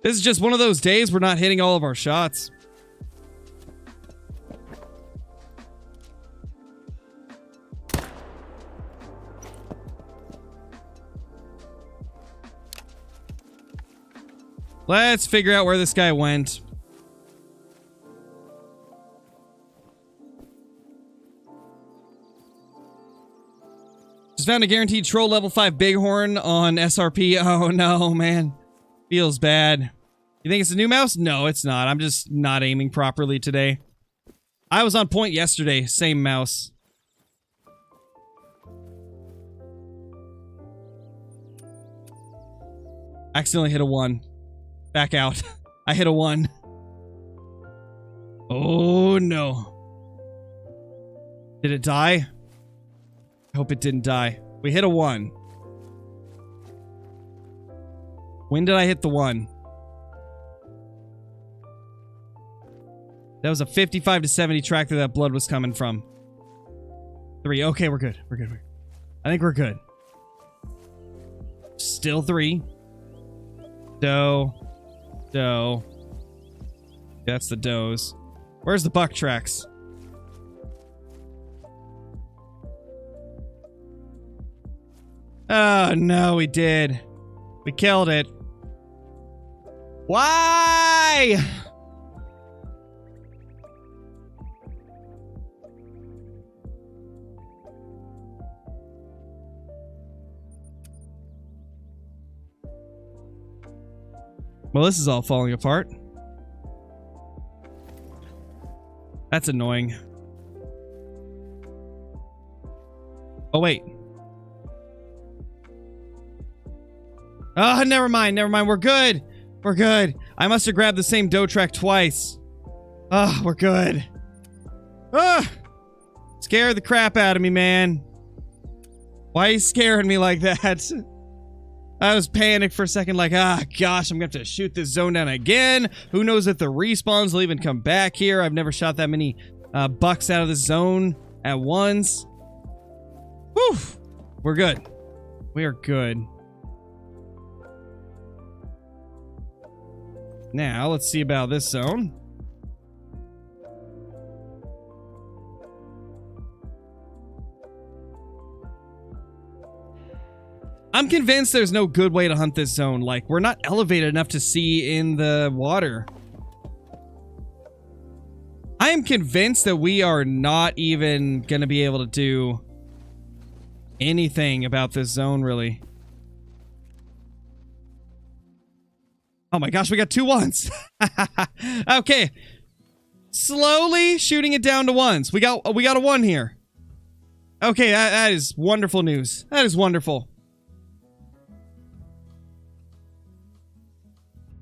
This is just one of those days we're not hitting all of our shots. Let's figure out where this guy went. Just found a guaranteed troll level 5 bighorn on SRP. Oh no, man. Feels bad. You think it's a new mouse? No, it's not. I'm just not aiming properly today. I was on point yesterday. Same mouse. Accidentally hit a 1. Back out. I hit a 1. Oh no. Did it die? I hope it didn't die. We hit a 1. When did I hit the 1? That was a 55 to 70 track that blood was coming from. 3. Okay, we're good. We're good. I think we're good. Still 3. Doe. Doe. That's the does. Where's the buck tracks? Oh, no, we did. We killed it. Why? Well, this is all falling apart. That's annoying. Oh, wait. Oh, never mind. Never mind. We're good. We're good. I must have grabbed the same doe track twice. Oh, we're good. Ah! Scared the crap out of me, man. Why are you scaring me like that? I was panicked for a second, like, gosh, I'm gonna have to shoot this zone down again. Who knows if the respawns will even come back here. I've never shot that many bucks out of the zone at once. Whew. We're good. We are good. Now, let's see about this zone. I'm convinced there's no good way to hunt this zone. Like, we're not elevated enough to see in the water. I am convinced that we are not even going to be able to do anything about this zone, really. Oh my gosh, we got 2 1s. Okay. Slowly shooting it down to 1s. We got a 1 here. Okay, that is wonderful news. That is wonderful.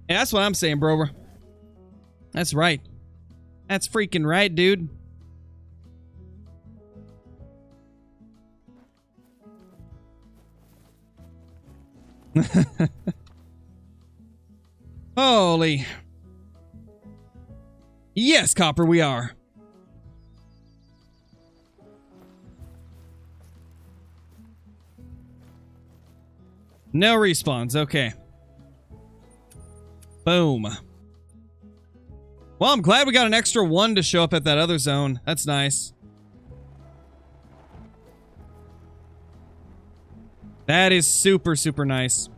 Yeah, that's what I'm saying, bro. That's right. That's freaking right, dude. Holy. Yes, Copper, we are. No respawns, okay. Boom. Well, I'm glad we got an extra 1 to show up at that other zone. That's nice. That is super, super nice.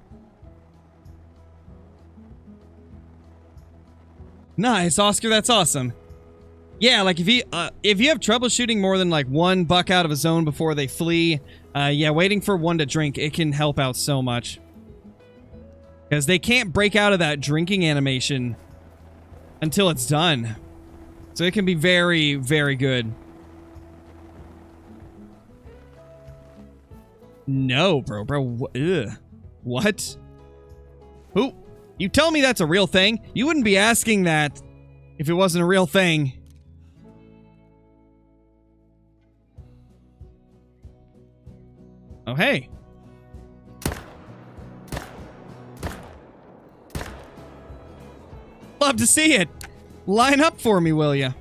Nice, Oscar, that's awesome. Yeah, like if you have trouble shooting more than like 1 buck out of a zone before they flee, yeah, waiting for 1 to drink, it can help out so much. Because they can't break out of that drinking animation until it's done. So it can be very, very good. No, bro. Ugh. What? Who? You tell me that's a real thing? You wouldn't be asking that if it wasn't a real thing. Oh, hey. Love to see it. Line up for me, will ya?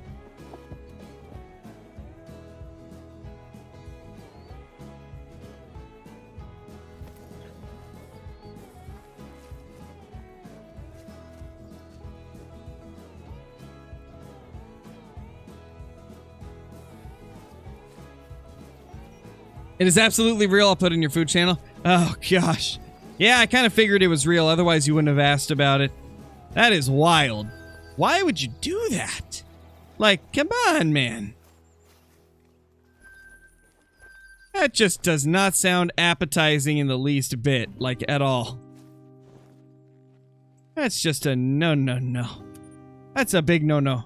It is absolutely real. I'll put it in your food channel. Oh, gosh. Yeah, I kind of figured it was real. Otherwise, you wouldn't have asked about it. That is wild. Why would you do that? Like, come on, man. That just does not sound appetizing in the least bit, like at all. That's just a no. That's a big no.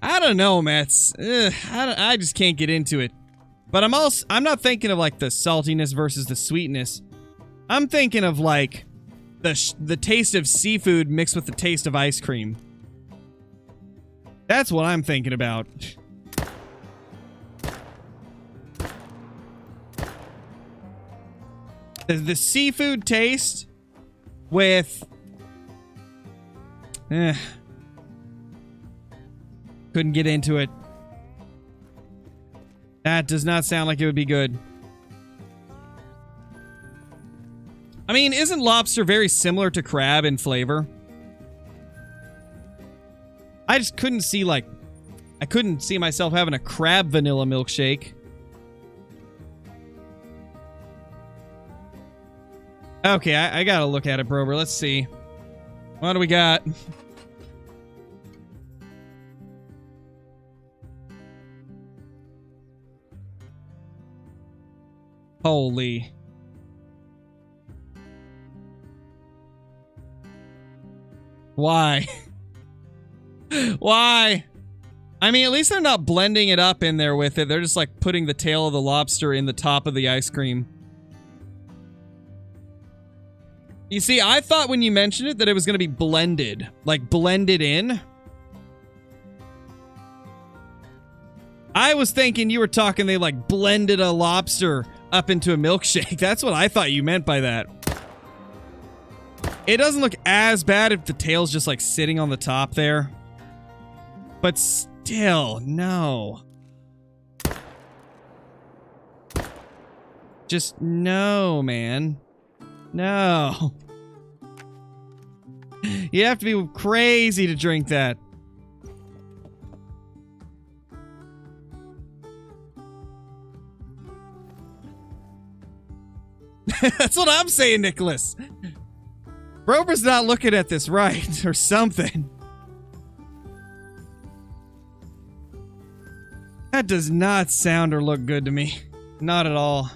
I don't know, Mats. I just can't get into it. But I'm not thinking of like the saltiness versus the sweetness. I'm thinking of like the taste of seafood mixed with the taste of ice cream. That's what I'm thinking about. The seafood taste with... Couldn't get into it. That does not sound like it would be good. I mean, isn't lobster very similar to crab in flavor? I just couldn't see, like... I couldn't see myself having a crab vanilla milkshake. Okay, I gotta look at it, Brober. Let's see. What do we got? Holy. Why? Why? I mean, at least they're not blending it up in there with it. They're just like putting the tail of the lobster in the top of the ice cream. You see, I thought when you mentioned it that it was going to be blended. Like, blended in. I was thinking you were talking they, like, blended a lobster up into a milkshake. That's what I thought you meant by that. It doesn't look as bad if the tail's just, like, sitting on the top there. But still, no. Just no, man. No. You have to be crazy to drink that. That's what I'm saying, Nicholas. Brober's not looking at this right, or something. That does not sound or look good to me. Not at all.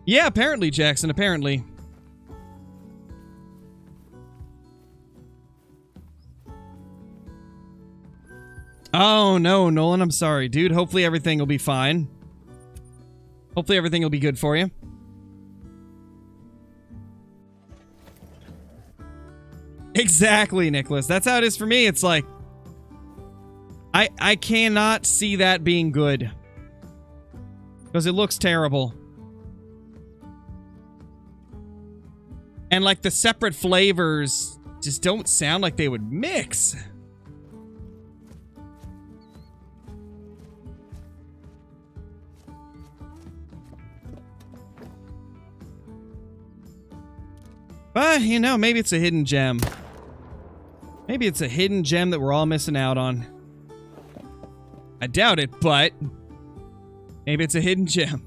Yeah, apparently, Jackson, apparently. Oh, no, Nolan, I'm sorry, dude. Hopefully everything will be fine. Hopefully everything will be good for you. Exactly, Nicholas. That's how it is for me. It's like... I cannot see that being good. Because it looks terrible. And like the separate flavors just don't sound like they would mix. But, you know, maybe it's a hidden gem. Maybe it's a hidden gem that we're all missing out on. I doubt it, but maybe it's a hidden gem.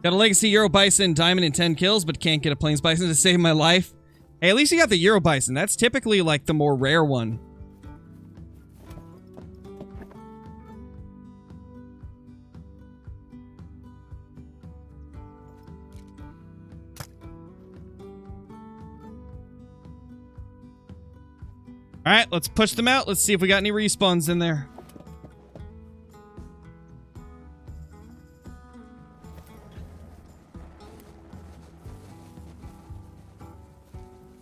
Got a legacy Euro Bison diamond and 10 kills, but can't get a Plains Bison to save my life. Hey, at least you got the Euro Bison. That's typically like the more rare one. Alright, let's push them out. Let's see if we got any respawns in there.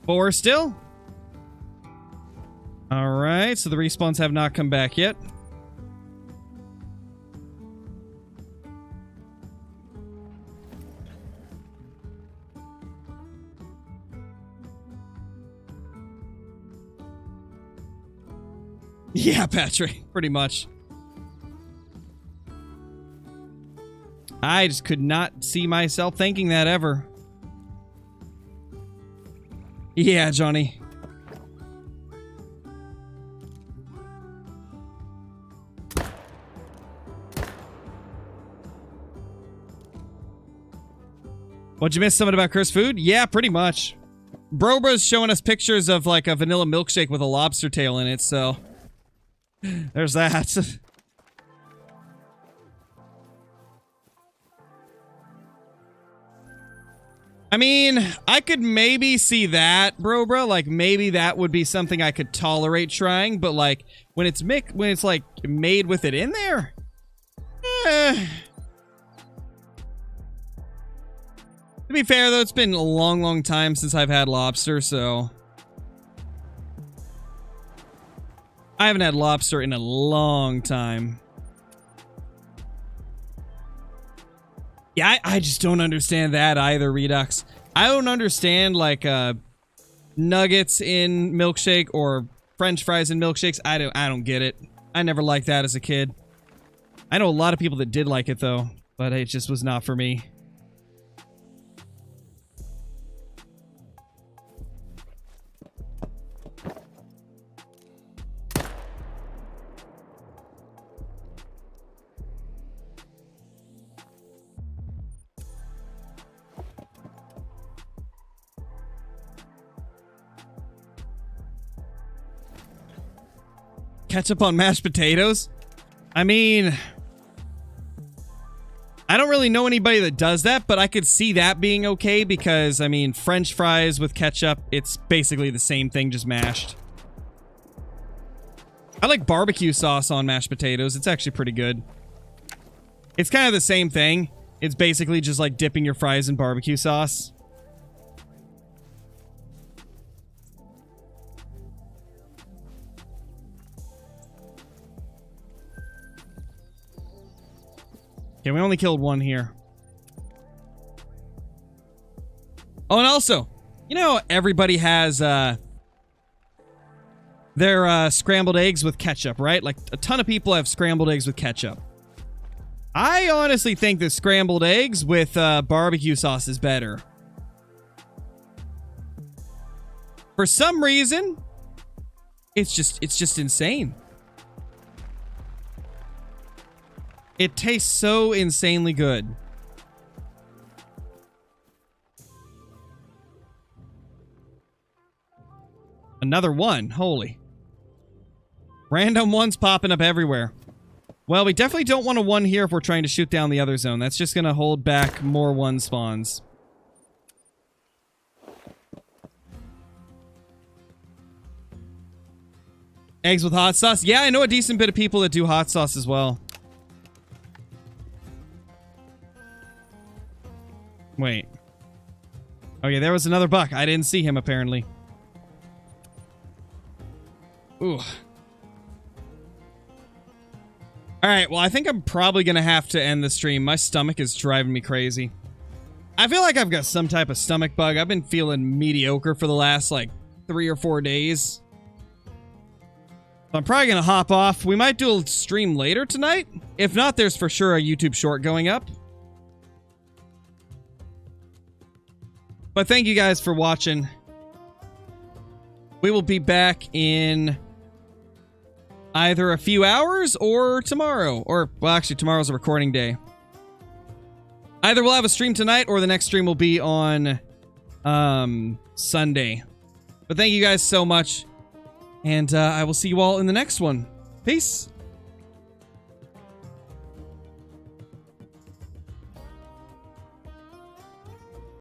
Four still. Alright, so the respawns have not come back yet. Yeah, Patrick, pretty much. I just could not see myself thinking that ever. Yeah, Johnny. What'd you miss? Something about cursed food? Yeah, pretty much. Brobra's showing us pictures of like a vanilla milkshake with a lobster tail in it, so there's that. I mean, I could maybe see that, Brobra. Like maybe that would be something I could tolerate trying, but like when it's like made with it in there, To be fair, though, it's been a long, long time since I've had lobster, so... I haven't had lobster in a long time. Yeah, I just don't understand that either, Redux. I don't understand, like, nuggets in milkshake or French fries in milkshakes. I don't get it. I never liked that as a kid. I know a lot of people that did like it, though, but it just was not for me. Ketchup on mashed potatoes? I mean, I don't really know anybody that does that, but I could see that being okay because, I mean, French fries with ketchup, it's basically the same thing, just mashed. I like barbecue sauce on mashed potatoes. It's actually pretty good. It's kind of the same thing. It's basically just like dipping your fries in barbecue sauce. Okay, we only killed one here. Oh, and also, you know, everybody has their scrambled eggs with ketchup, right? Like, a ton of people have scrambled eggs with ketchup. I honestly think that scrambled eggs with barbecue sauce is better. For some reason, it's just insane. It tastes so insanely good. Another one. Holy. Random ones popping up everywhere. Well, we definitely don't want a one here if we're trying to shoot down the other zone. That's just going to hold back more one spawns. Eggs with hot sauce? Yeah, I know a decent bit of people that do hot sauce as well. Wait. Okay, there was another buck. I didn't see him, apparently. Ooh. Alright, well, I think I'm probably gonna have to end the stream. My stomach is driving me crazy. I feel like I've got some type of stomach bug. I've been feeling mediocre for the last, like, 3 or 4 days. So I'm probably gonna hop off. We might do a stream later tonight. If not, there's for sure a YouTube short going up. But thank you guys for watching. We will be back in either a few hours or tomorrow. Or, well, actually, tomorrow's a recording day. Either we'll have a stream tonight or the next stream will be on Sunday. But thank you guys so much. And I will see you all in the next one. Peace.